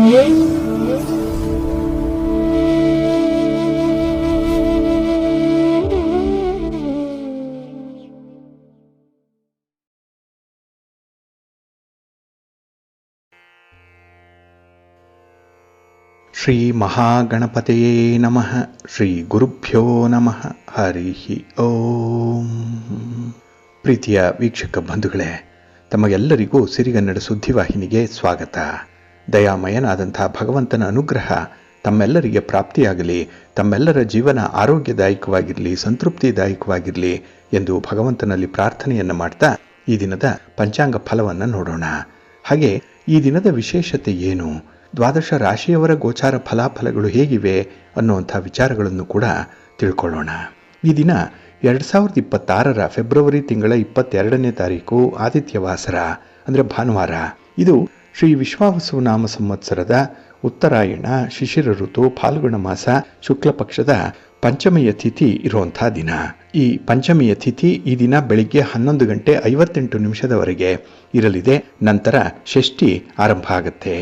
ಶ್ರೀ ಮಹಾಗಣಪತಯೇ ನಮಃ. ಶ್ರೀ ಗುರುಭ್ಯೋ ನಮಃ. ಹರಿ ಓಂ. ಪ್ರೀತಿಯ ವೀಕ್ಷಕ ಬಂಧುಗಳೇ, ತಮಗೆಲ್ಲರಿಗೂ ಸಿರಿಗನ್ನಡ ಸುದ್ದಿವಾಹಿನಿಗೆ ಸ್ವಾಗತ. ದಯಾಮಯನಾದಂಥ ಭಗವಂತನ ಅನುಗ್ರಹ ತಮ್ಮೆಲ್ಲರಿಗೆ ಪ್ರಾಪ್ತಿಯಾಗಲಿ, ತಮ್ಮೆಲ್ಲರ ಜೀವನ ಆರೋಗ್ಯದಾಯಕವಾಗಿರಲಿ, ಸಂತೃಪ್ತಿದಾಯಕವಾಗಿರಲಿ ಎಂದು ಭಗವಂತನಲ್ಲಿ ಪ್ರಾರ್ಥನೆಯನ್ನು ಮಾಡ್ತಾ ಈ ದಿನದ ಪಂಚಾಂಗ ಫಲವನ್ನು ನೋಡೋಣ. ಹಾಗೆ ಈ ದಿನದ ವಿಶೇಷತೆ ಏನು, ದ್ವಾದಶ ರಾಶಿಯವರ ಗೋಚಾರ ಫಲಾಫಲಗಳು ಹೇಗಿವೆ ಅನ್ನುವಂಥ ವಿಚಾರಗಳನ್ನು ಕೂಡ ತಿಳ್ಕೊಳ್ಳೋಣ. ಈ ದಿನ 2026 ಫೆಬ್ರವರಿ ತಿಂಗಳ 22ನೇ ತಾರೀಕು ಆದಿತ್ಯವಾಸರ ಅಂದರೆ ಭಾನುವಾರ. ಇದು ಶ್ರೀ ವಿಶ್ವಾವಸು ನಾಮ ಸಂವತ್ಸರದ ಉತ್ತರಾಯಣ ಶಿಶಿರ ಋತು ಫಾಲ್ಗುಣ ಮಾಸ ಶುಕ್ಲ ಪಕ್ಷದ ಪಂಚಮಿಯ ತಿಥಿ ಇರುವಂಥ ದಿನ. ಈ ಪಂಚಮಿಯ ತಿಥಿ ಈ ದಿನ ಬೆಳಿಗ್ಗೆ 11 ಗಂಟೆ 58 ನಿಮಿಷದವರೆಗೆ ಇರಲಿದೆ. ನಂತರ ಷಷ್ಠಿ ಆರಂಭ ಆಗುತ್ತೆ.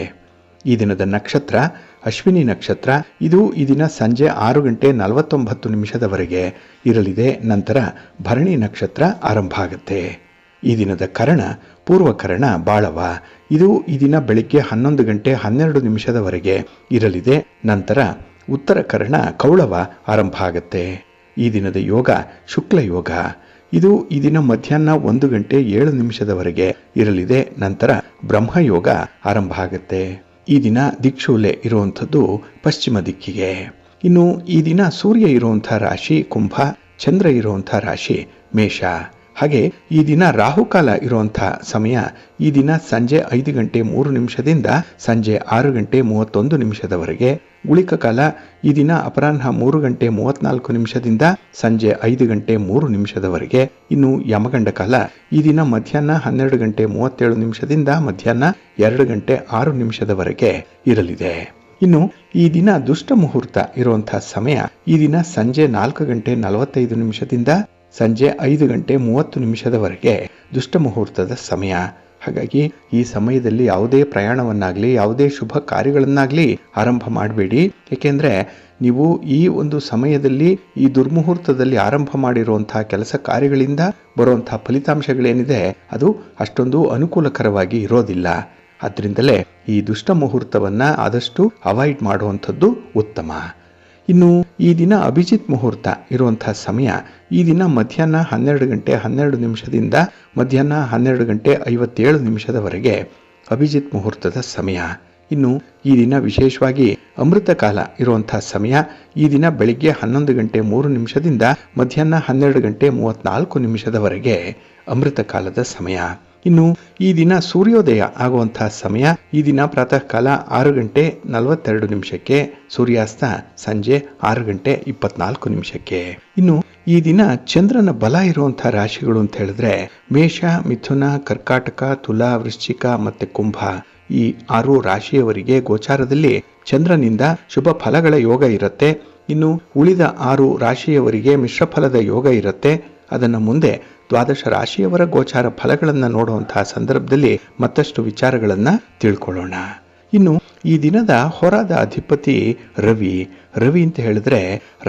ಈ ದಿನದ ನಕ್ಷತ್ರ ಅಶ್ವಿನಿ ನಕ್ಷತ್ರ. ಇದು ಈ ದಿನ ಸಂಜೆ 6 ಗಂಟೆ 49 ನಿಮಿಷದವರೆಗೆ ಇರಲಿದೆ. ನಂತರ ಭರಣಿ ನಕ್ಷತ್ರ ಆರಂಭ ಆಗುತ್ತೆ. ಈ ದಿನದ ಕರ್ಣ ಪೂರ್ವಕರ್ಣ ಬಾಳವ. ಇದು ಈ ದಿನ ಬೆಳಿಗ್ಗೆ 11 ಗಂಟೆ 12 ನಿಮಿಷದವರೆಗೆ ಇರಲಿದೆ. ನಂತರ ಉತ್ತರ ಕರ್ಣ ಕೌಳವ ಆರಂಭ ಆಗುತ್ತೆ. ಈ ದಿನದ ಯೋಗ ಶುಕ್ಲ ಯೋಗ. ಇದು ಈ ದಿನ ಮಧ್ಯಾಹ್ನ 1 ಗಂಟೆ 7 ನಿಮಿಷದವರೆಗೆ ಇರಲಿದೆ. ನಂತರ ಬ್ರಹ್ಮಯೋಗ ಆರಂಭ ಆಗುತ್ತೆ. ಈ ದಿನ ದಿಕ್ಷೂಲೆ ಇರುವಂಥದ್ದು ಪಶ್ಚಿಮ ದಿಕ್ಕಿಗೆ. ಇನ್ನು ಈ ದಿನ ಸೂರ್ಯ ಇರುವಂಥ ರಾಶಿ ಕುಂಭ, ಚಂದ್ರ ಇರುವಂಥ ರಾಶಿ ಮೇಷ. ಹಾಗೆ ಈ ದಿನ ರಾಹುಕಾಲ ಇರುವಂಥ ಸಮಯ ಈ ದಿನ ಸಂಜೆ 5 ಗಂಟೆ 3 ನಿಮಿಷದಿಂದ ಸಂಜೆ 6 ಗಂಟೆ 31 ನಿಮಿಷದವರೆಗೆ. ಗುಳಿಕ ಕಾಲ ಈ ದಿನ ಅಪರಾಹ್ನ 3 ಗಂಟೆ 34 ನಿಮಿಷದಿಂದ ಸಂಜೆ 5 ಗಂಟೆ 3 ನಿಮಿಷದವರೆಗೆ. ಇನ್ನು ಯಮಗಂಡ ಕಾಲ ಈ ದಿನ ಮಧ್ಯಾಹ್ನ 12 ಗಂಟೆ 37 ನಿಮಿಷದಿಂದ ಮಧ್ಯಾಹ್ನ 2 ಗಂಟೆ 6 ನಿಮಿಷದವರೆಗೆ ಇರಲಿದೆ. ಇನ್ನು ಈ ದಿನ ದುಷ್ಟ ಮುಹೂರ್ತ ಇರುವಂಥ ಸಮಯ ಈ ದಿನ ಸಂಜೆ 4 ಗಂಟೆ 45 ನಿಮಿಷದಿಂದ ಸಂಜೆ 5 ಗಂಟೆ 30 ನಿಮಿಷದವರೆಗೆ ದುಷ್ಟ ಮುಹೂರ್ತದ ಸಮಯ. ಹಾಗಾಗಿ ಈ ಸಮಯದಲ್ಲಿ ಯಾವುದೇ ಪ್ರಯಾಣವನ್ನಾಗಲಿ ಯಾವುದೇ ಶುಭ ಕಾರ್ಯಗಳನ್ನಾಗಲಿ ಆರಂಭ ಮಾಡಬೇಡಿ. ಏಕೆಂದರೆ ನೀವು ಈ ಒಂದು ಸಮಯದಲ್ಲಿ ಈ ದುರ್ಮುಹೂರ್ತದಲ್ಲಿ ಆರಂಭ ಮಾಡಿರುವಂಥ ಕೆಲಸ ಕಾರ್ಯಗಳಿಂದ ಬರುವಂಥ ಫಲಿತಾಂಶಗಳೇನಿದೆ ಅದು ಅಷ್ಟೊಂದು ಅನುಕೂಲಕರವಾಗಿ ಇರೋದಿಲ್ಲ. ಆದ್ದರಿಂದಲೇ ಈ ದುಷ್ಟ ಮುಹೂರ್ತವನ್ನು ಆದಷ್ಟು ಅವಾಯ್ಡ್ ಮಾಡುವಂಥದ್ದು ಉತ್ತಮ. ಇನ್ನು ಈ ದಿನ ಅಭಿಜಿತ್ ಮುಹೂರ್ತ ಇರುವಂಥ ಸಮಯ ಈ ದಿನ ಮಧ್ಯಾಹ್ನ 12 ಗಂಟೆ 12 ನಿಮಿಷದಿಂದ ಮಧ್ಯಾಹ್ನ 12 ಗಂಟೆ 57 ನಿಮಿಷದವರೆಗೆ ಅಭಿಜಿತ್ ಮುಹೂರ್ತದ ಸಮಯ. ಇನ್ನು ಈ ದಿನ ವಿಶೇಷವಾಗಿ ಅಮೃತ ಕಾಲ ಇರುವಂಥ ಸಮಯ ಈ ದಿನ ಬೆಳಿಗ್ಗೆ 11 ಗಂಟೆ 3 ನಿಮಿಷದಿಂದ ಮಧ್ಯಾಹ್ನ 12 ಗಂಟೆ 34 ನಿಮಿಷದವರೆಗೆ ಅಮೃತ ಕಾಲದ ಸಮಯ. ಇನ್ನು ಈ ದಿನ ಸೂರ್ಯೋದಯ ಆಗುವಂತಹ ಸಮಯ ಈ ದಿನ ಪ್ರಾತಃ ಕಾಲ 6 ಗಂಟೆ 42 ನಿಮಿಷಕ್ಕೆ, ಸೂರ್ಯಾಸ್ತ ಸಂಜೆ 6 ಗಂಟೆ 24 ನಿಮಿಷಕ್ಕೆ. ಇನ್ನು ಈ ದಿನ ಚಂದ್ರನ ಬಲ ಇರುವಂಥ ರಾಶಿಗಳು ಅಂತ ಹೇಳಿದ್ರೆ ಮೇಷ, ಮಿಥುನ, ಕರ್ಕಾಟಕ, ತುಲಾ, ವೃಶ್ಚಿಕ ಮತ್ತು ಕುಂಭ. ಈ 6 ರಾಶಿಯವರಿಗೆ ಗೋಚಾರದಲ್ಲಿ ಚಂದ್ರನಿಂದ ಶುಭ ಫಲಗಳ ಯೋಗ ಇರುತ್ತೆ. ಇನ್ನು ಉಳಿದ 6 ರಾಶಿಯವರಿಗೆ ಮಿಶ್ರ ಫಲದ ಯೋಗ ಇರುತ್ತೆ. ಅದನ್ನು ಮುಂದೆ ದ್ವಾದಶ ರಾಶಿಯವರ ಗೋಚಾರ ಫಲಗಳನ್ನು ನೋಡುವಂತಹ ಸಂದರ್ಭದಲ್ಲಿ ಮತ್ತಷ್ಟು ವಿಚಾರಗಳನ್ನು ತಿಳ್ಕೊಳ್ಳೋಣ. ಇನ್ನು ಈ ದಿನದ ಹೊರದ ಅಧಿಪತಿ ರವಿ. ರವಿ ಅಂತ ಹೇಳಿದ್ರೆ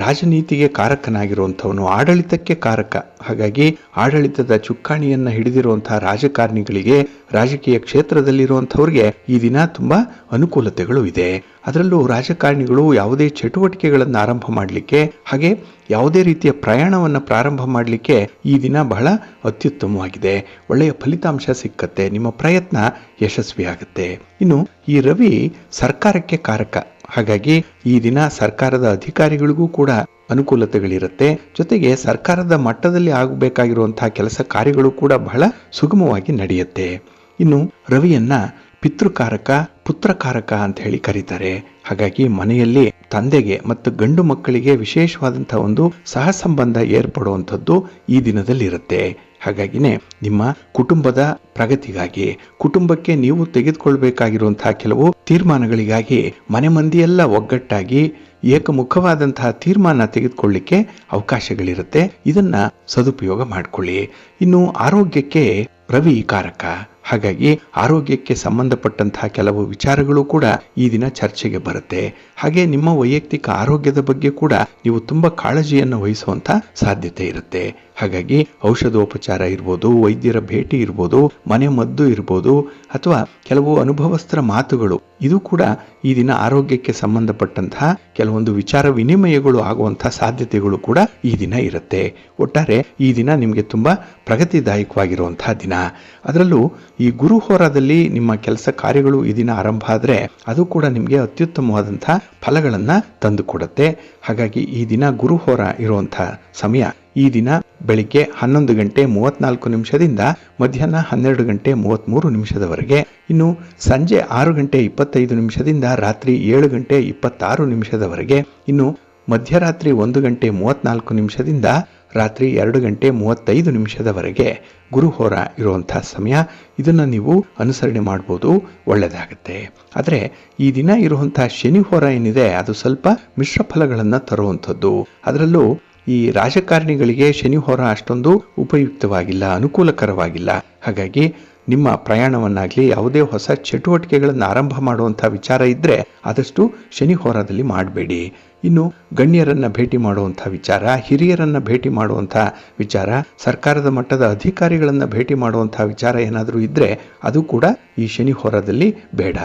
ರಾಜನೀತಿಗೆ ಕಾರಕನಾಗಿರುವಂಥವನು, ಆಡಳಿತಕ್ಕೆ ಕಾರಕ. ಹಾಗಾಗಿ ಆಡಳಿತದ ಚುಕ್ಕಾಣಿಯನ್ನು ಹಿಡಿದಿರುವಂತಹ ರಾಜಕಾರಣಿಗಳಿಗೆ, ರಾಜಕೀಯ ಕ್ಷೇತ್ರದಲ್ಲಿರುವಂಥವ್ರಿಗೆ ಈ ದಿನ ತುಂಬಾ ಅನುಕೂಲತೆಗಳು ಇದೆ. ಅದರಲ್ಲೂ ರಾಜಕಾರಣಿಗಳು ಯಾವುದೇ ಚಟುವಟಿಕೆಗಳನ್ನು ಆರಂಭ ಮಾಡಲಿಕ್ಕೆ ಹಾಗೆ ಯಾವುದೇ ರೀತಿಯ ಪ್ರಯಾಣವನ್ನು ಪ್ರಾರಂಭ ಮಾಡಲಿಕ್ಕೆ ಈ ದಿನ ಬಹಳ ಅತ್ಯುತ್ತಮವಾಗಿದೆ. ಒಳ್ಳೆಯ ಫಲಿತಾಂಶ ಸಿಕ್ಕತ್ತೆ, ನಿಮ್ಮ ಪ್ರಯತ್ನ ಯಶಸ್ವಿಯಾಗುತ್ತೆ. ಇನ್ನು ಈ ರವಿ ಸರ್ಕಾರಕ್ಕೆ ಕಾರಕ. ಹಾಗಾಗಿ ಈ ದಿನ ಸರ್ಕಾರದ ಅಧಿಕಾರಿಗಳಿಗೂ ಕೂಡ ಅನುಕೂಲತೆಗಳಿರುತ್ತೆ. ಜೊತೆಗೆ ಸರ್ಕಾರದ ಮಟ್ಟದಲ್ಲಿ ಆಗಬೇಕಾಗಿರುವಂತಹ ಕೆಲಸ ಕಾರ್ಯಗಳು ಕೂಡ ಬಹಳ ಸುಗಮವಾಗಿ ನಡೆಯುತ್ತೆ. ಇನ್ನು ರವಿಯನ್ನ ಪಿತೃಕಾರಕ, ಪುತ್ರಕಾರಕ ಅಂತ ಹೇಳಿ ಕರೀತಾರೆ. ಹಾಗಾಗಿ ಮನೆಯಲ್ಲಿ ತಂದೆಗೆ ಮತ್ತು ಗಂಡು ಮಕ್ಕಳಿಗೆ ವಿಶೇಷವಾದಂತಹ ಒಂದು ಸಹ ಸಂಬಂಧ ಏರ್ಪಡುವಂಥದ್ದು ಈ ದಿನದಲ್ಲಿರುತ್ತೆ. ಹಾಗಾಗಿನೇ ನಿಮ್ಮ ಕುಟುಂಬದ ಪ್ರಗತಿಗಾಗಿ, ಕುಟುಂಬಕ್ಕೆ ನೀವು ತೆಗೆದುಕೊಳ್ಬೇಕಾಗಿರುವಂತಹ ಕೆಲವು ತೀರ್ಮಾನಗಳಿಗಾಗಿ ಮನೆ ಮಂದಿಯೆಲ್ಲ ಒಗ್ಗಟ್ಟಾಗಿ ಏಕಮುಖವಾದಂತಹ ತೀರ್ಮಾನ ತೆಗೆದುಕೊಳ್ಳಿಕ್ಕೆ ಅವಕಾಶಗಳಿರುತ್ತೆ. ಇದನ್ನ ಸದುಪಯೋಗ ಮಾಡಿಕೊಳ್ಳಿ. ಇನ್ನು ಆರೋಗ್ಯಕ್ಕೆ ರವಿ ಕಾರಕ. ಹಾಗಾಗಿ ಆರೋಗ್ಯಕ್ಕೆ ಸಂಬಂಧಪಟ್ಟಂತಹ ಕೆಲವು ವಿಚಾರಗಳು ಕೂಡ ಈ ದಿನ ಚರ್ಚೆಗೆ ಬರುತ್ತೆ. ಹಾಗೆ ನಿಮ್ಮ ವೈಯಕ್ತಿಕ ಆರೋಗ್ಯದ ಬಗ್ಗೆ ಕೂಡ ನೀವು ತುಂಬ ಕಾಳಜಿಯನ್ನು ವಹಿಸುವಂತ ಸಾಧ್ಯತೆ ಇರುತ್ತೆ. ಹಾಗಾಗಿ ಔಷಧೋಪಚಾರ ಇರ್ಬೋದು, ವೈದ್ಯರ ಭೇಟಿ ಇರ್ಬೋದು, ಮನೆ ಮದ್ದು ಇರ್ಬೋದು, ಅಥವಾ ಕೆಲವು ಅನುಭವಸ್ಥರ ಮಾತುಗಳು, ಇದು ಕೂಡ ಈ ದಿನ ಆರೋಗ್ಯಕ್ಕೆ ಸಂಬಂಧಪಟ್ಟಂತಹ ಕೆಲವೊಂದು ವಿಚಾರ ವಿನಿಮಯಗಳು ಆಗುವಂತಹ ಸಾಧ್ಯತೆಗಳು ಕೂಡ ಈ ದಿನ ಇರುತ್ತೆ. ಒಟ್ಟಾರೆ ಈ ದಿನ ನಿಮಗೆ ತುಂಬಾ ಪ್ರಗತಿದಾಯಕವಾಗಿರುವಂತಹ ದಿನ. ಅದರಲ್ಲೂ ಈ ಗುರು ಹೋರಾದಲ್ಲಿ ನಿಮ್ಮ ಕೆಲಸ ಕಾರ್ಯಗಳು ಈ ದಿನ ಆರಂಭ ಆದರೆ ಅದು ಕೂಡ ನಿಮಗೆ ಅತ್ಯುತ್ತಮವಾದಂತಹ ಫಲಗಳನ್ನ ತಂದುಕೊಡುತ್ತೆ. ಹಾಗಾಗಿ ಈ ದಿನ ಗುರು ಹೋರ ಇರುವಂತಹ ಸಮಯ ಈ ದಿನ ಬೆಳಿಗ್ಗೆ 11 ಗಂಟೆ 34 ನಿಮಿಷದಿಂದ ಮಧ್ಯಾಹ್ನ 12 ಗಂಟೆ 33 ನಿಮಿಷದವರೆಗೆ, ಇನ್ನು ಸಂಜೆ 6 ಗಂಟೆ 25 ನಿಮಿಷದಿಂದ ರಾತ್ರಿ 7 ಗಂಟೆ 26 ನಿಮಿಷದವರೆಗೆ, ಇನ್ನು ಮಧ್ಯರಾತ್ರಿ 1 ಗಂಟೆ 34 ನಿಮಿಷದಿಂದ ರಾತ್ರಿ 2 ಗಂಟೆ 35 ನಿಮಿಷದವರೆಗೆ ಗುರುಹೋರ ಇರುವಂತಹ ಸಮಯ. ಇದನ್ನು ನೀವು ಅನುಸರಣೆ ಮಾಡ್ಬೋದು, ಒಳ್ಳೆಯದಾಗುತ್ತೆ. ಆದರೆ ಈ ದಿನ ಇರುವಂತಹ ಶನಿ ಹೋರ ಏನಿದೆ ಅದು ಸ್ವಲ್ಪ ಮಿಶ್ರ ಫಲಗಳನ್ನು ತರುವಂಥದ್ದು. ಅದರಲ್ಲೂ ಈ ರಾಜಕಾರಣಿಗಳಿಗೆ ಶನಿ ಹೋರ ಅಷ್ಟೊಂದು ಉಪಯುಕ್ತವಾಗಿಲ್ಲ, ಅನುಕೂಲಕರವಾಗಿಲ್ಲ. ಹಾಗಾಗಿ ನಿಮ್ಮ ಪ್ರಯಾಣವನ್ನಾಗಲಿ ಯಾವುದೇ ಹೊಸ ಚಟುವಟಿಕೆಗಳನ್ನು ಆರಂಭ ಮಾಡುವಂಥ ವಿಚಾರ ಇದ್ದರೆ ಆದಷ್ಟು ಶನಿ ಹೋರಾದಲ್ಲಿ ಮಾಡಬೇಡಿ. ಇನ್ನು ಗಣ್ಯರನ್ನು ಭೇಟಿ ಮಾಡುವಂಥ ವಿಚಾರ, ಹಿರಿಯರನ್ನು ಭೇಟಿ ಮಾಡುವಂಥ ವಿಚಾರ, ಸರ್ಕಾರದ ಮಟ್ಟದ ಅಧಿಕಾರಿಗಳನ್ನು ಭೇಟಿ ಮಾಡುವಂಥ ವಿಚಾರ ಏನಾದರೂ ಇದ್ದರೆ ಅದು ಕೂಡ ಈ ಶನಿ ಹೋರಾದಲ್ಲಿ ಬೇಡ.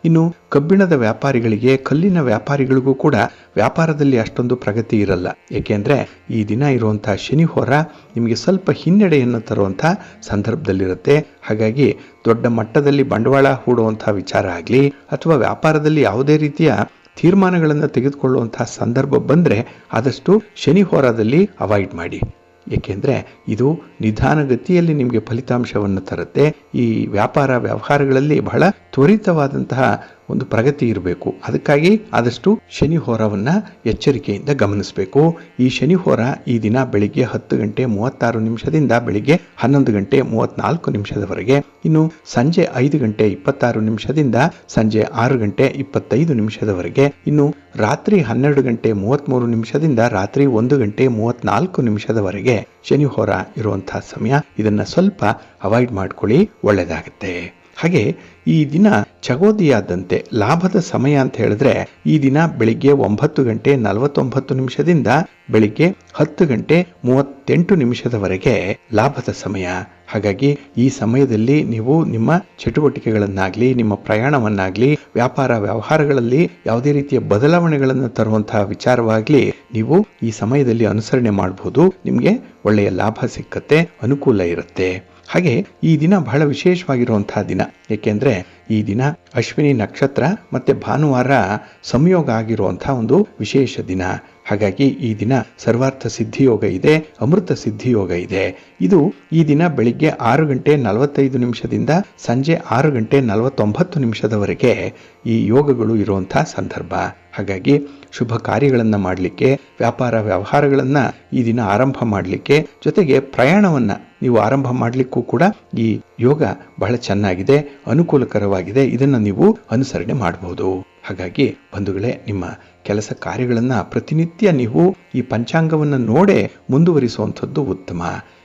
ಇನ್ನು ಕಬ್ಬಿಣದ ವ್ಯಾಪಾರಿಗಳಿಗೆ, ಕಲ್ಲಿನ ವ್ಯಾಪಾರಿಗಳಿಗೂ ಕೂಡ ವ್ಯಾಪಾರದಲ್ಲಿ ಅಷ್ಟೊಂದು ಪ್ರಗತಿ ಇರಲ್ಲ. ಏಕೆಂದರೆ ಈ ದಿನ ಇರುವಂತಹ ಶನಿ ಹೋರ ನಿಮಗೆ ಸ್ವಲ್ಪ ಹಿನ್ನಡೆಯನ್ನು ತರುವಂಥ ಸಂದರ್ಭದಲ್ಲಿರುತ್ತೆ. ಹಾಗಾಗಿ ದೊಡ್ಡ ಮಟ್ಟದಲ್ಲಿ ಬಂಡವಾಳ ಹೂಡುವಂಥ ವಿಚಾರ ಆಗಲಿ ಅಥವಾ ವ್ಯಾಪಾರದಲ್ಲಿ ಯಾವುದೇ ರೀತಿಯ ತೀರ್ಮಾನಗಳನ್ನು ತೆಗೆದುಕೊಳ್ಳುವಂತಹ ಸಂದರ್ಭ ಬಂದರೆ ಆದಷ್ಟು ಶನಿ ಹೋರಾದಲ್ಲಿ ಅವಾಯ್ಡ್ ಮಾಡಿ. ಏಕೆಂದರೆ ಇದು ನಿಧಾನಗತಿಯಲ್ಲಿ ನಿಮಗೆ ಫಲಿತಾಂಶವನ್ನು ತರುತ್ತೆ. ಈ ವ್ಯಾಪಾರ ವ್ಯವಹಾರಗಳಲ್ಲಿ ಬಹಳ ತ್ವರಿತವಾದಂತಹ ಒಂದು ಪ್ರಗತಿ ಇರಬೇಕು. ಅದಕ್ಕಾಗಿ ಆದಷ್ಟು ಶನಿ ಹೋರವನ್ನು ಎಚ್ಚರಿಕೆಯಿಂದ ಗಮನಿಸಬೇಕು. ಈ ಶನಿ ಹೋರ ಈ ದಿನ ಬೆಳಿಗ್ಗೆ 10 ಗಂಟೆ 36 ನಿಮಿಷದಿಂದ ಬೆಳಿಗ್ಗೆ 11 ಗಂಟೆ 34 ನಿಮಿಷದವರೆಗೆ, ಇನ್ನು ಸಂಜೆ 5 ಗಂಟೆ 26 ನಿಮಿಷದಿಂದ ಸಂಜೆ 6 ಗಂಟೆ 25 ನಿಮಿಷದವರೆಗೆ, ಇನ್ನು ರಾತ್ರಿ 12 ಗಂಟೆ 33 ನಿಮಿಷದಿಂದ ರಾತ್ರಿ 1 ಗಂಟೆ 34 ನಿಮಿಷದವರೆಗೆ ಶನಿ ಹೋರ ಇರುವಂತಹ ಸಮಯ. ಇದನ್ನು ಸ್ವಲ್ಪ ಅವಾಯ್ಡ್ ಮಾಡ್ಕೊಳ್ಳಿ, ಒಳ್ಳೆಯದಾಗುತ್ತೆ. ಹಾಗೆ ಈ ದಿನ ಚಗೋದಿಯಾದಂತೆ ಲಾಭದ ಸಮಯ ಅಂತ ಹೇಳಿದ್ರೆ ಈ ದಿನ ಬೆಳಿಗ್ಗೆ 9 ಗಂಟೆ 49 ನಿಮಿಷದಿಂದ ಬೆಳಿಗ್ಗೆ 10 ಗಂಟೆ 38 ನಿಮಿಷದವರೆಗೆ ಲಾಭದ ಸಮಯ. ಹಾಗಾಗಿ ಈ ಸಮಯದಲ್ಲಿ ನೀವು ನಿಮ್ಮ ಚಟುವಟಿಕೆಗಳನ್ನಾಗಲಿ, ನಿಮ್ಮ ಪ್ರಯಾಣವನ್ನಾಗಲಿ, ವ್ಯಾಪಾರ ವ್ಯವಹಾರಗಳಲ್ಲಿ ಯಾವುದೇ ರೀತಿಯ ಬದಲಾವಣೆಗಳನ್ನು ತರುವಂತಹ ವಿಚಾರವಾಗಲಿ ನೀವು ಈ ಸಮಯದಲ್ಲಿ ಅನುಸರಣೆ ಮಾಡಬಹುದು. ನಿಮಗೆ ಒಳ್ಳೆಯ ಲಾಭ ಸಿಕ್ಕತ್ತೆ, ಅನುಕೂಲ ಇರುತ್ತೆ. ಹಾಗೆ ಈ ದಿನ ಬಹಳ ವಿಶೇಷವಾಗಿರುವಂತಹ ದಿನ. ಏಕೆಂದರೆ ಈ ದಿನ ಅಶ್ವಿನಿ ನಕ್ಷತ್ರ ಮತ್ತೆ ಭಾನುವಾರ ಸಂಯೋಗ ಆಗಿರುವಂತಹ ಒಂದು ವಿಶೇಷ ದಿನ. ಹಾಗಾಗಿ ಈ ದಿನ ಸರ್ವಾರ್ಥ ಸಿದ್ಧಿಯೋಗ ಇದೆ, ಅಮೃತ ಸಿದ್ಧಿಯೋಗ ಇದೆ. ಇದು ಈ ದಿನ ಬೆಳಿಗ್ಗೆ 6 ಗಂಟೆ 45 ನಿಮಿಷದಿಂದ ಸಂಜೆ 6 ಗಂಟೆ 49 ನಿಮಿಷದವರೆಗೆ ಈ ಯೋಗಗಳು ಇರುವಂತಹ ಸಂದರ್ಭ. ಹಾಗಾಗಿ ಶುಭ ಕಾರ್ಯಗಳನ್ನು ಮಾಡಲಿಕ್ಕೆ, ವ್ಯಾಪಾರ ವ್ಯವಹಾರಗಳನ್ನು ಈ ದಿನ ಆರಂಭ ಮಾಡಲಿಕ್ಕೆ, ಜೊತೆಗೆ ಪ್ರಯಾಣವನ್ನು ನೀವು ಆರಂಭ ಮಾಡಲಿಕ್ಕೂ ಕೂಡ ಈ ಯೋಗ ಬಹಳ ಚೆನ್ನಾಗಿದೆ, ಅನುಕೂಲಕರವಾಗಿದೆ. ಇದನ್ನು ನೀವು ಅನುಸರಣೆ ಮಾಡಬಹುದು. ಹಾಗಾಗಿ ಬಂಧುಗಳೇ, ನಿಮ್ಮ ಕೆಲಸ ಕಾರ್ಯಗಳನ್ನು ಪ್ರತಿನಿತ್ಯ ನೀವು ಈ ಪಂಚಾಂಗವನ್ನು ನೋಡೇ ಮುಂದುವರಿಸುವಂಥದ್ದು ಉತ್ತಮ.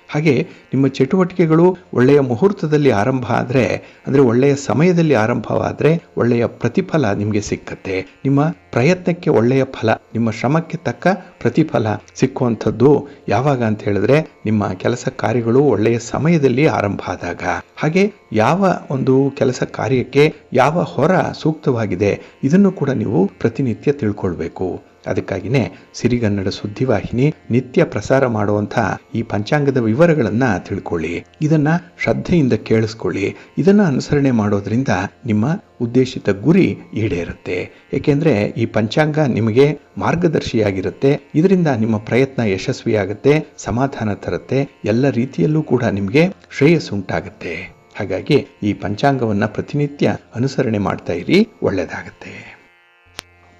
ಹಾಗೆ ನಿಮ್ಮ ಚಟುವಟಿಕೆಗಳು ಒಳ್ಳೆಯ ಮುಹೂರ್ತದಲ್ಲಿ ಆರಂಭ ಆದರೆ, ಅಂದರೆ ಒಳ್ಳೆಯ ಸಮಯದಲ್ಲಿ ಆರಂಭವಾದರೆ ಒಳ್ಳೆಯ ಪ್ರತಿಫಲ ನಿಮಗೆ ಸಿಕ್ಕತ್ತೆ. ನಿಮ್ಮ ಪ್ರಯತ್ನಕ್ಕೆ ಒಳ್ಳೆಯ ಫಲ, ನಿಮ್ಮ ಶ್ರಮಕ್ಕೆ ತಕ್ಕ ಪ್ರತಿಫಲ ಸಿಕ್ಕುವಂಥದ್ದು ಯಾವಾಗ ಅಂತ ಹೇಳಿದ್ರೆ ನಿಮ್ಮ ಕೆಲಸ ಕಾರ್ಯಗಳು ಒಳ್ಳೆಯ ಸಮಯದಲ್ಲಿ ಆರಂಭ ಆದಾಗ. ಹಾಗೆ ಯಾವ ಒಂದು ಕೆಲಸ ಕಾರ್ಯಕ್ಕೆ ಯಾವ ಹೊರ ಸೂಕ್ತವಾಗಿದೆ ಇದನ್ನು ಕೂಡ ನೀವು ಪ್ರತಿನಿತ್ಯ ತಿಳ್ಕೊಳ್ಬೇಕು. ಅದಕ್ಕಾಗಿಯೇ ಸಿರಿಗನ್ನಡ ಸುದ್ದಿವಾಹಿನಿ ನಿತ್ಯ ಪ್ರಸಾರ ಮಾಡುವಂಥ ಈ ಪಂಚಾಂಗದ ವಿವರಗಳನ್ನು ತಿಳ್ಕೊಳ್ಳಿ, ಇದನ್ನ ಶ್ರದ್ಧೆಯಿಂದ ಕೇಳಿಸ್ಕೊಳ್ಳಿ. ಇದನ್ನು ಅನುಸರಣೆ ಮಾಡೋದ್ರಿಂದ ನಿಮ್ಮ ಉದ್ದೇಶಿತ ಗುರಿ ಈಡೇರುತ್ತೆ. ಏಕೆಂದರೆ ಈ ಪಂಚಾಂಗ ನಿಮಗೆ ಮಾರ್ಗದರ್ಶಿಯಾಗಿರುತ್ತೆ. ಇದರಿಂದ ನಿಮ್ಮ ಪ್ರಯತ್ನ ಯಶಸ್ವಿಯಾಗುತ್ತೆ, ಸಮಾಧಾನ ತರುತ್ತೆ, ಎಲ್ಲ ರೀತಿಯಲ್ಲೂ ಕೂಡ ನಿಮಗೆ ಶ್ರೇಯಸ್ಸುಂಟಾಗುತ್ತೆ. ಹಾಗಾಗಿ ಈ ಪಂಚಾಂಗವನ್ನು ಪ್ರತಿನಿತ್ಯ ಅನುಸರಣೆ ಮಾಡ್ತಾ ಇರಿ, ಒಳ್ಳೆಯದಾಗುತ್ತೆ.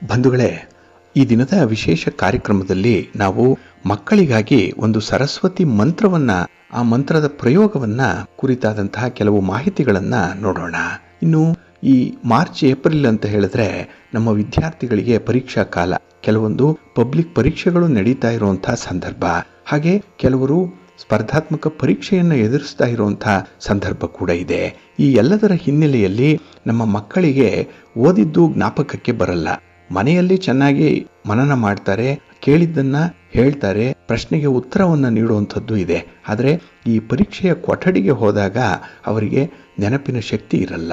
ಬಂಧುಗಳೇ, ಈ ದಿನದ ವಿಶೇಷ ಕಾರ್ಯಕ್ರಮದಲ್ಲಿ ನಾವು ಮಕ್ಕಳಿಗಾಗಿ ಒಂದು ಸರಸ್ವತಿ ಮಂತ್ರವನ್ನ, ಆ ಮಂತ್ರದ ಪ್ರಯೋಗವನ್ನ ಕುರಿತಾದಂತಹ ಕೆಲವು ಮಾಹಿತಿಗಳನ್ನ ನೋಡೋಣ. ಇನ್ನು ಈ ಮಾರ್ಚ್ ಏಪ್ರಿಲ್ ಅಂತ ಹೇಳಿದ್ರೆ ನಮ್ಮ ವಿದ್ಯಾರ್ಥಿಗಳಿಗೆ ಪರೀಕ್ಷಾ ಕಾಲ, ಕೆಲವೊಂದು ಪಬ್ಲಿಕ್ ಪರೀಕ್ಷೆಗಳು ನಡೀತಾ ಇರುವಂತಹ ಸಂದರ್ಭ. ಹಾಗೆ ಕೆಲವರು ಸ್ಪರ್ಧಾತ್ಮಕ ಪರೀಕ್ಷೆಯನ್ನು ಎದುರಿಸ್ತಾ ಇರುವಂತಹ ಸಂದರ್ಭ ಕೂಡ ಇದೆ. ಈ ಎಲ್ಲದರ ಹಿನ್ನೆಲೆಯಲ್ಲಿ ನಮ್ಮ ಮಕ್ಕಳಿಗೆ ಓದಿದ್ದು ಜ್ಞಾಪಕಕ್ಕೆ ಬರಲ್ಲ. ಮನೆಯಲ್ಲಿ ಚೆನ್ನಾಗಿ ಮನನ ಮಾಡ್ತಾರೆ, ಕೇಳಿದ್ದನ್ನ ಹೇಳ್ತಾರೆ, ಪ್ರಶ್ನೆಗೆ ಉತ್ತರವನ್ನು ನೀಡುವಂಥದ್ದು ಇದೆ. ಆದರೆ ಈ ಪರೀಕ್ಷೆಯ ಕೊಠಡಿಗೆ ಹೋದಾಗ ಅವರಿಗೆ ನೆನಪಿನ ಶಕ್ತಿ ಇರಲ್ಲ.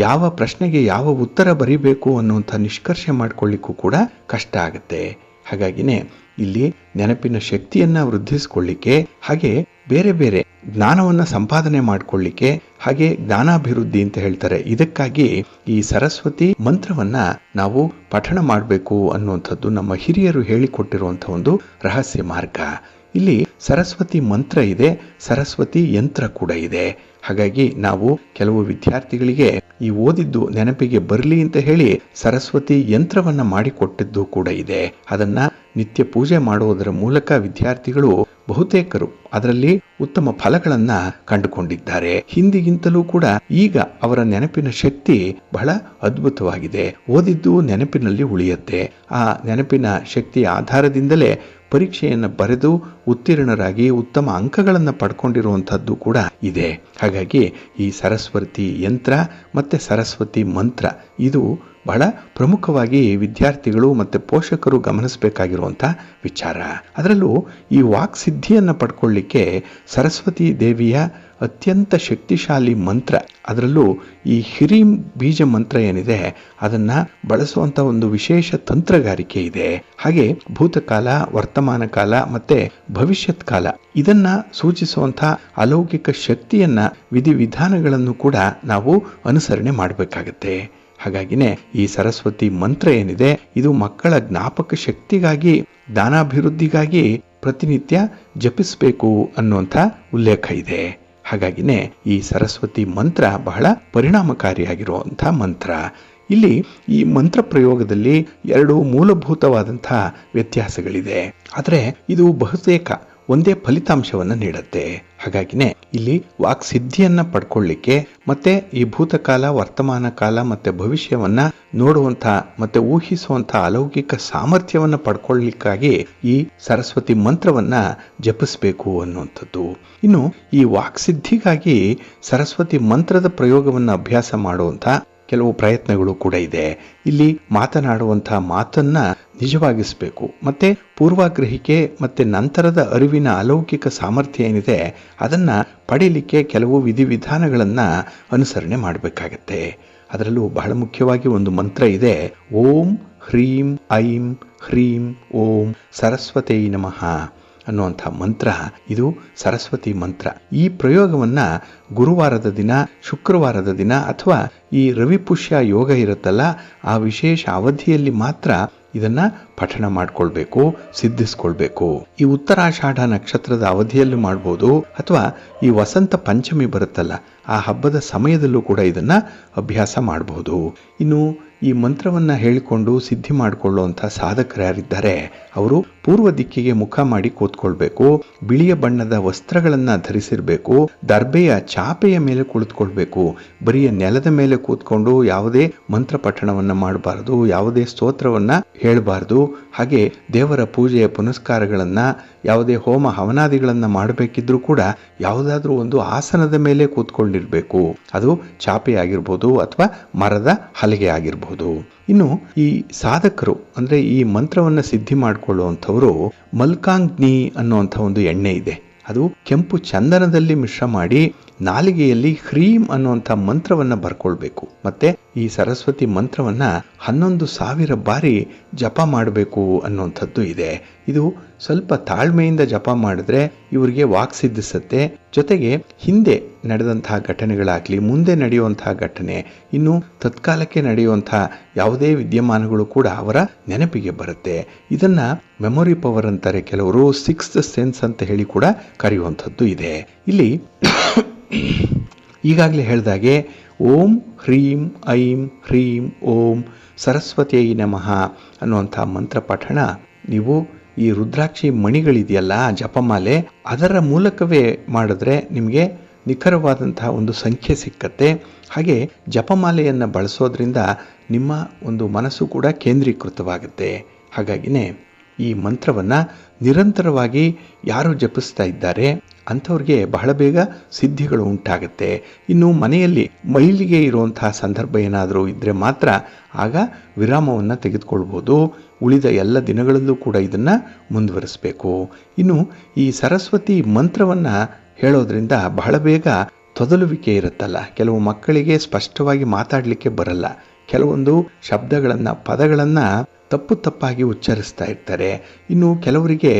ಯಾವ ಪ್ರಶ್ನೆಗೆ ಯಾವ ಉತ್ತರ ಬರೀಬೇಕು ಅನ್ನುವಂಥ ನಿಷ್ಕರ್ಷೆ ಮಾಡಿಕೊಳ್ಳಿಕ್ಕೂ ಕೂಡ ಕಷ್ಟ ಆಗುತ್ತೆ. ಹಾಗಾಗಿನೇ ಇಲ್ಲಿ ನೆನಪಿನ ಶಕ್ತಿಯನ್ನ ವೃದ್ಧಿಸಿಕೊಳ್ಳಿಕ್ಕೆ, ಹಾಗೆ ಬೇರೆ ಬೇರೆ ಜ್ಞಾನವನ್ನು ಸಂಪಾದನೆ ಮಾಡಿಕೊಳ್ಳಿಕ್ಕೆ, ಹಾಗೆ ಜ್ಞಾನಾಭಿವೃದ್ಧಿ ಅಂತ ಹೇಳ್ತಾರೆ. ಇದಕ್ಕಾಗಿ ಈ ಸರಸ್ವತಿ ಮಂತ್ರವನ್ನ ನಾವು ಪಠಣ ಮಾಡಬೇಕು ಅನ್ನುವಂಥದ್ದು ನಮ್ಮ ಹಿರಿಯರು ಹೇಳಿಕೊಟ್ಟಿರುವಂಥ ಒಂದು ರಹಸ್ಯ ಮಾರ್ಗ. ಇಲ್ಲಿ ಸರಸ್ವತಿ ಮಂತ್ರ ಇದೆ, ಸರಸ್ವತಿ ಯಂತ್ರ ಕೂಡ ಇದೆ. ಹಾಗಾಗಿ ನಾವು ಕೆಲವು ವಿದ್ಯಾರ್ಥಿಗಳಿಗೆ ಈ ಓದಿದ್ದು ನೆನಪಿಗೆ ಬರಲಿ ಅಂತ ಹೇಳಿ ಸರಸ್ವತಿ ಯಂತ್ರವನ್ನ ಮಾಡಿಕೊಟ್ಟಿದ್ದು ಕೂಡ ಇದೆ. ಅದನ್ನ ನಿತ್ಯ ಪೂಜೆ ಮಾಡುವುದರ ಮೂಲಕ ವಿದ್ಯಾರ್ಥಿಗಳು ಬಹುತೇಕರು ಅದರಲ್ಲಿ ಉತ್ತಮ ಫಲಗಳನ್ನ ಕಂಡುಕೊಂಡಿದ್ದಾರೆ. ಹಿಂದಿಗಿಂತಲೂ ಕೂಡ ಈಗ ಅವರ ನೆನಪಿನ ಶಕ್ತಿ ಬಹಳ ಅದ್ಭುತವಾಗಿದೆ. ಓದಿದ್ದು ನೆನಪಿನಲ್ಲಿ ಉಳಿಯುತ್ತೆ. ಆ ನೆನಪಿನ ಶಕ್ತಿಯ ಆಧಾರದಿಂದಲೇ ಪರೀಕ್ಷೆಯನ್ನು ಬರೆದು ಉತ್ತೀರ್ಣರಾಗಿ ಉತ್ತಮ ಅಂಕಗಳನ್ನು ಪಡ್ಕೊಂಡಿರುವಂಥದ್ದು ಕೂಡ ಇದೆ. ಹಾಗಾಗಿ ಈ ಸರಸ್ವತಿ ಯಂತ್ರ ಮತ್ತೆ ಸರಸ್ವತಿ ಮಂತ್ರ ಇದು ಬಹಳ ಪ್ರಮುಖವಾಗಿ ವಿದ್ಯಾರ್ಥಿಗಳು ಮತ್ತು ಪೋಷಕರು ಗಮನಿಸಬೇಕಾಗಿರುವಂಥ ವಿಚಾರ. ಅದರಲ್ಲೂ ಈ ವಾಕ್ಸಿದ್ಧಿಯನ್ನು ಪಡ್ಕೊಳ್ಳಿಕ್ಕೆ ಸರಸ್ವತಿ ದೇವಿಯ ಅತ್ಯಂತ ಶಕ್ತಿಶಾಲಿ ಮಂತ್ರ, ಅದರಲ್ಲೂ ಈ ಹಿರೀಂ ಬೀಜ ಮಂತ್ರ ಏನಿದೆ ಅದನ್ನ ಬಳಸುವಂಥ ಒಂದು ವಿಶೇಷ ತಂತ್ರಗಾರಿಕೆ ಇದೆ. ಹಾಗೆ ಭೂತಕಾಲ, ವರ್ತಮಾನ ಕಾಲ ಮತ್ತೆ ಭವಿಷ್ಯತ್ ಕಾಲ ಇದನ್ನ ಸೂಚಿಸುವಂಥ ಅಲೌಕಿಕ ಶಕ್ತಿಯನ್ನ ವಿಧಿವಿಧಾನಗಳನ್ನು ಕೂಡ ನಾವು ಅನುಸರಣೆ ಮಾಡಬೇಕಾಗತ್ತೆ. ಹಾಗಾಗಿನೇ ಈ ಸರಸ್ವತಿ ಮಂತ್ರ ಏನಿದೆ ಇದು ಮಕ್ಕಳ ಜ್ಞಾಪಕ ಶಕ್ತಿಗಾಗಿ, ಜ್ಞಾನಾಭಿವೃದ್ಧಿಗಾಗಿ ಪ್ರತಿನಿತ್ಯ ಜಪಿಸಬೇಕು ಅನ್ನುವಂಥ ಉಲ್ಲೇಖ ಇದೆ. ಹಾಗಾಗಿನೇ ಈ ಸರಸ್ವತಿ ಮಂತ್ರ ಬಹಳ ಪರಿಣಾಮಕಾರಿಯಾಗಿರುವಂಥ ಮಂತ್ರ. ಇಲ್ಲಿ ಈ ಮಂತ್ರ ಪ್ರಯೋಗದಲ್ಲಿ ಎರಡು ಮೂಲಭೂತವಾದಂತಹ ವ್ಯತ್ಯಾಸಗಳಿದೆ. ಆದರೆ ಇದು ಬಹುತೇಕ ಒಂದೇ ಫಲಿತಾಂಶವನ್ನು ನೀಡುತ್ತೆ. ಹಾಗಾಗಿನೇ ಇಲ್ಲಿ ವಾಕ್ಸಿದ್ಧಿಯನ್ನ ಪಡ್ಕೊಳ್ಳಿಕ್ಕೆ ಮತ್ತೆ ಈ ಭೂತಕಾಲ, ವರ್ತಮಾನ ಕಾಲ ಮತ್ತೆ ಭವಿಷ್ಯವನ್ನ ನೋಡುವಂಥ ಮತ್ತೆ ಊಹಿಸುವಂಥ ಅಲೌಕಿಕ ಸಾಮರ್ಥ್ಯವನ್ನ ಪಡ್ಕೊಳ್ಳಿಕ್ಕಾಗಿ ಈ ಸರಸ್ವತಿ ಮಂತ್ರವನ್ನ ಜಪಿಸಬೇಕು ಅನ್ನುವಂಥದ್ದು. ಇನ್ನು ಈ ವಾಕ್ಸಿದ್ಧಿಗಾಗಿ ಸರಸ್ವತಿ ಮಂತ್ರದ ಪ್ರಯೋಗವನ್ನು ಅಭ್ಯಾಸ ಮಾಡುವಂಥ ಕೆಲವು ಪ್ರಯತ್ನಗಳು ಕೂಡ ಇದೆ. ಇಲ್ಲಿ ಮಾತನಾಡುವಂತಹ ಮಾತನ್ನ ನಿಜವಾಗಿಸಬೇಕು, ಮತ್ತೆ ಪೂರ್ವಾಗ್ರಹಿಕೆ ಮತ್ತೆ ನಂತರದ ಅರಿವಿನ ಅಲೌಕಿಕ ಸಾಮರ್ಥ್ಯ ಏನಿದೆ ಅದನ್ನ ಪಡೀಲಿಕ್ಕೆ ಕೆಲವು ವಿಧಿವಿಧಾನಗಳನ್ನ ಅನುಸರಣೆ ಮಾಡಬೇಕಾಗತ್ತೆ. ಅದರಲ್ಲೂ ಬಹಳ ಮುಖ್ಯವಾಗಿ ಒಂದು ಮಂತ್ರ ಇದೆ, ಓಂ ಹ್ರೀಂ ಐಂ ಹ್ರೀಂ ಓಂ ಸರಸ್ವತೈ ನಮಃ ಅನ್ನುವಂಥ ಮಂತ್ರ. ಇದು ಸರಸ್ವತಿ ಮಂತ್ರ. ಈ ಪ್ರಯೋಗವನ್ನ ಗುರುವಾರದ ದಿನ, ಶುಕ್ರವಾರದ ದಿನ ಅಥವಾ ಈ ರವಿಪುಷ್ಯ ಯೋಗ ಇರುತ್ತಲ್ಲ ಆ ವಿಶೇಷ ಅವಧಿಯಲ್ಲಿ ಮಾತ್ರ ಇದನ್ನ ಪಠಣ ಮಾಡ್ಕೊಳ್ಬೇಕು, ಸಿದ್ಧಿಸ್ಕೊಳ್ಬೇಕು. ಈ ಉತ್ತರಾಷಾಢ ನಕ್ಷತ್ರದ ಅವಧಿಯಲ್ಲೂ ಮಾಡ್ಬೋದು, ಅಥವಾ ಈ ವಸಂತ ಪಂಚಮಿ ಬರುತ್ತಲ್ಲ ಆ ಹಬ್ಬದ ಸಮಯದಲ್ಲೂ ಕೂಡ ಇದನ್ನ ಅಭ್ಯಾಸ ಮಾಡಬಹುದು. ಇನ್ನು ಈ ಮಂತ್ರವನ್ನ ಹೇಳಿಕೊಂಡು ಸಿದ್ಧಿ ಮಾಡಿಕೊಳ್ಳುವಂಥ ಸಾಧಕರು ಯಾರಿದ್ದಾರೆ ಅವರು ಪೂರ್ವ ದಿಕ್ಕಿಗೆ ಮುಖ ಮಾಡಿ ಕೂತ್ಕೊಳ್ಬೇಕು, ಬಿಳಿಯ ಬಣ್ಣದ ವಸ್ತ್ರಗಳನ್ನ ಧರಿಸಿರ್ಬೇಕು, ದರ್ಬೆಯ ಚಾಪೆಯ ಮೇಲೆ ಕುಳಿತುಕೊಳ್ಬೇಕು. ಬರಿಯ ನೆಲದ ಮೇಲೆ ಕೂತ್ಕೊಂಡು ಯಾವುದೇ ಮಂತ್ರ ಪಠಣವನ್ನ ಮಾಡಬಾರದು, ಯಾವುದೇ ಸ್ತೋತ್ರವನ್ನ ಹೇಳಬಾರದು. ಹಾಗೆ ದೇವರ ಪೂಜೆಯ ಪುನಸ್ಕಾರಗಳನ್ನ, ಯಾವುದೇ ಹೋಮ ಹವನಾದಿಗಳನ್ನ ಮಾಡಬೇಕಿದ್ರೂ ಕೂಡ ಯಾವುದಾದ್ರೂ ಒಂದು ಆಸನದ ಮೇಲೆ ಕೂತ್ಕೊಂಡಿರ್ಬೇಕು. ಅದು ಚಾಪೆ ಆಗಿರ್ಬೋದು ಅಥವಾ ಮರದ ಹಲಗೆ ಆಗಿರ್ಬೋದು. ಇನ್ನು ಈ ಸಾಧಕರು ಅಂದ್ರೆ ಈ ಮಂತ್ರವನ್ನ ಸಿದ್ಧಿ ಮಾಡಿಕೊಳ್ಳುವಂಥವರು ಮಲ್ಕಾಂಗ್ನಿ ಅನ್ನುವಂಥ ಒಂದು ಎಣ್ಣೆ ಇದೆ. ಅದು ಕೆಂಪು ಚಂದನದಲ್ಲಿ ಮಿಶ್ರ ಮಾಡಿ ನಾಲಿಗೆಯಲ್ಲಿ ಹ್ರೀಂ ಅನ್ನುವಂಥ ಮಂತ್ರವನ್ನ ಬರ್ಕೊಳ್ಬೇಕು. ಮತ್ತೆ ಈ ಸರಸ್ವತಿ ಮಂತ್ರವನ್ನ 11,000 ಬಾರಿ ಜಪ ಮಾಡಬೇಕು ಅನ್ನುವಂಥದ್ದು ಇದೆ. ಇದು ಸ್ವಲ್ಪ ತಾಳ್ಮೆಯಿಂದ ಜಪ ಮಾಡಿದ್ರೆ ಇವರಿಗೆ ವಾಕ್ ಸಿದ್ಧಿಸುತ್ತೆ. ಜೊತೆಗೆ ಹಿಂದೆ ನಡೆದಂತಹ ಘಟನೆಗಳಾಗ್ಲಿ, ಮುಂದೆ ನಡೆಯುವಂತಹ ಘಟನೆ, ಇನ್ನು ತತ್ಕಾಲಕ್ಕೆ ನಡೆಯುವಂತಹ ಯಾವುದೇ ವಿದ್ಯಮಾನಗಳು ಕೂಡ ಅವರ ನೆನಪಿಗೆ ಬರುತ್ತೆ. ಇದನ್ನ ಮೆಮೊರಿ ಪವರ್ ಅಂತಾರೆ ಕೆಲವರು, 6th ಸೆನ್ಸ್ ಅಂತ ಹೇಳಿ ಕೂಡ ಕರೆಯುವಂಥದ್ದು ಇದೆ. ಇಲ್ಲಿ ಈಗಾಗಲೇ ಹೇಳಿದಾಗೆ ಓಂ ಹ್ರೀಂ ಐಂ ಹ್ರೀಂ ಓಂ ಸರಸ್ವತಿಯೈ ನಮಃ ಅನ್ನುವಂಥ ಮಂತ್ರ ಪಠಣ ನೀವು ಈ ರುದ್ರಾಕ್ಷಿ ಮಣಿಗಳಿದೆಯಲ್ಲ ಜಪಮಾಲೆ ಅದರ ಮೂಲಕವೇ ಮಾಡಿದ್ರೆ ನಿಮಗೆ ನಿಖರವಾದಂತಹ ಒಂದು ಸಂಖ್ಯೆ ಸಿಕ್ಕತ್ತೆ. ಹಾಗೆ ಜಪಮಾಲೆಯನ್ನು ಬಳಸೋದ್ರಿಂದ ನಿಮ್ಮ ಒಂದು ಮನಸ್ಸು ಕೂಡ ಕೇಂದ್ರೀಕೃತವಾಗುತ್ತೆ. ಹಾಗಾಗಿನೇ ಈ ಮಂತ್ರವನ್ನು ನಿರಂತರವಾಗಿ ಯಾರು ಜಪಿಸ್ತಾ ಇದ್ದಾರೆ ಅಂಥವ್ರಿಗೆ ಬಹಳ ಬೇಗ ಸಿದ್ಧಿಗಳು ಉಂಟಾಗುತ್ತೆ. ಇನ್ನು ಮನೆಯಲ್ಲಿ ಮೈಲಿಗೆ ಇರುವಂತಹ ಸಂದರ್ಭ ಏನಾದರೂ ಇದ್ದರೆ ಮಾತ್ರ ಆಗ ವಿರಾಮವನ್ನು ತೆಗೆದುಕೊಳ್ಬೋದು. ಉಳಿದ ಎಲ್ಲ ದಿನಗಳಲ್ಲೂ ಕೂಡ ಇದನ್ನು ಮುಂದುವರಿಸಬೇಕು. ಇನ್ನು ಈ ಸರಸ್ವತಿ ಮಂತ್ರವನ್ನು ಹೇಳೋದ್ರಿಂದ ಬಹಳ ಬೇಗ ತೊದಲುವಿಕೆ ಇರುತ್ತಲ್ಲ, ಕೆಲವು ಮಕ್ಕಳಿಗೆ ಸ್ಪಷ್ಟವಾಗಿ ಮಾತಾಡಲಿಕ್ಕೆ ಬರಲ್ಲ, ಕೆಲವೊಂದು ಶಬ್ದಗಳನ್ನು ಪದಗಳನ್ನು ತಪ್ಪಾಗಿ ಉಚ್ಚರಿಸ್ತಾ ಇರ್ತಾರೆ. ಇನ್ನು ಕೆಲವರಿಗೆ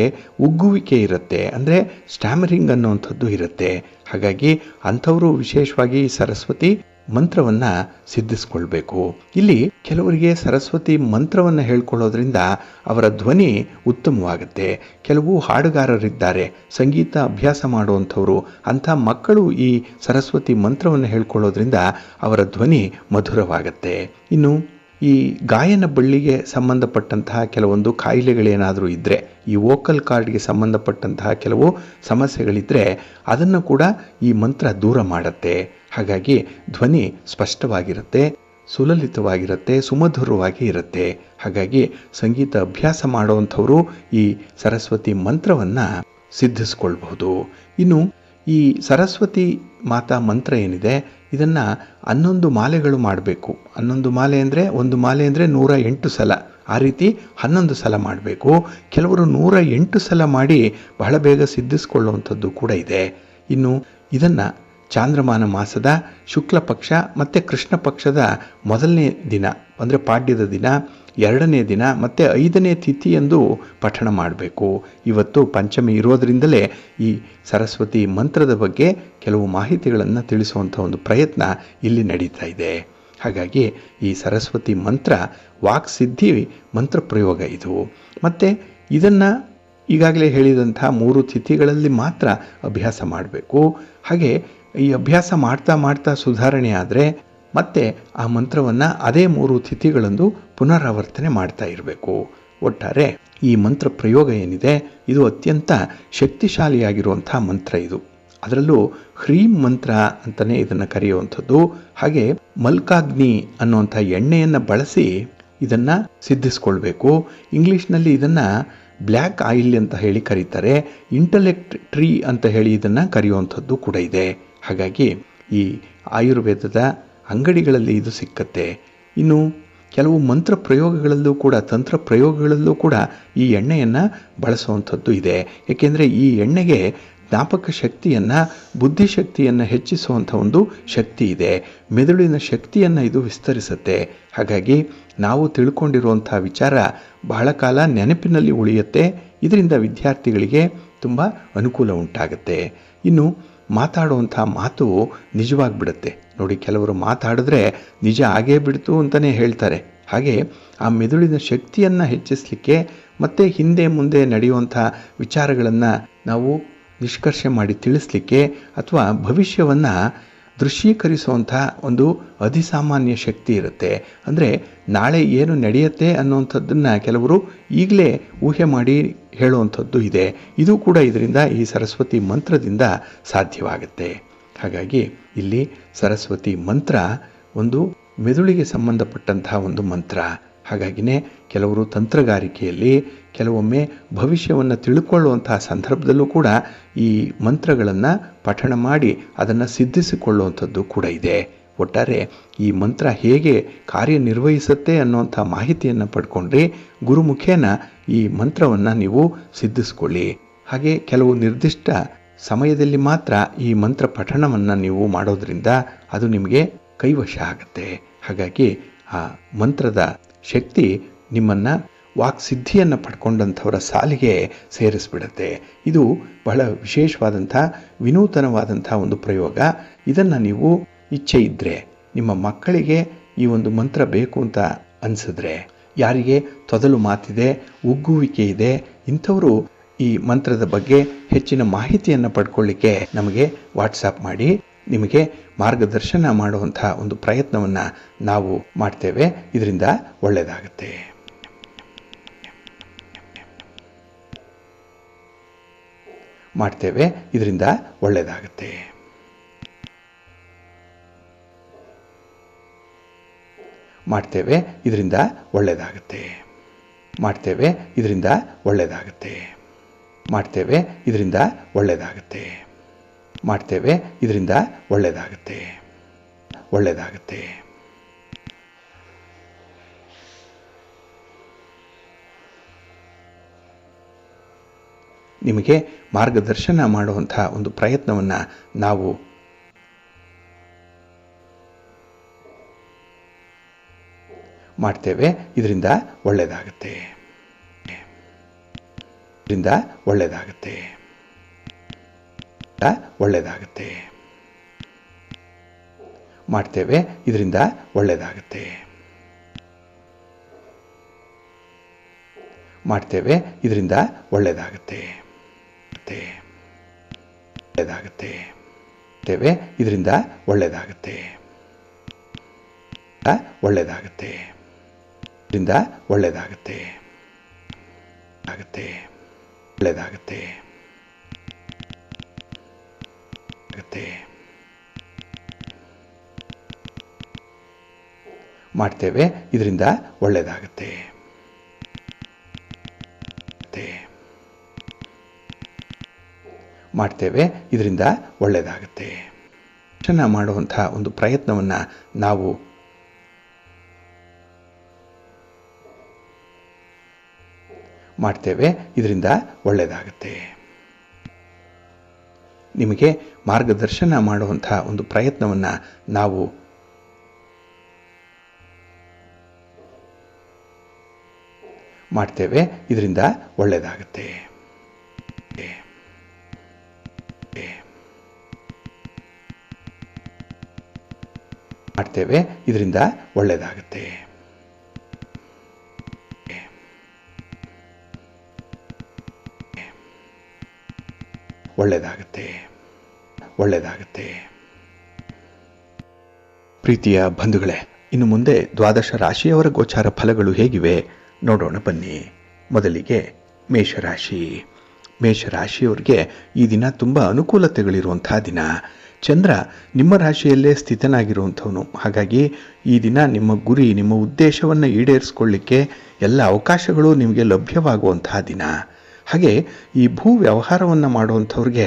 ಉಗ್ಗುವಿಕೆ ಇರುತ್ತೆ, ಅಂದರೆ ಸ್ಟ್ಯಾಮರಿಂಗ್ ಅನ್ನುವಂಥದ್ದು ಇರುತ್ತೆ. ಹಾಗಾಗಿ ಅಂಥವರು ವಿಶೇಷವಾಗಿ ಸರಸ್ವತಿ ಮಂತ್ರವನ್ನು ಸಿದ್ಧಿಸ್ಕೊಳ್ಬೇಕು. ಇಲ್ಲಿ ಕೆಲವರಿಗೆ ಸರಸ್ವತಿ ಮಂತ್ರವನ್ನು ಹೇಳ್ಕೊಳ್ಳೋದ್ರಿಂದ ಅವರ ಧ್ವನಿ ಉತ್ತಮವಾಗುತ್ತೆ. ಕೆಲವು ಹಾಡುಗಾರರಿದ್ದಾರೆ, ಸಂಗೀತ ಅಭ್ಯಾಸ ಮಾಡುವಂಥವರು, ಅಂಥ ಮಕ್ಕಳು ಈ ಸರಸ್ವತಿ ಮಂತ್ರವನ್ನು ಹೇಳ್ಕೊಳ್ಳೋದ್ರಿಂದ ಅವರ ಧ್ವನಿ ಮಧುರವಾಗುತ್ತೆ. ಇನ್ನು ಈ ಗಾಯನ ಬಳ್ಳಿಗೆ ಸಂಬಂಧಪಟ್ಟಂತಹ ಕೆಲವೊಂದು ಕಾಯಿಲೆಗಳೇನಾದರೂ ಇದ್ದರೆ, ಈ ವೋಕಲ್ ಕಾರ್ಡ್ಗೆ ಸಂಬಂಧಪಟ್ಟಂತಹ ಕೆಲವು ಸಮಸ್ಯೆಗಳಿದ್ದರೆ ಅದನ್ನು ಕೂಡ ಈ ಮಂತ್ರ ದೂರ ಮಾಡುತ್ತೆ. ಹಾಗಾಗಿ ಧ್ವನಿ ಸ್ಪಷ್ಟವಾಗಿರುತ್ತೆ, ಸುಲಲಿತವಾಗಿರುತ್ತೆ, ಸುಮಧುರವಾಗಿ ಇರುತ್ತೆ. ಹಾಗಾಗಿ ಸಂಗೀತ ಅಭ್ಯಾಸ ಮಾಡುವಂಥವರು ಈ ಸರಸ್ವತಿ ಮಂತ್ರವನ್ನು ಸಿದ್ಧಿಸ್ಕೊಳ್ಬಹುದು. ಇನ್ನು ಈ ಸರಸ್ವತಿ ಮಾತಾ ಮಂತ್ರ ಏನಿದೆ ಇದನ್ನು 11 ಮಾಲೆಗಳು ಮಾಡಬೇಕು. 11 ಮಾಲೆ ಅಂದರೆ, ಒಂದು ಮಾಲೆ ಅಂದರೆ 108 ಸಲ, ಆ ರೀತಿ 11 ಸಲ ಮಾಡಬೇಕು. ಕೆಲವರು 108 ಸಲ ಮಾಡಿ ಬಹಳ ಬೇಗ ಸಿದ್ಧಿಸ್ಕೊಳ್ಳುವಂಥದ್ದು ಕೂಡ ಇದೆ. ಇನ್ನು ಇದನ್ನು ಚಾಂದ್ರಮಾನ ಮಾಸದ ಶುಕ್ಲ ಪಕ್ಷ ಮತ್ತು ಕೃಷ್ಣ ಪಕ್ಷದ ಮೊದಲನೇ ದಿನ ಅಂದರೆ ಪಾಡ್ಯದ ದಿನ, 2ನೇ ದಿನ ಮತ್ತು 5ನೇ ತಿಥಿಯಂದು ಪಠಣ ಮಾಡಬೇಕು. ಇವತ್ತು ಪಂಚಮಿ ಇರೋದರಿಂದಲೇ ಈ ಸರಸ್ವತಿ ಮಂತ್ರದ ಬಗ್ಗೆ ಕೆಲವು ಮಾಹಿತಿಗಳನ್ನು ತಿಳಿಸುವಂಥ ಒಂದು ಪ್ರಯತ್ನ ಇಲ್ಲಿ ನಡೀತಾ ಇದೆ. ಹಾಗಾಗಿ ಈ ಸರಸ್ವತಿ ಮಂತ್ರ ವಾಕ್ಸಿದ್ಧಿ ಮಂತ್ರ ಪ್ರಯೋಗ ಇದು. ಮತ್ತು ಇದನ್ನು ಈಗಾಗಲೇ ಹೇಳಿದಂಥ 3 ತಿಥಿಗಳಲ್ಲಿ ಮಾತ್ರ ಅಭ್ಯಾಸ ಮಾಡಬೇಕು. ಹಾಗೆ ಈ ಅಭ್ಯಾಸ ಮಾಡ್ತಾ ಸುಧಾರಣೆ ಆದರೆ ಮತ್ತೆ ಆ ಮಂತ್ರವನ್ನು ಅದೇ 3 ತಿಥಿಗಳಂದು ಪುನರಾವರ್ತನೆ ಮಾಡ್ತಾ ಇರಬೇಕು. ಒಟ್ಟಾರೆ ಈ ಮಂತ್ರ ಪ್ರಯೋಗ ಏನಿದೆ ಇದು ಅತ್ಯಂತ ಶಕ್ತಿಶಾಲಿಯಾಗಿರುವಂಥ ಮಂತ್ರ. ಇದು ಅದರಲ್ಲೂ ಹ್ರೀಂ ಮಂತ್ರ ಅಂತಲೇ ಇದನ್ನು ಕರೆಯುವಂಥದ್ದು. ಹಾಗೆ ಮಲ್ಕಾಗ್ನಿ ಅನ್ನುವಂಥ ಎಣ್ಣೆಯನ್ನು ಬಳಸಿ ಇದನ್ನು ಸಿದ್ಧಿಸ್ಕೊಳ್ಬೇಕು. ಇಂಗ್ಲೀಷ್ನಲ್ಲಿ ಇದನ್ನು ಬ್ಲ್ಯಾಕ್ ಆಯಿಲ್ ಅಂತ ಹೇಳಿ ಕರೀತಾರೆ, ಇಂಟಲೆಕ್ಟ್ ಟ್ರೀ ಅಂತ ಹೇಳಿ ಇದನ್ನು ಕರೆಯುವಂಥದ್ದು ಕೂಡ ಇದೆ. ಹಾಗಾಗಿ ಈ ಆಯುರ್ವೇದದ ಅಂಗಡಿಗಳಲ್ಲಿ ಇದು ಸಿಕ್ಕತ್ತೆ. ಇನ್ನು ಕೆಲವು ಮಂತ್ರ ಪ್ರಯೋಗಗಳಲ್ಲೂ ಕೂಡ, ತಂತ್ರ ಪ್ರಯೋಗಗಳಲ್ಲೂ ಕೂಡ ಈ ಎಣ್ಣೆಯನ್ನು ಬಳಸುವಂಥದ್ದು ಇದೆ. ಏಕೆಂದರೆ ಈ ಎಣ್ಣೆಗೆ ಜ್ಞಾಪಕ ಶಕ್ತಿಯನ್ನು, ಬುದ್ಧಿಶಕ್ತಿಯನ್ನು ಹೆಚ್ಚಿಸುವಂಥ ಒಂದು ಶಕ್ತಿ ಇದೆ. ಮೆದುಳಿನ ಶಕ್ತಿಯನ್ನು ಇದು ವಿಸ್ತರಿಸುತ್ತೆ. ಹಾಗಾಗಿ ನಾವು ತಿಳ್ಕೊಂಡಿರುವಂಥ ವಿಚಾರ ಬಹಳ ಕಾಲ ನೆನಪಿನಲ್ಲಿ ಉಳಿಯುತ್ತೆ. ಇದರಿಂದ ವಿದ್ಯಾರ್ಥಿಗಳಿಗೆ ತುಂಬ ಅನುಕೂಲ ಉಂಟಾಗುತ್ತೆ. ಇನ್ನು ಮಾತಾಡುವಂಥ ಮಾತು ನಿಜವಾಗಿಬಿಡುತ್ತೆ ನೋಡಿ. ಕೆಲವರು ಮಾತಾಡಿದ್ರೆ ನಿಜ ಆಗೇ ಬಿಡ್ತು ಅಂತಲೇ ಹೇಳ್ತಾರೆ. ಹಾಗೆ ಆ ಮೆದುಳಿನ ಶಕ್ತಿಯನ್ನು ಹೆಚ್ಚಿಸಲಿಕ್ಕೆ ಮತ್ತು ಹಿಂದೆ ಮುಂದೆ ನಡೆಯುವಂಥ ವಿಚಾರಗಳನ್ನು ನಾವು ನಿಷ್ಕರ್ಷೆ ಮಾಡಿ ತಿಳಿಸ್ಲಿಕ್ಕೆ ಅಥವಾ ಭವಿಷ್ಯವನ್ನು ದೃಶ್ಯೀಕರಿಸುವಂಥ ಒಂದು ಅಧಿಸಾಮಾನ್ಯ ಶಕ್ತಿ ಇರುತ್ತೆ. ಅಂದರೆ ನಾಳೆ ಏನು ನಡೆಯುತ್ತೆ ಅನ್ನುವಂಥದ್ದನ್ನು ಕೆಲವರು ಈಗಲೇ ಊಹೆ ಮಾಡಿ ಹೇಳುವಂಥದ್ದು ಇದೆ. ಇದು ಕೂಡ ಇದರಿಂದ, ಈ ಸರಸ್ವತಿ ಮಂತ್ರದಿಂದ ಸಾಧ್ಯವಾಗುತ್ತೆ. ಹಾಗಾಗಿ ಇಲ್ಲಿ ಸರಸ್ವತಿ ಮಂತ್ರ ಒಂದು ಮೆದುಳಿಗೆ ಸಂಬಂಧಪಟ್ಟಂತಹ ಒಂದು ಮಂತ್ರ. ಹಾಗಾಗಿನೇ ಕೆಲವರು ತಂತ್ರಗಾರಿಕೆಯಲ್ಲಿ ಕೆಲವೊಮ್ಮೆ ಭವಿಷ್ಯವನ್ನು ತಿಳ್ಕೊಳ್ಳುವಂತಹ ಸಂದರ್ಭದಲ್ಲೂ ಕೂಡ ಈ ಮಂತ್ರಗಳನ್ನು ಪಠಣ ಮಾಡಿ ಅದನ್ನು ಸಿದ್ಧಿಸಿಕೊಳ್ಳುವಂಥದ್ದು ಕೂಡ ಇದೆ. ಒಟ್ಟಾರೆ ಈ ಮಂತ್ರ ಹೇಗೆ ಕಾರ್ಯನಿರ್ವಹಿಸುತ್ತೆ ಅನ್ನುವಂಥ ಮಾಹಿತಿಯನ್ನು ಪಡ್ಕೊಂಡ್ರೆ ಗುರುಮುಖೇನ ಈ ಮಂತ್ರವನ್ನು ನೀವು ಸಿದ್ಧಿಸ್ಕೊಳ್ಳಿ. ಹಾಗೆ ಕೆಲವು ನಿರ್ದಿಷ್ಟ ಸಮಯದಲ್ಲಿ ಮಾತ್ರ ಈ ಮಂತ್ರ ಪಠಣವನ್ನು ನೀವು ಮಾಡೋದ್ರಿಂದ ಅದು ನಿಮಗೆ ಕೈವಶ ಆಗುತ್ತೆ. ಹಾಗಾಗಿ ಆ ಮಂತ್ರದ ಶಕ್ತಿ ನಿಮ್ಮನ್ನು ವಾಕ್ಸಿದ್ಧಿಯನ್ನು ಪಡ್ಕೊಂಡಂಥವರ ಸಾಲಿಗೆ ಸೇರಿಸ್ಬಿಡುತ್ತೆ. ಇದು ಬಹಳ ವಿಶೇಷವಾದಂಥ ವಿನೂತನವಾದಂಥ ಒಂದು ಪ್ರಯೋಗ. ಇದನ್ನು ನೀವು ಇಚ್ಛೆ ಇದ್ದರೆ ನಿಮ್ಮ ಮಕ್ಕಳಿಗೆ ಈ ಒಂದು ಮಂತ್ರ ಬೇಕು ಅಂತ ಅನಿಸಿದ್ರೆ, ಯಾರಿಗೆ ತೊದಲು ಮಾತಿದೆ, ಉಗ್ಗುವಿಕೆ ಇದೆ, ಇಂಥವರು ಈ ಮಂತ್ರದ ಬಗ್ಗೆ ಹೆಚ್ಚಿನ ಮಾಹಿತಿಯನ್ನು ಪಡ್ಕೊಳ್ಳಿಕ್ಕೆ ನಮಗೆ ವಾಟ್ಸಾಪ್ ಮಾಡಿ. ನಿಮಗೆ ಮಾರ್ಗದರ್ಶನ ಮಾಡುವಂಥ ಒಂದು ಪ್ರಯತ್ನವನ್ನು ನಾವು ಮಾಡ್ತೇವೆ. ಇದರಿಂದ ಒಳ್ಳೆಯದಾಗುತ್ತೆ. ಇದರಿಂದ ಒಳ್ಳೆಯದಾಗುತ್ತೆ. ಇದರಿಂದ ಒಳ್ಳೆಯದಾಗುತ್ತೆ. ಮಾಡ್ತೇವೆ, ಇದರಿಂದ ಒಳ್ಳೆಯದಾಗುತ್ತೆ. ಮಾಡ್ತೇವೆ, ಇದರಿಂದ ಒಳ್ಳೆಯದಾಗುತ್ತೆ. ಮಾಡ್ತೇವೆ, ಇದರಿಂದ ಒಳ್ಳೆಯದಾಗುತ್ತೆ. ಒಳ್ಳೆಯದಾಗುತ್ತೆ. ನಿಮಗೆ ಮಾರ್ಗದರ್ಶನ ಮಾಡುವಂಥ ಒಂದು ಪ್ರಯತ್ನವನ್ನು ನಾವು ಮಾಡ್ತೇವೆ, ಇದರಿಂದ ಒಳ್ಳೆಯದಾಗುತ್ತೆ. ಇದರಿಂದ ಒಳ್ಳೆಯದಾಗುತ್ತೆ. ಒಳ್ಳೆಯದಾಗುತ್ತೆ. ಮಾಡ್ತೇವೆ, ಇದರಿಂದ ಒಳ್ಳೆಯದಾಗುತ್ತೆ. ಮಾಡ್ತೇವೆ, ಇದರಿಂದ ಒಳ್ಳೆಯದಾಗುತ್ತೆ. ಒಳ್ಳೆಯದಾಗುತ್ತೆ. ಮಾಡ್ತೇವೆ, ಇದರಿಂದ ಒಳ್ಳೆಯದಾಗುತ್ತೆ. ಒಳ್ಳೆಯದಾಗುತ್ತೆ. ಇದರಿಂದ ಒಳ್ಳೆಯದಾಗುತ್ತೆ. ಆಗುತ್ತೆ. ಒಳ್ಳೆಯದಾಗುತ್ತೆ. ಆಗುತ್ತೆ. ಮಾಡ್ತೇವೆ, ಇದರಿಂದ ಒಳ್ಳೆಯದಾಗುತ್ತೆ. ಮಾಡ್ತೇವೆ, ಇದರಿಂದ ಒಳ್ಳೆಯದಾಗುತ್ತೆ. ದರ್ಶನ ಮಾಡುವಂಥ ಒಂದು ಪ್ರಯತ್ನವನ್ನು ನಾವು ಮಾಡ್ತೇವೆ, ಇದರಿಂದ ಒಳ್ಳೆಯದಾಗುತ್ತೆ. ನಿಮಗೆ ಮಾರ್ಗದರ್ಶನ ಮಾಡುವಂಥ ಒಂದು ಪ್ರಯತ್ನವನ್ನು ನಾವು ಮಾಡ್ತೇವೆ, ಇದರಿಂದ ಒಳ್ಳೆಯದಾಗುತ್ತೆ. ಮಾಡ್ತೇವೆ, ಇದರಿಂದ ಒಳ್ಳೆಯದಾಗುತ್ತೆ. ಒಳ್ಳೆಯದಾಗುತ್ತೆ. ಒಳ್ಳೆಯದಾಗುತ್ತೆ. ಪ್ರೀತಿಯ ಬಂಧುಗಳೇ, ಇನ್ನು ಮುಂದೆ ದ್ವಾದಶ ರಾಶಿಯವರ ಗೋಚಾರ ಫಲಗಳು ಹೇಗಿವೆ ನೋಡೋಣ ಬನ್ನಿ. ಮೊದಲಿಗೆ ಮೇಷರಾಶಿ. ಮೇಷರಾಶಿಯವರಿಗೆ ಈ ದಿನ ತುಂಬ ಅನುಕೂಲತೆಗಳಿರುವಂತಹ ದಿನ. ಚಂದ್ರ ನಿಮ್ಮ ರಾಶಿಯಲ್ಲೇ ಸ್ಥಿತನಾಗಿರುವಂಥವನು. ಹಾಗಾಗಿ ಈ ದಿನ ನಿಮ್ಮ ಗುರಿ, ನಿಮ್ಮ ಉದ್ದೇಶವನ್ನು ಈಡೇರಿಸಿಕೊಳ್ಳಿಕ್ಕೆ ಎಲ್ಲ ಅವಕಾಶಗಳು ನಿಮಗೆ ಲಭ್ಯವಾಗುವಂತಹ ದಿನ. ಹಾಗೆ ಈ ಭೂ ವ್ಯವಹಾರವನ್ನು ಮಾಡುವಂಥವ್ರಿಗೆ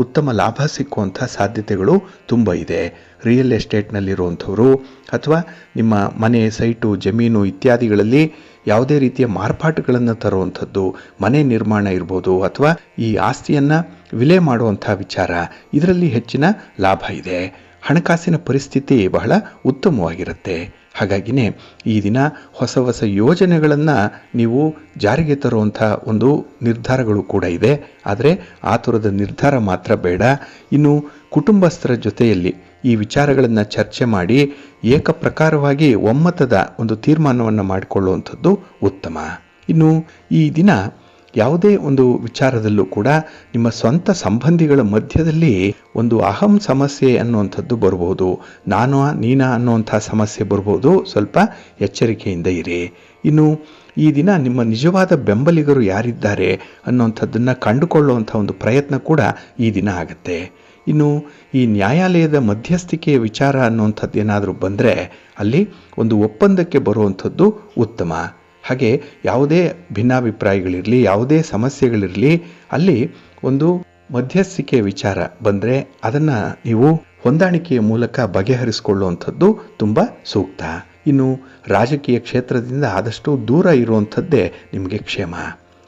ಉತ್ತಮ ಲಾಭ ಸಿಕ್ಕುವಂಥ ಸಾಧ್ಯತೆಗಳು ತುಂಬ ಇದೆ. ರಿಯಲ್ ಎಸ್ಟೇಟ್ನಲ್ಲಿರುವಂಥವರು ಅಥವಾ ನಿಮ್ಮ ಮನೆ, ಸೈಟು, ಜಮೀನು ಇತ್ಯಾದಿಗಳಲ್ಲಿ ಯಾವುದೇ ರೀತಿಯ ಮಾರ್ಪಾಟುಗಳನ್ನು ತರುವಂಥದ್ದು, ಮನೆ ನಿರ್ಮಾಣ ಇರ್ಬೋದು ಅಥವಾ ಈ ಆಸ್ತಿಯನ್ನು ವಿಲೆ ಮಾಡುವಂಥ ವಿಚಾರ, ಇದರಲ್ಲಿ ಹೆಚ್ಚಿನ ಲಾಭ ಇದೆ. ಹಣಕಾಸಿನ ಪರಿಸ್ಥಿತಿ ಬಹಳ ಉತ್ತಮವಾಗಿರುತ್ತೆ. ಹಾಗಾಗಿನೇ ಈ ದಿನ ಹೊಸ ಹೊಸ ಯೋಜನೆಗಳನ್ನು ನೀವು ಜಾರಿಗೆ ತರುವಂಥ ಒಂದು ನಿರ್ಧಾರಗಳು ಕೂಡ ಇದೆ. ಆದರೆ ಆತುರದ ನಿರ್ಧಾರ ಮಾತ್ರ ಬೇಡ. ಇನ್ನು ಕುಟುಂಬಸ್ಥರ ಜೊತೆಯಲ್ಲಿ ಈ ವಿಚಾರಗಳನ್ನು ಚರ್ಚೆ ಮಾಡಿ ಏಕಪ್ರಕಾರವಾಗಿ ಒಮ್ಮತದ ಒಂದು ತೀರ್ಮಾನವನ್ನು ಮಾಡಿಕೊಳ್ಳುವಂಥದ್ದು ಉತ್ತಮ. ಇನ್ನು ಈ ದಿನ ಯಾವುದೇ ಒಂದು ವಿಚಾರದಲ್ಲೂ ಕೂಡ ನಿಮ್ಮ ಸ್ವಂತ ಸಂಬಂಧಿಗಳ ಮಧ್ಯದಲ್ಲಿ ಒಂದು ಅಹಂ ಸಮಸ್ಯೆ ಅನ್ನುವಂಥದ್ದು ಬರ್ಬೋದು. ನಾನು ನೀನಾ ಅನ್ನುವಂಥ ಸಮಸ್ಯೆ ಬರ್ಬೋದು. ಸ್ವಲ್ಪ ಎಚ್ಚರಿಕೆಯಿಂದ ಇರಿ. ಇನ್ನು ಈ ದಿನ ನಿಮ್ಮ ನಿಜವಾದ ಬೆಂಬಲಿಗರು ಯಾರಿದ್ದಾರೆ ಅನ್ನುವಂಥದ್ದನ್ನು ಕಂಡುಕೊಳ್ಳುವಂಥ ಒಂದು ಪ್ರಯತ್ನ ಕೂಡ ಈ ದಿನ ಆಗುತ್ತೆ. ಇನ್ನು ಈ ನ್ಯಾಯಾಲಯದ ಮಧ್ಯಸ್ಥಿಕೆಯ ವಿಚಾರ ಅನ್ನುವಂಥದ್ದು ಏನಾದರೂ ಬಂದರೆ ಅಲ್ಲಿ ಒಂದು ಒಪ್ಪಂದಕ್ಕೆ ಬರುವಂಥದ್ದು ಉತ್ತಮ. ಹಾಗೆ ಯಾವುದೇ ಭಿನ್ನಾಭಿಪ್ರಾಯಗಳಿರಲಿ, ಯಾವುದೇ ಸಮಸ್ಯೆಗಳಿರಲಿ, ಅಲ್ಲಿ ಒಂದು ಮಧ್ಯಸ್ಥಿಕೆಯ ವಿಚಾರ ಬಂದರೆ ಅದನ್ನು ನೀವು ಹೊಂದಾಣಿಕೆಯ ಮೂಲಕ ಬಗೆಹರಿಸಿಕೊಳ್ಳುವಂಥದ್ದು ತುಂಬ ಸೂಕ್ತ. ಇನ್ನು ರಾಜಕೀಯ ಕ್ಷೇತ್ರದಿಂದ ಆದಷ್ಟು ದೂರ ಇರುವಂಥದ್ದೇ ನಿಮಗೆ ಕ್ಷೇಮ.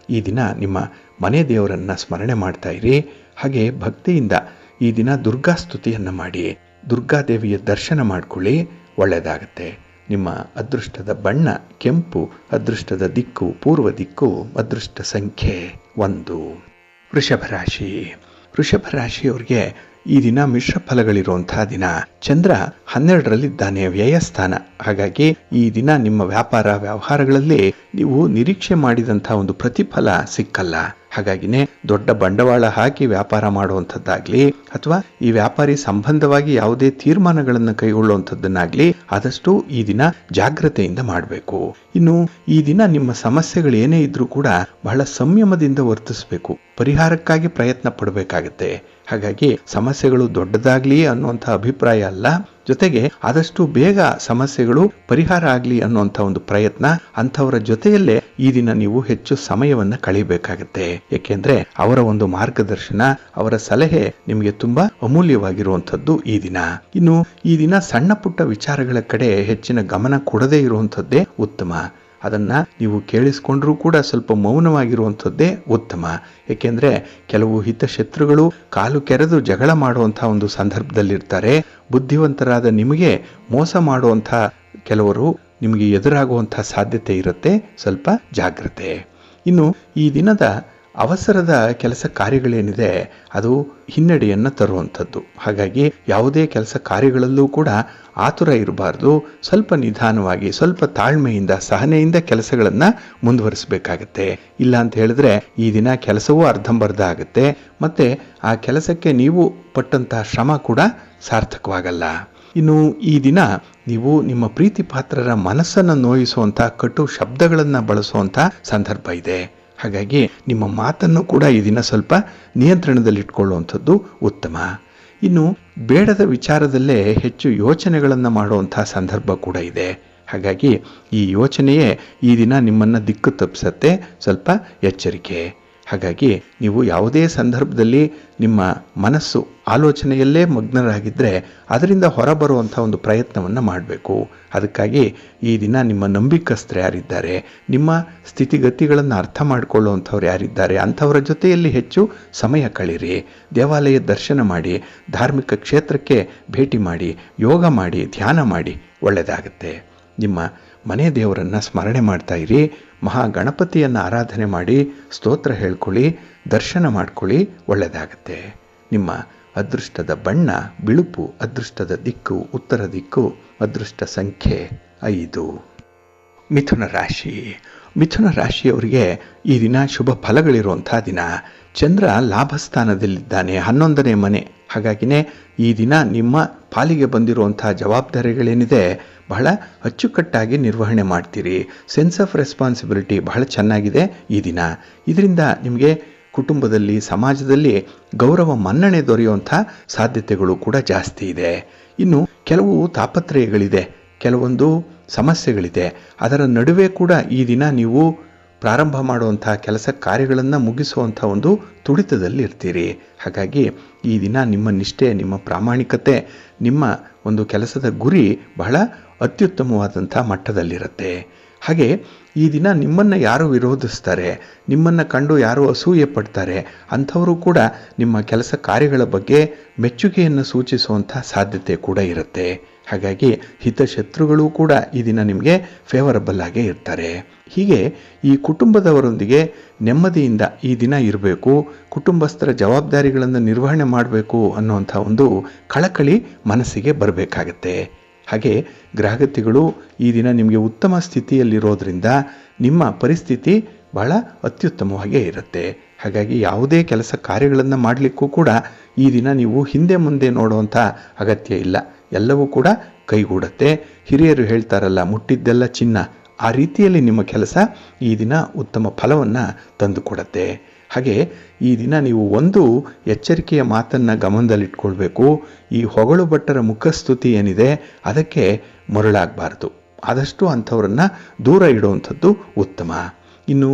ಈ ದಿನ ನಿಮ್ಮ ಮನೆ ದೇವರನ್ನು ಸ್ಮರಣೆ ಮಾಡ್ತಾ ಇರಿ. ಹಾಗೆ ಭಕ್ತಿಯಿಂದ ಈ ದಿನ ದುರ್ಗಾ ಸ್ತುತಿಯನ್ನು ಮಾಡಿ ದುರ್ಗಾದೇವಿಯ ದರ್ಶನ ಮಾಡಿಕೊಳ್ಳಿ. ಒಳ್ಳೆಯದಾಗುತ್ತೆ. ನಿಮ್ಮ ಅದೃಷ್ಟದ ಬಣ್ಣ ಕೆಂಪು, ಅದೃಷ್ಟದ ದಿಕ್ಕು ಪೂರ್ವ ದಿಕ್ಕು, ಅದೃಷ್ಟ ಸಂಖ್ಯೆ 1. ವೃಷಭ ರಾಶಿ. ವೃಷಭ ರಾಶಿಯವರಿಗೆ ಈ ದಿನ ಮಿಶ್ರ ಫಲಗಳಿರುವಂತಹ ದಿನ. ಚಂದ್ರ 12ರಲ್ಲಿದ್ದಾನೆ, ವ್ಯಯಸ್ಥಾನ. ಹಾಗಾಗಿ ಈ ದಿನ ನಿಮ್ಮ ವ್ಯಾಪಾರ ವ್ಯವಹಾರಗಳಲ್ಲಿ ನೀವು ನಿರೀಕ್ಷೆ ಮಾಡಿದಂಥ ಒಂದು ಪ್ರತಿಫಲ ಸಿಕ್ಕಲ್ಲ. ಹಾಗಾಗಿನೇ ದೊಡ್ಡ ಬಂಡವಾಳ ಹಾಕಿ ವ್ಯಾಪಾರ ಮಾಡುವಂಥದ್ದಾಗ್ಲಿ ಅಥವಾ ಈ ವ್ಯಾಪಾರಿ ಸಂಬಂಧವಾಗಿ ಯಾವುದೇ ತೀರ್ಮಾನಗಳನ್ನು ಕೈಗೊಳ್ಳುವಂಥದ್ದನ್ನಾಗ್ಲಿ ಆದಷ್ಟು ಈ ದಿನ ಜಾಗ್ರತೆಯಿಂದ ಮಾಡಬೇಕು. ಇನ್ನು ಈ ದಿನ ನಿಮ್ಮ ಸಮಸ್ಯೆಗಳು ಏನೇ ಇದ್ರೂ ಕೂಡ ಬಹಳ ಸಂಯಮದಿಂದ ವರ್ತಿಸಬೇಕು. ಪರಿಹಾರಕ್ಕಾಗಿ ಪ್ರಯತ್ನ ಪಡಬೇಕಾಗತ್ತೆ. ಹಾಗಾಗಿ ಸಮಸ್ಯೆಗಳು ದೊಡ್ಡದಾಗ್ಲಿ ಅನ್ನುವಂಥ ಅಭಿಪ್ರಾಯ ಅಲ್ಲ, ಜೊತೆಗೆ ಆದಷ್ಟು ಬೇಗ ಸಮಸ್ಯೆಗಳು ಪರಿಹಾರ ಆಗಲಿ ಅನ್ನುವಂಥ ಒಂದು ಪ್ರಯತ್ನ. ಅಂಥವರ ಜೊತೆಯಲ್ಲೇ ಈ ದಿನ ನೀವು ಹೆಚ್ಚು ಸಮಯವನ್ನು ಕಳೀಬೇಕಾಗತ್ತೆ. ಏಕೆಂದ್ರೆ ಅವರ ಒಂದು ಮಾರ್ಗದರ್ಶನ, ಅವರ ಸಲಹೆ ನಿಮಗೆ ತುಂಬಾ ಅಮೂಲ್ಯವಾಗಿರುವಂಥದ್ದು ಈ ದಿನ. ಇನ್ನು ಈ ದಿನ ಸಣ್ಣ ಪುಟ್ಟ ವಿಚಾರಗಳ ಕಡೆ ಹೆಚ್ಚಿನ ಗಮನ ಕೊಡದೇ ಇರುವಂಥದ್ದೇ ಉತ್ತಮ. ಅದನ್ನು ನೀವು ಕೇಳಿಸ್ಕೊಂಡ್ರೂ ಕೂಡ ಸ್ವಲ್ಪ ಮೌನವಾಗಿರುವಂಥದ್ದೇ ಉತ್ತಮ. ಏಕೆಂದರೆ ಕೆಲವು ಹಿತಶತ್ರುಗಳು ಕಾಲು ಕೆರೆದು ಜಗಳ ಮಾಡುವಂಥ ಒಂದು ಸಂದರ್ಭದಲ್ಲಿರ್ತಾರೆ. ಬುದ್ಧಿವಂತರಾದ ನಿಮಗೆ ಮೋಸ ಮಾಡುವಂಥ ಕೆಲವರು ನಿಮಗೆ ಎದುರಾಗುವಂಥ ಸಾಧ್ಯತೆ ಇರುತ್ತೆ. ಸ್ವಲ್ಪ ಜಾಗ್ರತೆ. ಇನ್ನು ಈ ದಿನದ ಅವಸರದ ಕೆಲಸ ಕಾರ್ಯಗಳೇನಿದೆ ಅದು ಹಿನ್ನಡೆಯನ್ನು ತರುವಂಥದ್ದು. ಹಾಗಾಗಿ ಯಾವುದೇ ಕೆಲಸ ಕಾರ್ಯಗಳಲ್ಲೂ ಕೂಡ ಆತುರ ಇರಬಾರ್ದು. ಸ್ವಲ್ಪ ನಿಧಾನವಾಗಿ, ಸ್ವಲ್ಪ ತಾಳ್ಮೆಯಿಂದ, ಸಹನೆಯಿಂದ ಕೆಲಸಗಳನ್ನು ಮುಂದುವರಿಸಬೇಕಾಗತ್ತೆ. ಇಲ್ಲ ಅಂತ ಹೇಳಿದ್ರೆ ಈ ದಿನ ಕೆಲಸವೂ ಅರ್ಧಂಬರ್ಧ ಆಗುತ್ತೆ, ಮತ್ತೆ ಆ ಕೆಲಸಕ್ಕೆ ನೀವು ಪಟ್ಟಂತಹ ಶ್ರಮ ಕೂಡ ಸಾರ್ಥಕವಾಗಲ್ಲ. ಇನ್ನು ಈ ದಿನ ನೀವು ನಿಮ್ಮ ಪ್ರೀತಿ ಪಾತ್ರರ ಮನಸ್ಸನ್ನು ನೋಯಿಸುವಂಥ ಕಟು ಶಬ್ದಗಳನ್ನು ಬಳಸುವಂಥ ಸಂದರ್ಭ ಇದೆ. ಹಾಗಾಗಿ ನಿಮ್ಮ ಮಾತನ್ನು ಕೂಡ ಈ ದಿನ ಸ್ವಲ್ಪ ನಿಯಂತ್ರಣದಲ್ಲಿಟ್ಕೊಳ್ಳುವಂಥದ್ದು ಉತ್ತಮ. ಇನ್ನು ಬೇಡದ ವಿಚಾರದಲ್ಲೇ ಹೆಚ್ಚು ಯೋಚನೆಗಳನ್ನು ಮಾಡುವಂಥ ಸಂದರ್ಭ ಕೂಡ ಇದೆ. ಹಾಗಾಗಿ ಈ ಯೋಚನೆಯೇ ಈ ದಿನ ನಿಮ್ಮನ್ನು ದಿಕ್ಕು ತಪ್ಪಿಸತ್ತೆ. ಸ್ವಲ್ಪ ಎಚ್ಚರಿಕೆ. ಹಾಗಾಗಿ ನೀವು ಯಾವುದೇ ಸಂದರ್ಭದಲ್ಲಿ ನಿಮ್ಮ ಮನಸ್ಸು ಆಲೋಚನೆಯಲ್ಲೇ ಮಗ್ನರಾಗಿದ್ದರೆ ಅದರಿಂದ ಹೊರಬರುವಂಥ ಒಂದು ಪ್ರಯತ್ನವನ್ನು ಮಾಡಬೇಕು. ಅದಕ್ಕಾಗಿ ಈ ದಿನ ನಿಮ್ಮ ನಂಬಿಕಸ್ಥರು ಯಾರಿದ್ದಾರೆ, ನಿಮ್ಮ ಸ್ಥಿತಿಗತಿಗಳನ್ನು ಅರ್ಥ ಮಾಡಿಕೊಳ್ಳುವಂಥವ್ರು ಯಾರಿದ್ದಾರೆ, ಅಂಥವರ ಜೊತೆಯಲ್ಲಿ ಹೆಚ್ಚು ಸಮಯ ಕಳೀರಿ. ದೇವಾಲಯ ದರ್ಶನ ಮಾಡಿ, ಧಾರ್ಮಿಕ ಕ್ಷೇತ್ರಕ್ಕೆ ಭೇಟಿ ಮಾಡಿ, ಯೋಗ ಮಾಡಿ, ಧ್ಯಾನ ಮಾಡಿ, ಒಳ್ಳೆಯದಾಗತ್ತೆ. ನಿಮ್ಮ ಮನೆ ದೇವರನ್ನು ಸ್ಮರಣೆ ಮಾಡ್ತಾ ಇರಿ. ಮಹಾಗಣಪತಿಯನ್ನು ಆರಾಧನೆ ಮಾಡಿ, ಸ್ತೋತ್ರ ಹೇಳ್ಕೊಳ್ಳಿ, ದರ್ಶನ ಮಾಡ್ಕೊಳ್ಳಿ, ಒಳ್ಳೆಯದಾಗತ್ತೆ. ನಿಮ್ಮ ಅದೃಷ್ಟದ ಬಣ್ಣ ಬಿಳುಪು, ಅದೃಷ್ಟದ ದಿಕ್ಕು ಉತ್ತರ ದಿಕ್ಕು, ಅದೃಷ್ಟ ಸಂಖ್ಯೆ 5. ಮಿಥುನ ರಾಶಿ. ಮಿಥುನ ರಾಶಿಯವರಿಗೆ ಈ ದಿನ ಶುಭ ಫಲಗಳಿರುವಂಥ ದಿನ. ಚಂದ್ರ ಲಾಭಸ್ಥಾನದಲ್ಲಿದ್ದಾನೆ, 11ನೇ ಮನೆ. ಹಾಗಾಗಿನೇ ಈ ದಿನ ನಿಮ್ಮ ಪಾಲಿಗೆ ಬಂದಿರುವಂಥ ಜವಾಬ್ದಾರಿಗಳೇನಿದೆ ಬಹಳ ಅಚ್ಚುಕಟ್ಟಾಗಿ ನಿರ್ವಹಣೆ ಮಾಡ್ತೀರಿ. ಸೆನ್ಸ್ ಆಫ್ ರೆಸ್ಪಾನ್ಸಿಬಿಲಿಟಿ ಬಹಳ ಚೆನ್ನಾಗಿದೆ ಈ ದಿನ. ಇದರಿಂದ ನಿಮಗೆ ಕುಟುಂಬದಲ್ಲಿ, ಸಮಾಜದಲ್ಲಿ ಗೌರವ ಮನ್ನಣೆ ದೊರೆಯುವಂಥ ಸಾಧ್ಯತೆಗಳು ಕೂಡ ಜಾಸ್ತಿ ಇದೆ. ಇನ್ನು ಕೆಲವು ತಾಪತ್ರಯಗಳಿದೆ, ಕೆಲವೊಂದು ಸಮಸ್ಯೆಗಳಿದೆ. ಅದರ ನಡುವೆ ಕೂಡ ಈ ದಿನ ನೀವು ಪ್ರಾರಂಭ ಮಾಡುವಂಥ ಕೆಲಸ ಕಾರ್ಯಗಳನ್ನು ಮುಗಿಸುವಂಥ ಒಂದು ತುಡಿತದಲ್ಲಿ ಇರ್ತೀರಿ. ಹಾಗಾಗಿ ಈ ದಿನ ನಿಮ್ಮ ನಿಷ್ಠೆ, ನಿಮ್ಮ ಪ್ರಾಮಾಣಿಕತೆ, ನಿಮ್ಮ ಒಂದು ಕೆಲಸದ ಗುರಿ ಬಹಳ ಅತ್ಯುತ್ತಮವಾದಂಥ ಮಟ್ಟದಲ್ಲಿರುತ್ತೆ. ಹಾಗೆ ಈ ದಿನ ನಿಮ್ಮನ್ನು ಯಾರು ವಿರೋಧಿಸ್ತಾರೆ, ನಿಮ್ಮನ್ನು ಕಂಡು ಯಾರು ಅಸೂಯೆ ಪಡ್ತಾರೆ, ಅಂಥವರು ಕೂಡ ನಿಮ್ಮ ಕೆಲಸ ಕಾರ್ಯಗಳ ಬಗ್ಗೆ ಮೆಚ್ಚುಗೆಯನ್ನು ಸೂಚಿಸುವಂಥ ಸಾಧ್ಯತೆ ಕೂಡ ಇರುತ್ತೆ. ಹಾಗಾಗಿ ಹಿತಶತ್ರುಗಳು ಕೂಡ ಈ ದಿನ ನಿಮಗೆ ಫೇವರಬಲ್ ಆಗೇ ಇರ್ತಾರೆ. ಹೀಗೆ ಈ ಕುಟುಂಬದವರೊಂದಿಗೆ ನೆಮ್ಮದಿಯಿಂದ ಈ ದಿನ ಇರಬೇಕು, ಕುಟುಂಬಸ್ಥರ ಜವಾಬ್ದಾರಿಗಳನ್ನು ನಿರ್ವಹಣೆ ಮಾಡಬೇಕು ಅನ್ನುವಂಥ ಒಂದು ಕಳಕಳಿ ಮನಸ್ಸಿಗೆ ಬರಬೇಕಾಗತ್ತೆ. ಹಾಗೆ ಗ್ರಹಗತಿಗಳು ಈ ದಿನ ನಿಮಗೆ ಉತ್ತಮ ಸ್ಥಿತಿಯಲ್ಲಿರೋದ್ರಿಂದ ನಿಮ್ಮ ಪರಿಸ್ಥಿತಿ ಬಹಳ ಅತ್ಯುತ್ತಮವಾಗೇ ಇರುತ್ತೆ. ಹಾಗಾಗಿ ಯಾವುದೇ ಕೆಲಸ ಕಾರ್ಯಗಳನ್ನು ಮಾಡಲಿಕ್ಕೂ ಕೂಡ ಈ ದಿನ ನೀವು ಹಿಂದೆ ಮುಂದೆ ನೋಡುವಂಥ ಅಗತ್ಯ ಇಲ್ಲ, ಎಲ್ಲವೂ ಕೂಡ ಕೈಗೂಡತ್ತೆ. ಹಿರಿಯರು ಹೇಳ್ತಾರಲ್ಲ, ಮುಟ್ಟಿದ್ದೆಲ್ಲ ಚಿನ್ನ, ಆ ರೀತಿಯಲ್ಲಿ ನಿಮ್ಮ ಕೆಲಸ ಈ ದಿನ ಉತ್ತಮ ಫಲವನ್ನು ತಂದುಕೊಡತ್ತೆ. ಹಾಗೆ ಈ ದಿನ ನೀವು ಒಂದು ಎಚ್ಚರಿಕೆಯ ಮಾತನ್ನು ಗಮನದಲ್ಲಿಟ್ಕೊಳ್ಬೇಕು. ಈ ಹೊಗಳು ಭಟ್ಟರ ಮುಖಸ್ತುತಿ ಏನಿದೆ ಅದಕ್ಕೆ ಮರಳಾಗಬಾರ್ದು. ಆದಷ್ಟು ಅಂಥವ್ರನ್ನು ದೂರ ಇಡುವಂಥದ್ದು ಉತ್ತಮ. ಇನ್ನು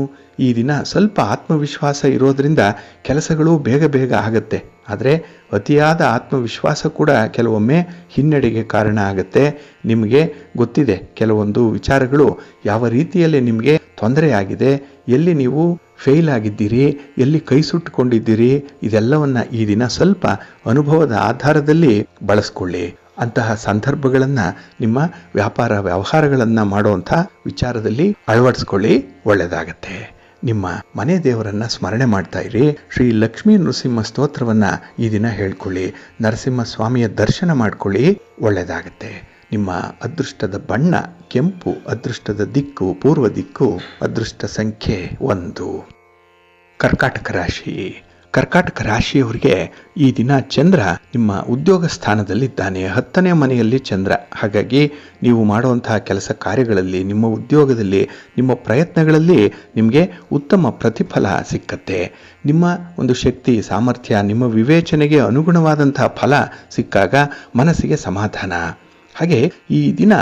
ಈ ದಿನ ಸ್ವಲ್ಪ ಆತ್ಮವಿಶ್ವಾಸ ಇರೋದರಿಂದ ಕೆಲಸಗಳು ಬೇಗ ಬೇಗ ಆಗತ್ತೆ. ಆದರೆ ಅತಿಯಾದ ಆತ್ಮವಿಶ್ವಾಸ ಕೂಡ ಕೆಲವೊಮ್ಮೆ ಹಿನ್ನಡೆಗೆ ಕಾರಣ ಆಗುತ್ತೆ. ನಿಮಗೆ ಗೊತ್ತಿದೆ ಕೆಲವೊಂದು ವಿಚಾರಗಳು ಯಾವ ರೀತಿಯಲ್ಲಿ ನಿಮಗೆ ತೊಂದರೆ ಆಗಿದೆ, ಎಲ್ಲಿ ನೀವು ಫೇಲ್ ಆಗಿದ್ದೀರಿ, ಎಲ್ಲಿ ಕೈ ಸುಟ್ಟುಕೊಂಡಿದ್ದೀರಿ, ಇದೆಲ್ಲವನ್ನು ಈ ದಿನ ಸ್ವಲ್ಪ ಅನುಭವದ ಆಧಾರದಲ್ಲಿ ಬಳಸ್ಕೊಳ್ಳಿ. ಅಂತಹ ಸಂದರ್ಭಗಳನ್ನು ನಿಮ್ಮ ವ್ಯಾಪಾರ ವ್ಯವಹಾರಗಳನ್ನು ಮಾಡುವಂಥ ವಿಚಾರದಲ್ಲಿ ಅಳವಡಿಸ್ಕೊಳ್ಳಿ, ಒಳ್ಳೆಯದಾಗತ್ತೆ. ನಿಮ್ಮ ಮನೆ ದೇವರನ್ನು ಸ್ಮರಣೆ ಮಾಡ್ತಾ ಇರಿ. ಶ್ರೀ ಲಕ್ಷ್ಮೀ ನೃಸಿಂಹ ಸ್ತೋತ್ರವನ್ನು ಈ ದಿನ ಹೇಳ್ಕೊಳ್ಳಿ, ನರಸಿಂಹ ಸ್ವಾಮಿಯ ದರ್ಶನ ಮಾಡ್ಕೊಳ್ಳಿ, ಒಳ್ಳೆಯದಾಗತ್ತೆ. ನಿಮ್ಮ ಅದೃಷ್ಟದ ಬಣ್ಣ ಕೆಂಪು, ಅದೃಷ್ಟದ ದಿಕ್ಕು ಪೂರ್ವ ದಿಕ್ಕು, ಅದೃಷ್ಟ ಸಂಖ್ಯೆ 1. ಕರ್ಕಾಟಕ ರಾಶಿ. ಕರ್ಕಾಟಕ ರಾಶಿಯವರಿಗೆ ಈ ದಿನ ಚಂದ್ರ ನಿಮ್ಮ ಉದ್ಯೋಗ ಸ್ಥಾನದಲ್ಲಿದ್ದಾನೆ. 10ನೇ ಮನೆಯಲ್ಲಿ ಚಂದ್ರ. ಹಾಗಾಗಿ ನೀವು ಮಾಡುವಂತಹ ಕೆಲಸ ಕಾರ್ಯಗಳಲ್ಲಿ, ನಿಮ್ಮ ಉದ್ಯೋಗದಲ್ಲಿ, ನಿಮ್ಮ ಪ್ರಯತ್ನಗಳಲ್ಲಿ ನಿಮಗೆ ಉತ್ತಮ ಪ್ರತಿಫಲ ಸಿಕ್ಕತ್ತೆ. ನಿಮ್ಮ ಒಂದು ಶಕ್ತಿ ಸಾಮರ್ಥ್ಯ, ನಿಮ್ಮ ವಿವೇಚನೆಗೆ ಅನುಗುಣವಾದಂತಹ ಫಲ ಸಿಕ್ಕಾಗ ಮನಸ್ಸಿಗೆ ಸಮಾಧಾನ. ಹಾಗೆ ಈ ದಿನ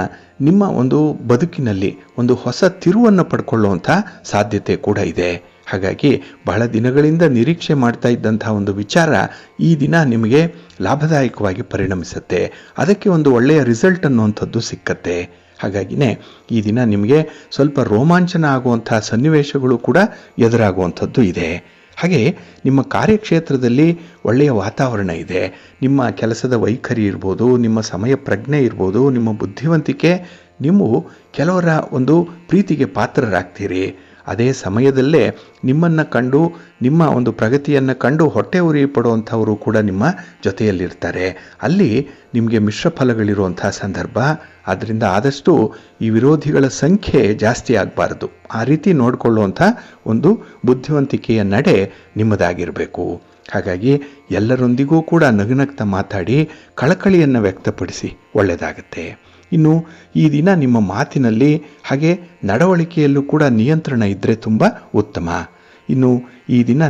ನಿಮ್ಮ ಒಂದು ಬದುಕಿನಲ್ಲಿ ಒಂದು ಹೊಸ ತಿರುವನ್ನು ಪಡ್ಕೊಳ್ಳುವಂಥ ಸಾಧ್ಯತೆ ಕೂಡ ಇದೆ. ಹಾಗಾಗಿ ಬಹಳ ದಿನಗಳಿಂದ ನಿರೀಕ್ಷೆ ಮಾಡ್ತಾ ಇದ್ದಂತಹ ಒಂದು ವಿಚಾರ ಈ ದಿನ ನಿಮಗೆ ಲಾಭದಾಯಕವಾಗಿ ಪರಿಣಮಿಸುತ್ತೆ. ಅದಕ್ಕೆ ಒಂದು ಒಳ್ಳೆಯ ರಿಸಲ್ಟ್ ಅನ್ನುವಂಥದ್ದು ಸಿಕ್ಕತ್ತೆ. ಹಾಗಾಗಿನೇ ಈ ದಿನ ನಿಮಗೆ ಸ್ವಲ್ಪ ರೋಮಾಂಚನ ಆಗುವಂತಹ ಸನ್ನಿವೇಶಗಳು ಕೂಡ ಎದುರಾಗುವಂಥದ್ದು ಇದೆ. ಹಾಗೆ ನಿಮ್ಮ ಕಾರ್ಯಕ್ಷೇತ್ರದಲ್ಲಿ ಒಳ್ಳೆಯ ವಾತಾವರಣ ಇದೆ. ನಿಮ್ಮ ಕೆಲಸದ ವೈಖರಿ ಇರ್ಬೋದು, ನಿಮ್ಮ ಸಮಯ ಪ್ರಜ್ಞೆ ಇರ್ಬೋದು, ನಿಮ್ಮ ಬುದ್ಧಿವಂತಿಕೆ, ನೀವು ಕೆಲವರ ಒಂದು ಪ್ರೀತಿಗೆ ಪಾತ್ರರಾಗ್ತೀರಿ. ಅದೇ ಸಮಯದಲ್ಲೇ ನಿಮ್ಮನ್ನು ಕಂಡು, ನಿಮ್ಮ ಒಂದು ಪ್ರಗತಿಯನ್ನು ಕಂಡು ಹೊಟ್ಟೆ ಉರಿ ಪಡುವಂಥವರು ಕೂಡ ನಿಮ್ಮ ಜೊತೆಯಲ್ಲಿರ್ತಾರೆ. ಅಲ್ಲಿ ನಿಮಗೆ ಮಿಶ್ರ ಫಲಗಳಿರುವಂಥ ಸಂದರ್ಭ. ಆದ್ದರಿಂದ ಆದಷ್ಟು ಈ ವಿರೋಧಿಗಳ ಸಂಖ್ಯೆ ಜಾಸ್ತಿ ಆಗಬಾರ್ದು. ಆ ರೀತಿ ನೋಡಿಕೊಳ್ಳುವಂಥ ಒಂದು ಬುದ್ಧಿವಂತಿಕೆಯ ನಡೆ ನಿಮ್ಮದಾಗಿರಬೇಕು. ಹಾಗಾಗಿ ಎಲ್ಲರೊಂದಿಗೂ ಕೂಡ ನಗುನಗ್ತಾ ಮಾತಾಡಿ ಕಳಕಳಿಯನ್ನು ವ್ಯಕ್ತಪಡಿಸಿ ಒಳ್ಳೆಯದಾಗತ್ತೆ. ಇನ್ನು ಈ ದಿನ ನಿಮ್ಮ ಮಾತಿನಲ್ಲಿ ಹಾಗೆ ನಡವಳಿಕೆಯಲ್ಲೂ ಕೂಡ ನಿಯಂತ್ರಣ ಇದ್ದರೆ ತುಂಬ ಉತ್ತಮ. ಇನ್ನು ಈ ದಿನ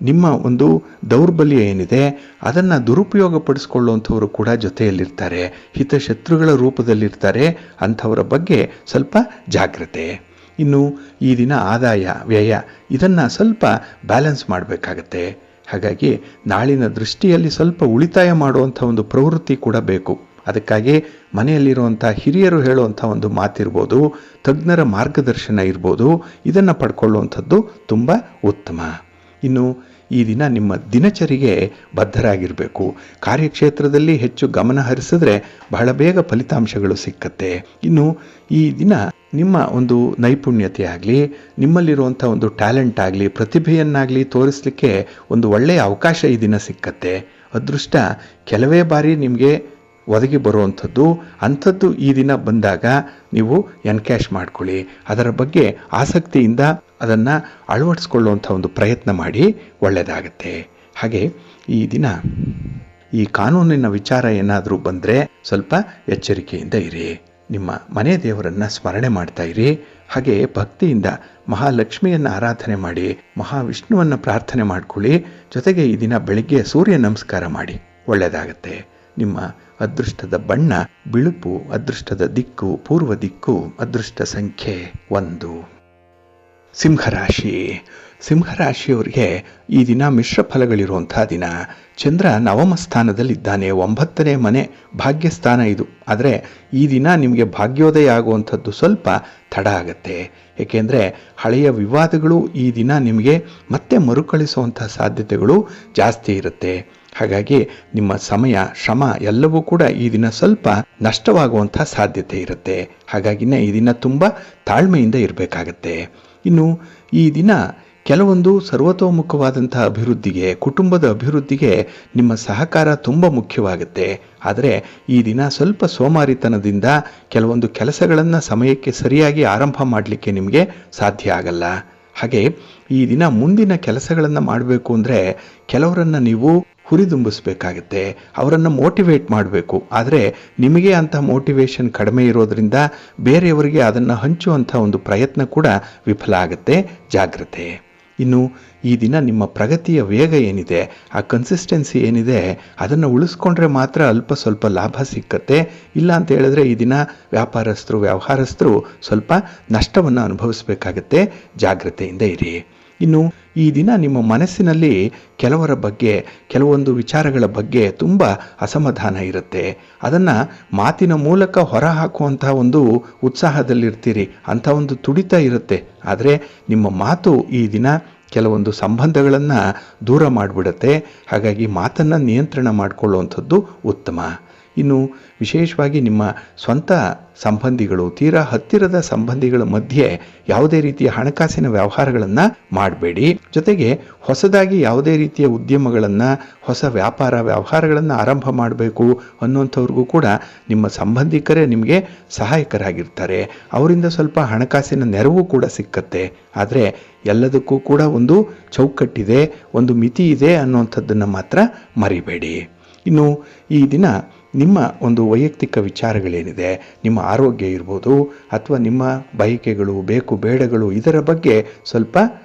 ನಿಮ್ಮ ಒಂದು ದೌರ್ಬಲ್ಯ ಏನಿದೆ ಅದನ್ನು ದುರುಪಯೋಗಪಡಿಸ್ಕೊಳ್ಳುವಂಥವರು ಕೂಡ ಜೊತೆಯಲ್ಲಿರ್ತಾರೆ. ಹಿತಶತ್ರುಗಳ ರೂಪದಲ್ಲಿರ್ತಾರೆ. ಅಂಥವರ ಬಗ್ಗೆ ಸ್ವಲ್ಪ ಜಾಗ್ರತೆ. ಇನ್ನು ಈ ದಿನ ಆದಾಯ ವ್ಯಯ ಇದನ್ನು ಸ್ವಲ್ಪ ಬ್ಯಾಲೆನ್ಸ್ ಮಾಡಬೇಕಾಗತ್ತೆ. ಹಾಗಾಗಿ ನಾಳಿನ ದೃಷ್ಟಿಯಲ್ಲಿ ಸ್ವಲ್ಪ ಉಳಿತಾಯ ಮಾಡುವಂಥ ಒಂದು ಪ್ರವೃತ್ತಿ ಕೂಡ ಬೇಕು. ಅದಕ್ಕಾಗಿ ಮನೆಯಲ್ಲಿರುವಂಥ ಹಿರಿಯರು ಹೇಳುವಂಥ ಒಂದು ಮಾತಿರ್ಬೋದು, ತಜ್ಞರ ಮಾರ್ಗದರ್ಶನ ಇರ್ಬೋದು, ಇದನ್ನು ಪಡ್ಕೊಳ್ಳುವಂಥದ್ದು ತುಂಬ ಉತ್ತಮ. ಇನ್ನು ಈ ದಿನ ನಿಮ್ಮ ದಿನಚರಿಗೆ ಬದ್ಧರಾಗಿರಬೇಕು. ಕಾರ್ಯಕ್ಷೇತ್ರದಲ್ಲಿ ಹೆಚ್ಚು ಗಮನ ಹರಿಸಿದ್ರೆ ಬಹಳ ಬೇಗ ಫಲಿತಾಂಶಗಳು ಸಿಕ್ಕತ್ತೆ. ಇನ್ನು ಈ ದಿನ ನಿಮ್ಮ ಒಂದು ನೈಪುಣ್ಯತೆ ಆಗಲಿ, ನಿಮ್ಮಲ್ಲಿರುವಂಥ ಒಂದು ಟ್ಯಾಲೆಂಟ್ ಆಗಲಿ, ಪ್ರತಿಭೆಯನ್ನಾಗಲಿ ತೋರಿಸಲಿಕ್ಕೆ ಒಂದು ಒಳ್ಳೆಯ ಅವಕಾಶ ಈ ದಿನ ಸಿಕ್ಕತ್ತೆ. ಅದೃಷ್ಟ ಕೆಲವೇ ಬಾರಿ ನಿಮಗೆ ಒದಗಿ ಬರುವಂಥದ್ದು. ಅಂಥದ್ದು ಈ ದಿನ ಬಂದಾಗ ನೀವು ಎನ್ಕ್ಯಾಶ್ ಮಾಡ್ಕೊಳ್ಳಿ. ಅದರ ಬಗ್ಗೆ ಆಸಕ್ತಿಯಿಂದ ಅದನ್ನು ಅಳವಡಿಸ್ಕೊಳ್ಳುವಂಥ ಒಂದು ಪ್ರಯತ್ನ ಮಾಡಿ, ಒಳ್ಳೆಯದಾಗತ್ತೆ. ಹಾಗೆ ಈ ದಿನ ಈ ಕಾನೂನಿನ ವಿಚಾರ ಏನಾದರೂ ಬಂದರೆ ಸ್ವಲ್ಪ ಎಚ್ಚರಿಕೆಯಿಂದ ಇರಿ. ನಿಮ್ಮ ಮನೆ ದೇವರನ್ನು ಸ್ಮರಣೆ ಮಾಡ್ತಾ ಇರಿ. ಹಾಗೆ ಭಕ್ತಿಯಿಂದ ಮಹಾಲಕ್ಷ್ಮಿಯನ್ನು ಆರಾಧನೆ ಮಾಡಿ, ಮಹಾವಿಷ್ಣುವನ್ನು ಪ್ರಾರ್ಥನೆ ಮಾಡ್ಕೊಳ್ಳಿ. ಜೊತೆಗೆ ಈ ದಿನ ಬೆಳಿಗ್ಗೆ ಸೂರ್ಯ ನಮಸ್ಕಾರ ಮಾಡಿ, ಒಳ್ಳೆಯದಾಗತ್ತೆ. ನಿಮ್ಮ ಅದೃಷ್ಟದ ಬಣ್ಣ ಬಿಳುಪು, ಅದೃಷ್ಟದ ದಿಕ್ಕು ಪೂರ್ವ ದಿಕ್ಕು, ಅದೃಷ್ಟ ಸಂಖ್ಯೆ 1. ಸಿಂಹರಾಶಿಯವರಿಗೆ ಈ ದಿನ ಮಿಶ್ರ ಫಲಗಳಿರುವಂಥ ದಿನ. ಚಂದ್ರ ನವಮ ಸ್ಥಾನದಲ್ಲಿದ್ದಾನೆ. 9ನೇ ಮನೆ ಭಾಗ್ಯಸ್ಥಾನ ಇದು. ಆದರೆ ಈ ದಿನ ನಿಮಗೆ ಭಾಗ್ಯೋದಯ ಆಗುವಂಥದ್ದು ಸ್ವಲ್ಪ ತಡ ಆಗತ್ತೆ. ಏಕೆಂದರೆ ಹಳೆಯ ವಿವಾದಗಳು ಈ ದಿನ ನಿಮಗೆ ಮತ್ತೆ ಮರುಕಳಿಸುವಂಥ ಸಾಧ್ಯತೆಗಳು ಜಾಸ್ತಿ ಇರುತ್ತೆ. ಹಾಗಾಗಿ ನಿಮ್ಮ ಸಮಯ, ಶ್ರಮ ಎಲ್ಲವೂ ಕೂಡ ಈ ದಿನ ಸ್ವಲ್ಪ ನಷ್ಟವಾಗುವಂಥ ಸಾಧ್ಯತೆ ಇರುತ್ತೆ. ಹಾಗಾಗಿನೇ ಈ ದಿನ ತುಂಬ ತಾಳ್ಮೆಯಿಂದ ಇರಬೇಕಾಗತ್ತೆ. ಇನ್ನು ಈ ದಿನ ಕೆಲವೊಂದು ಸರ್ವತೋಮುಖವಾದಂಥ ಅಭಿವೃದ್ಧಿಗೆ, ಕುಟುಂಬದ ಅಭಿವೃದ್ಧಿಗೆ ನಿಮ್ಮ ಸಹಕಾರ ತುಂಬ ಮುಖ್ಯವಾಗುತ್ತೆ. ಆದರೆ ಈ ದಿನ ಸ್ವಲ್ಪ ಸೋಮಾರಿತನದಿಂದ ಕೆಲವೊಂದು ಕೆಲಸಗಳನ್ನು ಸಮಯಕ್ಕೆ ಸರಿಯಾಗಿ ಆರಂಭ ಮಾಡಲಿಕ್ಕೆ ನಿಮಗೆ ಸಾಧ್ಯ ಆಗಲ್ಲ. ಹಾಗೆ ಈ ದಿನ ಮುಂದಿನ ಕೆಲಸಗಳನ್ನು ಮಾಡಬೇಕು ಅಂದರೆ ಕೆಲವರನ್ನು ನೀವು ಹುರಿದುಂಬಿಸ್ಬೇಕಾಗತ್ತೆ, ಅವರನ್ನು ಮೋಟಿವೇಟ್ ಮಾಡಬೇಕು. ಆದರೆ ನಿಮಗೆ ಅಂಥ ಮೋಟಿವೇಶನ್ ಕಡಿಮೆ ಇರೋದರಿಂದ ಬೇರೆಯವರಿಗೆ ಅದನ್ನು ಹಂಚುವಂಥ ಒಂದು ಪ್ರಯತ್ನ ಕೂಡ ವಿಫಲ ಆಗುತ್ತೆ. ಜಾಗ್ರತೆ. ಇನ್ನು ಈ ದಿನ ನಿಮ್ಮ ಪ್ರಗತಿಯ ವೇಗ ಏನಿದೆ, ಆ ಕನ್ಸಿಸ್ಟೆನ್ಸಿ ಏನಿದೆ, ಅದನ್ನು ಉಳಿಸ್ಕೊಂಡ್ರೆ ಮಾತ್ರ ಅಲ್ಪ ಸ್ವಲ್ಪ ಲಾಭ ಸಿಕ್ಕತ್ತೆ. ಇಲ್ಲ ಅಂತ ಹೇಳಿದ್ರೆ ಈ ದಿನ ವ್ಯವಹಾರಸ್ಥರು ಸ್ವಲ್ಪ ನಷ್ಟವನ್ನು ಅನುಭವಿಸಬೇಕಾಗತ್ತೆ. ಜಾಗ್ರತೆಯಿಂದ ಇರಿ. ಇನ್ನು ಈ ದಿನ ನಿಮ್ಮ ಮನಸ್ಸಿನಲ್ಲಿ ಕೆಲವರ ಬಗ್ಗೆ, ಕೆಲವೊಂದು ವಿಚಾರಗಳ ಬಗ್ಗೆ ತುಂಬ ಅಸಮಾಧಾನ ಇರುತ್ತೆ. ಅದನ್ನು ಮಾತಿನ ಮೂಲಕ ಹೊರಹಾಕುವಂಥ ಒಂದು ಉತ್ಸಾಹದಲ್ಲಿರ್ತೀರಿ. ಅಂಥ ಒಂದು ತುಡಿತ ಇರುತ್ತೆ. ಆದರೆ ನಿಮ್ಮ ಮಾತು ಈ ದಿನ ಕೆಲವೊಂದು ಸಂಬಂಧಗಳನ್ನು ದೂರ ಮಾಡಿಬಿಡುತ್ತೆ. ಹಾಗಾಗಿ ಮಾತನ್ನು ನಿಯಂತ್ರಣ ಮಾಡಿಕೊಳ್ಳುವಂಥದ್ದು ಉತ್ತಮ. ಇನ್ನು ವಿಶೇಷವಾಗಿ ನಿಮ್ಮ ಸ್ವಂತ ಸಂಬಂಧಿಗಳು, ತೀರಾ ಹತ್ತಿರದ ಸಂಬಂಧಿಗಳ ಮಧ್ಯೆ ಯಾವುದೇ ರೀತಿಯ ಹಣಕಾಸಿನ ವ್ಯವಹಾರಗಳನ್ನು ಮಾಡಬೇಡಿ. ಜೊತೆಗೆ ಹೊಸದಾಗಿ ಯಾವುದೇ ರೀತಿಯ ಉದ್ಯಮಗಳನ್ನು, ಹೊಸ ವ್ಯಾಪಾರ ವ್ಯವಹಾರಗಳನ್ನು ಆರಂಭ ಮಾಡಬೇಕು ಅನ್ನುವಂಥವ್ರಿಗೂ ಕೂಡ ನಿಮ್ಮ ಸಂಬಂಧಿಕರೇ ನಿಮಗೆ ಸಹಾಯಕರಾಗಿರ್ತಾರೆ. ಅವರಿಂದ ಸ್ವಲ್ಪ ಹಣಕಾಸಿನ ನೆರವು ಕೂಡ ಸಿಕ್ಕತ್ತೆ. ಆದರೆ ಎಲ್ಲದಕ್ಕೂ ಕೂಡ ಒಂದು ಚೌಕಟ್ಟಿದೆ, ಒಂದು ಮಿತಿ ಇದೆ ಅನ್ನುವಂಥದ್ದನ್ನು ಮಾತ್ರ ಮರಿಬೇಡಿ. ಇನ್ನು ಈ ದಿನ ನಿಮ್ಮ ಒಂದು ವೈಯಕ್ತಿಕ ವಿಚಾರಗಳೇನಿದೆ, ನಿಮ್ಮ ಆರೋಗ್ಯ ಇರ್ಬೋದು ಅಥವಾ ನಿಮ್ಮ ಬಯಕೆಗಳು, ಬೇಕು ಬೇಡಗಳು, ಇದರ ಬಗ್ಗೆ ಸ್ವಲ್ಪ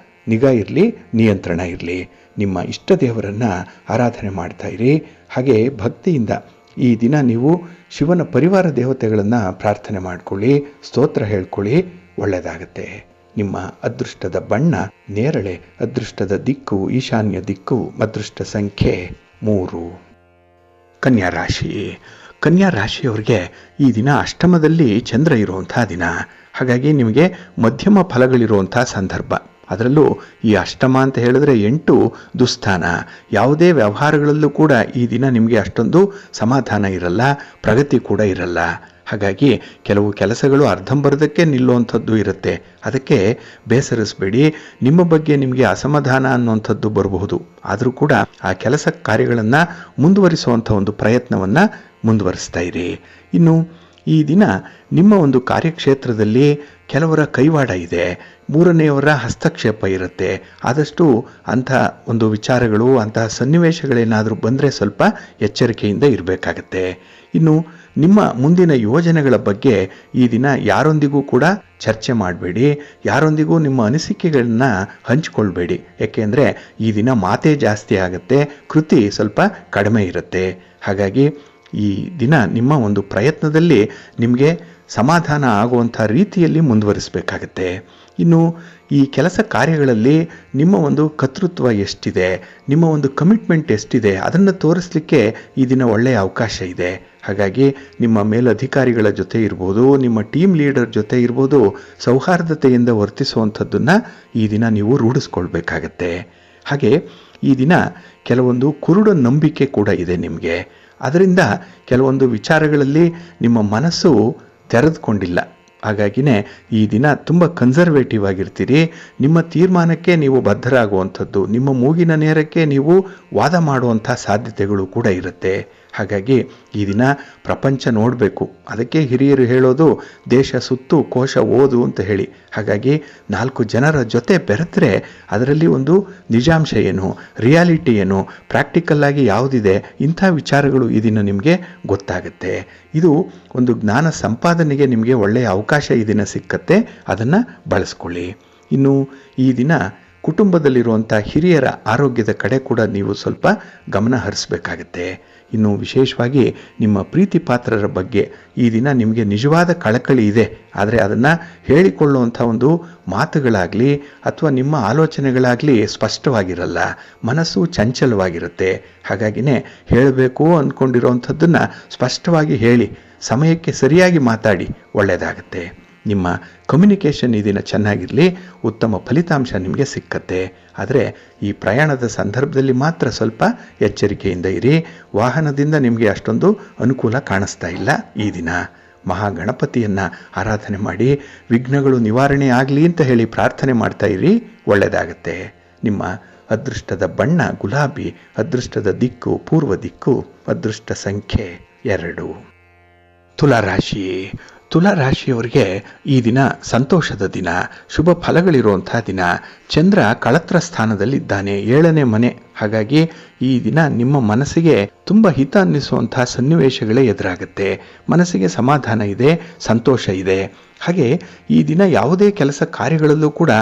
ನಿಗಾ ಇರಲಿ, ನಿಯಂತ್ರಣ ಇರಲಿ. ನಿಮ್ಮ ಇಷ್ಟ ದೇವರನ್ನು ಆರಾಧನೆ ಮಾಡ್ತಾ ಇರಿ. ಹಾಗೆ ಭಕ್ತಿಯಿಂದ ಈ ದಿನ ನೀವು ಶಿವನ ಪರಿವಾರ ದೇವತೆಗಳನ್ನು ಪ್ರಾರ್ಥನೆ ಮಾಡ್ಕೊಳ್ಳಿ, ಸ್ತೋತ್ರ ಹೇಳ್ಕೊಳ್ಳಿ, ಒಳ್ಳೆಯದಾಗತ್ತೆ. ನಿಮ್ಮ ಅದೃಷ್ಟದ ಬಣ್ಣ ನೇರಳೆ, ಅದೃಷ್ಟದ ದಿಕ್ಕು ಈಶಾನ್ಯ ದಿಕ್ಕು, ಅದೃಷ್ಟ ಸಂಖ್ಯೆ 3. ಕನ್ಯಾ ರಾಶಿ. ಕನ್ಯಾ ರಾಶಿಯವರಿಗೆ ಈ ದಿನ ಅಷ್ಟಮದಲ್ಲಿ ಚಂದ್ರ ಇರುವಂಥ ದಿನ. ಹಾಗಾಗಿ ನಿಮಗೆ ಮಧ್ಯಮ ಫಲಗಳಿರುವಂಥ ಸಂದರ್ಭ. ಅದರಲ್ಲೂ ಈ ಅಷ್ಟಮ ಅಂತ ಹೇಳಿದ್ರೆ 8 ದುಸ್ಥಾನ. ಯಾವುದೇ ವ್ಯವಹಾರಗಳಲ್ಲೂ ಕೂಡ ಈ ದಿನ ನಿಮಗೆ ಅಷ್ಟೊಂದು ಸಮಾಧಾನ ಇರಲ್ಲ, ಪ್ರಗತಿ ಕೂಡ ಇರಲ್ಲ. ಹಾಗಾಗಿ ಕೆಲವು ಕೆಲಸಗಳು ಅರ್ಧಂಬರ್ಧಕ್ಕೆ ನಿಲ್ಲುವಂಥದ್ದು ಇರುತ್ತೆ. ಅದಕ್ಕೆ ಬೇಸರಿಸಬೇಡಿ. ನಿಮ್ಮ ಬಗ್ಗೆ ನಿಮಗೆ ಅಸಮಾಧಾನ ಅನ್ನುವಂಥದ್ದು ಬರಬಹುದು. ಆದರೂ ಕೂಡ ಆ ಕೆಲಸ ಕಾರ್ಯಗಳನ್ನು ಮುಂದುವರಿಸುವಂಥ ಒಂದು ಪ್ರಯತ್ನವನ್ನು ಮುಂದುವರಿಸ್ತಾ ಇರಿ. ಇನ್ನು ಈ ದಿನ ನಿಮ್ಮ ಒಂದು ಕಾರ್ಯಕ್ಷೇತ್ರದಲ್ಲಿ ಕೆಲವರ ಕೈವಾಡ ಇದೆ, ಮೂರನೆಯವರ ಹಸ್ತಕ್ಷೇಪ ಇರುತ್ತೆ. ಆದಷ್ಟು ಅಂಥ ಒಂದು ವಿಚಾರಗಳು, ಅಂತಹ ಸನ್ನಿವೇಶಗಳೇನಾದರೂ ಬಂದರೆ ಸ್ವಲ್ಪ ಎಚ್ಚರಿಕೆಯಿಂದ ಇರಬೇಕಾಗತ್ತೆ. ಇನ್ನು ನಿಮ್ಮ ಮುಂದಿನ ಯೋಜನೆಗಳ ಬಗ್ಗೆ ಈ ದಿನ ಯಾರೊಂದಿಗೂ ಕೂಡ ಚರ್ಚೆ ಮಾಡಬೇಡಿ, ಯಾರೊಂದಿಗೂ ನಿಮ್ಮ ಅನಿಸಿಕೆಗಳನ್ನ ಹಂಚಿಕೊಳ್ಬೇಡಿ. ಯಾಕೆಂದರೆ ಈ ದಿನ ಮಾತೇ ಜಾಸ್ತಿ ಆಗುತ್ತೆ, ಕೃತಿ ಸ್ವಲ್ಪ ಕಡಿಮೆ ಇರುತ್ತೆ. ಹಾಗಾಗಿ ಈ ದಿನ ನಿಮ್ಮ ಒಂದು ಪ್ರಯತ್ನದಲ್ಲಿ ನಿಮಗೆ ಸಮಾಧಾನ ಆಗುವಂಥ ರೀತಿಯಲ್ಲಿ ಮುಂದುವರಿಸಬೇಕಾಗತ್ತೆ. ಇನ್ನು ಈ ಕೆಲಸ ಕಾರ್ಯಗಳಲ್ಲಿ ನಿಮ್ಮ ಒಂದು ಕರ್ತೃತ್ವ ಎಷ್ಟಿದೆ, ನಿಮ್ಮ ಒಂದು ಕಮಿಟ್ಮೆಂಟ್ ಎಷ್ಟಿದೆ, ಅದನ್ನು ತೋರಿಸಲಿಕ್ಕೆ ಈ ದಿನ ಒಳ್ಳೆಯ ಅವಕಾಶ ಇದೆ. ಹಾಗಾಗಿ ನಿಮ್ಮ ಮೇಲಧಿಕಾರಿಗಳ ಜೊತೆ ಇರ್ಬೋದು, ನಿಮ್ಮ ಟೀಮ್ ಲೀಡರ್ ಜೊತೆ ಇರ್ಬೋದು, ಸೌಹಾರ್ದತೆಯಿಂದ ವರ್ತಿಸುವಂಥದ್ದನ್ನು ಈ ದಿನ ನೀವು ರೂಢಿಸ್ಕೊಳ್ಬೇಕಾಗತ್ತೆ. ಹಾಗೆ ಈ ದಿನ ಕೆಲವೊಂದು ಕುರುಡು ನಂಬಿಕೆ ಕೂಡ ಇದೆ ನಿಮಗೆ. ಅದರಿಂದ ಕೆಲವೊಂದು ವಿಚಾರಗಳಲ್ಲಿ ನಿಮ್ಮ ಮನಸ್ಸು ತೆರೆದುಕೊಂಡಿಲ್ಲ. ಹಾಗಾಗಿನೇ ಈ ದಿನ ತುಂಬ ಕನ್ಸರ್ವೇಟಿವ್ ಆಗಿರ್ತೀರಿ. ನಿಮ್ಮ ತೀರ್ಮಾನಕ್ಕೆ ನೀವು ಬದ್ಧರಾಗುವಂಥದ್ದು, ನಿಮ್ಮ ಮೂಗಿನ ನೇರಕ್ಕೆ ನೀವು ವಾದ ಮಾಡುವಂಥ ಸಾಧ್ಯತೆಗಳು ಕೂಡ ಇರುತ್ತೆ. ಹಾಗಾಗಿ ಈ ದಿನ ಪ್ರಪಂಚ ನೋಡಬೇಕು. ಅದಕ್ಕೆ ಹಿರಿಯರು ಹೇಳೋದು ದೇಶ ಸುತ್ತು ಕೋಶ ಓದು ಅಂತ ಹೇಳಿ. ಹಾಗಾಗಿ 4 ಜನರ ಜೊತೆ ಬೆರೆತರೆ ಅದರಲ್ಲಿ ಒಂದು ನಿಜಾಂಶ ಏನು, ರಿಯಾಲಿಟಿ ಏನು, ಪ್ರಾಕ್ಟಿಕಲ್ ಆಗಿ ಯಾವುದಿದೆ, ಇಂಥ ವಿಚಾರಗಳು ಈ ದಿನ ನಿಮಗೆ ಗೊತ್ತಾಗುತ್ತೆ. ಇದು ಒಂದು ಜ್ಞಾನ ಸಂಪಾದನೆಗೆ ನಿಮಗೆ ಒಳ್ಳೆಯ ಅವಕಾಶ ಈ ದಿನ ಸಿಕ್ಕತ್ತೆ. ಅದನ್ನು ಬಳಸ್ಕೊಳ್ಳಿ. ಇನ್ನು ಈ ದಿನ ಕುಟುಂಬದಲ್ಲಿರುವಂಥ ಹಿರಿಯರ ಆರೋಗ್ಯದ ಕಡೆ ಕೂಡ ನೀವು ಸ್ವಲ್ಪ ಗಮನ ಹರಿಸಬೇಕಾಗತ್ತೆ. ಇನ್ನು ವಿಶೇಷವಾಗಿ ನಿಮ್ಮ ಪ್ರೀತಿ ಪಾತ್ರರ ಬಗ್ಗೆ ಈ ದಿನ ನಿಮಗೆ ನಿಜವಾದ ಕಳಕಳಿ ಇದೆ. ಆದರೆ ಅದನ್ನು ಹೇಳಿಕೊಳ್ಳುವಂಥ ಒಂದು ಮಾತುಗಳಾಗಲಿ ಅಥವಾ ನಿಮ್ಮ ಆಲೋಚನೆಗಳಾಗಲಿ ಸ್ಪಷ್ಟವಾಗಿರಲ್ಲ. ಮನಸ್ಸು ಚಂಚಲವಾಗಿರುತ್ತೆ. ಹಾಗಾಗಿನೇ ಹೇಳಬೇಕು ಅಂದ್ಕೊಂಡಿರೋವಂಥದ್ದನ್ನು ಸ್ಪಷ್ಟವಾಗಿ ಹೇಳಿ, ಸಮಯಕ್ಕೆ ಸರಿಯಾಗಿ ಮಾತಾಡಿ, ಒಳ್ಳೆಯದಾಗತ್ತೆ. ನಿಮ್ಮ ಕಮ್ಯುನಿಕೇಷನ್ ಈ ದಿನ ಚೆನ್ನಾಗಿರಲಿ, ಉತ್ತಮ ಫಲಿತಾಂಶ ನಿಮಗೆ ಸಿಕ್ಕತ್ತೆ. ಆದರೆ ಈ ಪ್ರಯಾಣದ ಸಂದರ್ಭದಲ್ಲಿ ಮಾತ್ರ ಸ್ವಲ್ಪ ಎಚ್ಚರಿಕೆಯಿಂದ ಇರಿ. ವಾಹನದಿಂದ ನಿಮಗೆ ಅಷ್ಟೊಂದು ಅನುಕೂಲ ಕಾಣಿಸ್ತಾ ಇಲ್ಲ ಈ ದಿನ. ಮಹಾಗಣಪತಿಯನ್ನು ಆರಾಧನೆ ಮಾಡಿ ವಿಘ್ನಗಳು ನಿವಾರಣೆ ಆಗಲಿ ಅಂತ ಹೇಳಿ ಪ್ರಾರ್ಥನೆ ಮಾಡ್ತಾ ಇರಿ, ಒಳ್ಳೆಯದಾಗತ್ತೆ. ನಿಮ್ಮ ಅದೃಷ್ಟದ ಬಣ್ಣ ಗುಲಾಬಿ, ಅದೃಷ್ಟದ ದಿಕ್ಕು ಪೂರ್ವ ದಿಕ್ಕು, ಅದೃಷ್ಟ ಸಂಖ್ಯೆ 2. ತುಲಾರಾಶಿ. ತುಲಾರಾಶಿಯವರಿಗೆ ಈ ದಿನ ಸಂತೋಷದ ದಿನ, ಶುಭ ಫಲಗಳಿರುವಂಥ ದಿನ. ಚಂದ್ರ ಕಳತ್ರ ಸ್ಥಾನದಲ್ಲಿದ್ದಾನೆ, 7ನೇ ಮನೆ. ಹಾಗಾಗಿ ಈ ದಿನ ನಿಮ್ಮ ಮನಸ್ಸಿಗೆ ತುಂಬ ಹಿತ ಅನ್ನಿಸುವಂಥ ಸನ್ನಿವೇಶಗಳೇ ಎದುರಾಗುತ್ತೆ. ಮನಸ್ಸಿಗೆ ಸಮಾಧಾನ ಇದೆ, ಸಂತೋಷ ಇದೆ. ಹಾಗೆ ಈ ದಿನ ಯಾವುದೇ ಕೆಲಸ ಕಾರ್ಯಗಳಲ್ಲೂ ಕೂಡ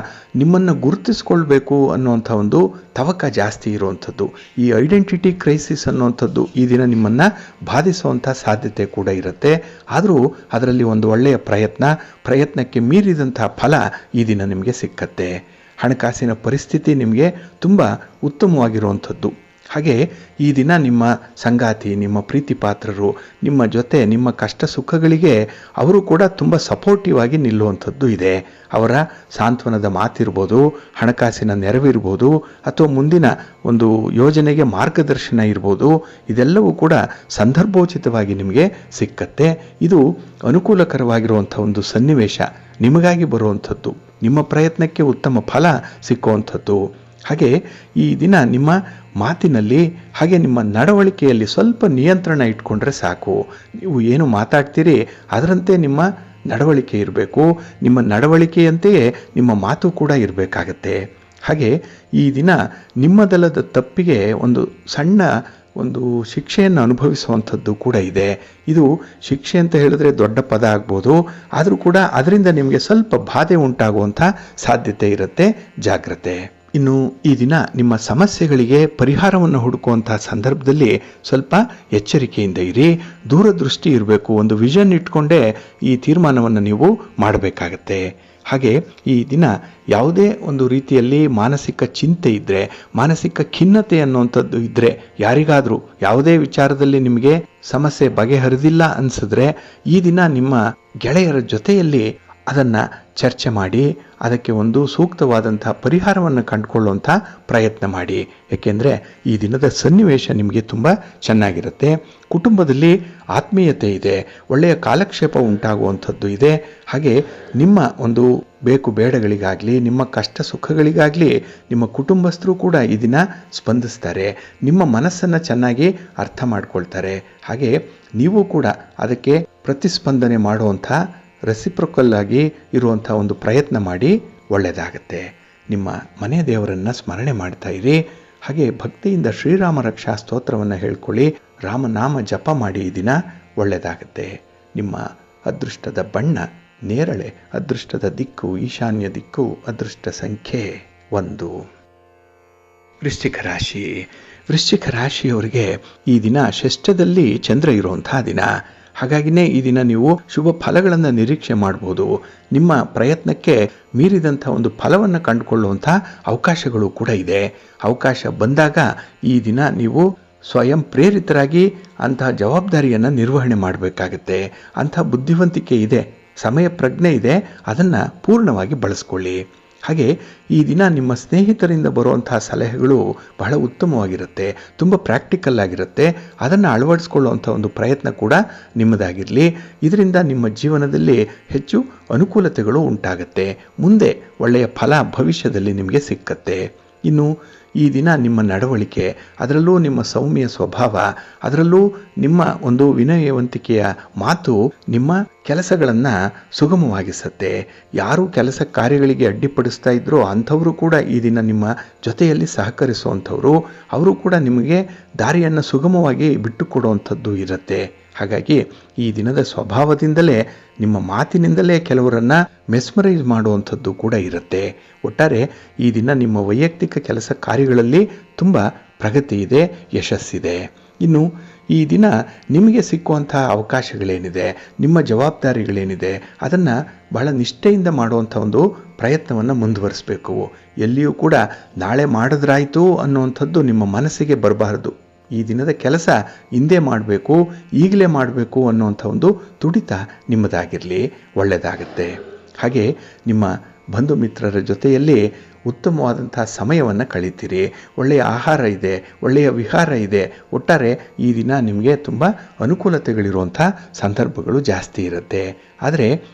ನಿಮ್ಮನ್ನು ಗುರುತಿಸ್ಕೊಳ್ಬೇಕು ಅನ್ನುವಂಥ ಒಂದು ತವಕ ಜಾಸ್ತಿ ಇರುವಂಥದ್ದು, ಈ ಐಡೆಂಟಿಟಿ ಕ್ರೈಸಿಸ್ ಅನ್ನುವಂಥದ್ದು ಈ ದಿನ ನಿಮ್ಮನ್ನು ಬಾಧಿಸುವಂಥ ಸಾಧ್ಯತೆ ಕೂಡ ಇರುತ್ತೆ. ಆದರೂ ಅದರಲ್ಲಿ ಒಂದು ಒಳ್ಳೆಯ ಪ್ರಯತ್ನಕ್ಕೆ ಮೀರಿದಂಥ ಫಲ ಈ ದಿನ ನಿಮಗೆ ಸಿಕ್ಕತ್ತೆ. ಹಣಕಾಸಿನ ಪರಿಸ್ಥಿತಿ ನಿಮಗೆ ತುಂಬ ಉತ್ತಮವಾಗಿರುವಂಥದ್ದು. ಹಾಗೆ ಈ ದಿನ ನಿಮ್ಮ ಸಂಗಾತಿ, ನಿಮ್ಮ ಪ್ರೀತಿ ಪಾತ್ರರು ನಿಮ್ಮ ಜೊತೆ ನಿಮ್ಮ ಕಷ್ಟ ಸುಖಗಳಿಗೆ ಅವರು ಕೂಡ ತುಂಬ ಸಪೋರ್ಟಿವ್ ಆಗಿ ನಿಲ್ಲುವಂಥದ್ದು ಇದೆ. ಅವರ ಸಾಂತ್ವನದ ಮಾತಿರ್ಬೋದು, ಹಣಕಾಸಿನ ನೆರವಿರ್ಬೋದು, ಅಥವಾ ಮುಂದಿನ ಒಂದು ಯೋಜನೆಗೆ ಮಾರ್ಗದರ್ಶನ ಇರ್ಬೋದು, ಇದೆಲ್ಲವೂ ಕೂಡ ಸಂದರ್ಭೋಚಿತವಾಗಿ ನಿಮಗೆ ಸಿಕ್ಕತ್ತೆ. ಇದು ಅನುಕೂಲಕರವಾಗಿರುವಂಥ ಒಂದು ಸನ್ನಿವೇಶ ನಿಮಗಾಗಿ ಬರುವಂಥದ್ದು, ನಿಮ್ಮ ಪ್ರಯತ್ನಕ್ಕೆ ಉತ್ತಮ ಫಲ ಸಿಕ್ಕುವಂಥದ್ದು. ಹಾಗೆ ಈ ದಿನ ನಿಮ್ಮ ಮಾತಿನಲ್ಲಿ ಹಾಗೆ ನಿಮ್ಮ ನಡವಳಿಕೆಯಲ್ಲಿ ಸ್ವಲ್ಪ ನಿಯಂತ್ರಣ ಇಟ್ಕೊಂಡ್ರೆ ಸಾಕು. ನೀವು ಏನು ಮಾತಾಡ್ತೀರಿ ಅದರಂತೆ ನಿಮ್ಮ ನಡವಳಿಕೆ ಇರಬೇಕು, ನಿಮ್ಮ ನಡವಳಿಕೆಯಂತೆಯೇ ನಿಮ್ಮ ಮಾತು ಕೂಡ ಇರಬೇಕಾಗತ್ತೆ. ಹಾಗೆ ಈ ದಿನ ನಿಮ್ಮದಲ್ಲದ ತಪ್ಪಿಗೆ ಒಂದು ಸಣ್ಣ ಒಂದು ಶಿಕ್ಷೆಯನ್ನು ಅನುಭವಿಸುವಂಥದ್ದು ಕೂಡ ಇದೆ. ಇದು ಶಿಕ್ಷೆ ಅಂತ ಹೇಳಿದ್ರೆ ದೊಡ್ಡ ಪದ ಆಗ್ಬೋದು, ಆದರೂ ಕೂಡ ಅದರಿಂದ ನಿಮಗೆ ಸ್ವಲ್ಪ ಬಾಧೆ ಉಂಟಾಗುವಂಥ ಸಾಧ್ಯತೆ ಇರುತ್ತೆ. ಜಾಗ್ರತೆ. ಇನ್ನು ಈ ದಿನ ನಿಮ್ಮ ಸಮಸ್ಯೆಗಳಿಗೆ ಪರಿಹಾರವನ್ನು ಹುಡುಕುವಂತಹ ಸಂದರ್ಭದಲ್ಲಿ ಸ್ವಲ್ಪ ಎಚ್ಚರಿಕೆಯಿಂದ ಇರಿ, ದೂರದೃಷ್ಟಿ ಇರಬೇಕು. ಒಂದು ವಿಷನ್ ಇಟ್ಕೊಂಡೇ ಈ ತೀರ್ಮಾನವನ್ನು ನೀವು ಮಾಡಬೇಕಾಗತ್ತೆ. ಹಾಗೆ ಈ ದಿನ ಯಾವುದೇ ಒಂದು ರೀತಿಯಲ್ಲಿ ಮಾನಸಿಕ ಚಿಂತೆ ಇದ್ದರೆ, ಮಾನಸಿಕ ಖಿನ್ನತೆ ಅನ್ನುವಂಥದ್ದು ಇದ್ದರೆ, ಯಾರಿಗಾದರೂ ಯಾವುದೇ ವಿಚಾರದಲ್ಲಿ ನಿಮಗೆ ಸಮಸ್ಯೆ ಬಗೆಹರಿದಿಲ್ಲ ಅನಿಸಿದ್ರೆ ಈ ದಿನ ನಿಮ್ಮ ಗೆಳೆಯರ ಜೊತೆಯಲ್ಲಿ ಅದನ್ನು ಚರ್ಚೆ ಮಾಡಿ ಅದಕ್ಕೆ ಒಂದು ಸೂಕ್ತವಾದಂಥ ಪರಿಹಾರವನ್ನು ಕಂಡುಕೊಳ್ಳುವಂಥ ಪ್ರಯತ್ನ ಮಾಡಿ. ಏಕೆಂದರೆ ಈ ದಿನದ ಸನ್ನಿವೇಶ ನಿಮಗೆ ತುಂಬ ಚೆನ್ನಾಗಿರುತ್ತೆ. ಕುಟುಂಬದಲ್ಲಿ ಆತ್ಮೀಯತೆ ಇದೆ, ಒಳ್ಳೆಯ ಕಾಲಕ್ಷೇಪ ಉಂಟಾಗುವಂಥದ್ದು ಇದೆ. ಹಾಗೆ ನಿಮ್ಮ ಒಂದು ಬೇಕು ಬೇಡಗಳಿಗಾಗಲಿ, ನಿಮ್ಮ ಕಷ್ಟ ಸುಖಗಳಿಗಾಗಲಿ ನಿಮ್ಮ ಕುಟುಂಬಸ್ಥರು ಕೂಡ ಈ ದಿನ ಸ್ಪಂದಿಸ್ತಾರೆ, ನಿಮ್ಮ ಮನಸ್ಸನ್ನು ಚೆನ್ನಾಗಿ ಅರ್ಥ ಮಾಡ್ಕೊಳ್ತಾರೆ. ಹಾಗೆ ನೀವು ಕೂಡ ಅದಕ್ಕೆ ಪ್ರತಿಸ್ಪಂದನೆ ಮಾಡುವಂಥ ರೆಸಿಪ್ರೊಕಲ್ ಆಗಿ ಇರುವಂಥ ಒಂದು ಪ್ರಯತ್ನ ಮಾಡಿ, ಒಳ್ಳೆಯದಾಗತ್ತೆ. ನಿಮ್ಮ ಮನೆ ದೇವರನ್ನು ಸ್ಮರಣೆ ಮಾಡ್ತಾ ಇರಿ. ಹಾಗೆ ಭಕ್ತಿಯಿಂದ ಶ್ರೀರಾಮ ರಕ್ಷಾ ಸ್ತೋತ್ರವನ್ನು ಹೇಳ್ಕೊಳ್ಳಿ, ರಾಮನಾಮ ಜಪ ಮಾಡಿ. ಈ ದಿನ ಒಳ್ಳೆಯದಾಗತ್ತೆ. ನಿಮ್ಮ ಅದೃಷ್ಟದ ಬಣ್ಣ ನೇರಳೆ, ಅದೃಷ್ಟದ ದಿಕ್ಕು ಈಶಾನ್ಯ ದಿಕ್ಕು, ಅದೃಷ್ಟ ಸಂಖ್ಯೆ 1. ವೃಶ್ಚಿಕ ರಾಶಿ. ವೃಶ್ಚಿಕ ರಾಶಿಯವರಿಗೆ ಈ ದಿನ ಷಷ್ಠದಲ್ಲಿ ಚಂದ್ರ ಇರುವಂತಹ ದಿನ. ಹಾಗಾಗಿನೇ ಈ ದಿನ ನೀವು ಶುಭ ಫಲಗಳನ್ನು ನಿರೀಕ್ಷೆ ಮಾಡ್ಬೋದು. ನಿಮ್ಮ ಪ್ರಯತ್ನಕ್ಕೆ ಮೀರಿದಂಥ ಒಂದು ಫಲವನ್ನು ಕಂಡುಕೊಳ್ಳುವಂಥ ಅವಕಾಶಗಳು ಕೂಡ ಇದೆ. ಅವಕಾಶ ಬಂದಾಗ ಈ ದಿನ ನೀವು ಸ್ವಯಂ ಪ್ರೇರಿತರಾಗಿ ಅಂತಹ ಜವಾಬ್ದಾರಿಯನ್ನು ನಿರ್ವಹಣೆ ಮಾಡಬೇಕಾಗತ್ತೆ. ಅಂಥ ಬುದ್ಧಿವಂತಿಕೆ ಇದೆ, ಸಮಯ ಪ್ರಜ್ಞೆ ಇದೆ, ಅದನ್ನು ಪೂರ್ಣವಾಗಿ ಬಳಸ್ಕೊಳ್ಳಿ. ಹಾಗೆ ಈ ದಿನ ನಿಮ್ಮ ಸ್ನೇಹಿತರಿಂದ ಬರುವಂತಹ ಸಲಹೆಗಳು ಬಹಳ ಉತ್ತಮವಾಗಿರುತ್ತೆ, ತುಂಬ ಪ್ರಾಕ್ಟಿಕಲ್ ಆಗಿರುತ್ತೆ. ಅದನ್ನು ಅಳವಡಿಸ್ಕೊಳ್ಳುವಂಥ ಒಂದು ಪ್ರಯತ್ನ ಕೂಡ ನಿಮ್ಮದಾಗಿರಲಿ. ಇದರಿಂದ ನಿಮ್ಮ ಜೀವನದಲ್ಲಿ ಹೆಚ್ಚು ಅನುಕೂಲತೆಗಳು ಉಂಟಾಗುತ್ತೆ. ಮುಂದೆ ಒಳ್ಳೆಯ ಫಲ ಭವಿಷ್ಯದಲ್ಲಿ ನಿಮಗೆ ಸಿಕ್ಕತ್ತೆ. ಇನ್ನು ಈ ದಿನ ನಿಮ್ಮ ನಡವಳಿಕೆ, ಅದರಲ್ಲೂ ನಿಮ್ಮ ಸೌಮ್ಯ ಸ್ವಭಾವ, ಅದರಲ್ಲೂ ನಿಮ್ಮ ಒಂದು ವಿನಯವಂತಿಕೆಯ ಮಾತು ನಿಮ್ಮ ಕೆಲಸಗಳನ್ನು ಸುಗಮವಾಗಿಸುತ್ತೆ. ಯಾರು ಕೆಲಸ ಕಾರ್ಯಗಳಿಗೆ ಅಡ್ಡಿಪಡಿಸ್ತಾ ಇದ್ರೋ ಅಂಥವರು ಕೂಡ ಈ ದಿನ ನಿಮ್ಮ ಜೊತೆಯಲ್ಲಿ ಸಹಕರಿಸುವಂಥವರು, ಅವರು ಕೂಡ ನಿಮಗೆ ದಾರಿಯನ್ನು ಸುಗಮವಾಗಿ ಬಿಟ್ಟುಕೊಡುವಂಥದ್ದು ಇರುತ್ತೆ. ಹಾಗಾಗಿ ಈ ದಿನದ ಸ್ವಭಾವದಿಂದಲೇ, ನಿಮ್ಮ ಮಾತಿನಿಂದಲೇ ಕೆಲವರನ್ನು ಮೆಸ್ಮರೈಸ್ ಮಾಡುವಂಥದ್ದು ಕೂಡ ಇರುತ್ತೆ. ಒಟ್ಟಾರೆ ಈ ದಿನ ನಿಮ್ಮ ವೈಯಕ್ತಿಕ ಕೆಲಸ ಕಾರ್ಯಗಳಲ್ಲಿ ತುಂಬ ಪ್ರಗತಿ ಇದೆ, ಯಶಸ್ಸಿದೆ. ಇನ್ನು ಈ ದಿನ ನಿಮಗೆ ಸಿಕ್ಕುವಂಥ ಅವಕಾಶಗಳೇನಿದೆ, ನಿಮ್ಮ ಜವಾಬ್ದಾರಿಗಳೇನಿದೆ, ಅದನ್ನು ಬಹಳ ನಿಷ್ಠೆಯಿಂದ ಮಾಡುವಂಥ ಒಂದು ಪ್ರಯತ್ನವನ್ನು ಮುಂದುವರಿಸಬೇಕು. ಎಲ್ಲಿಯೂ ಕೂಡ ನಾಳೆ ಮಾಡಿದ್ರಾಯ್ತು ಅನ್ನುವಂಥದ್ದು ನಿಮ್ಮ ಮನಸ್ಸಿಗೆ ಬರಬಾರದು. ಈ ದಿನದ ಕೆಲಸ ಹಿಂದೆ ಮಾಡಬೇಕು, ಈಗಲೇ ಮಾಡಬೇಕು ಅನ್ನುವಂಥ ಒಂದು ತುಡಿತ ನಿಮ್ಮದಾಗಿರಲಿ, ಒಳ್ಳೆಯದಾಗುತ್ತೆ. ಹಾಗೆ ನಿಮ್ಮ ಬಂಧು ಮಿತ್ರರ ಜೊತೆಯಲ್ಲಿ ಉತ್ತಮವಾದಂಥ ಸಮಯವನ್ನು ಕಳೀತೀರಿ. ಒಳ್ಳೆಯ ಆಹಾರ ಇದೆ, ಒಳ್ಳೆಯ ವಿಹಾರ ಇದೆ. ಒಟ್ಟಾರೆ ಈ ದಿನ ನಿಮಗೆ ತುಂಬ ಅನುಕೂಲತೆಗಳಿರುವಂಥ ಸಂದರ್ಭಗಳು ಜಾಸ್ತಿ ಇರುತ್ತೆ. ಆದರೆ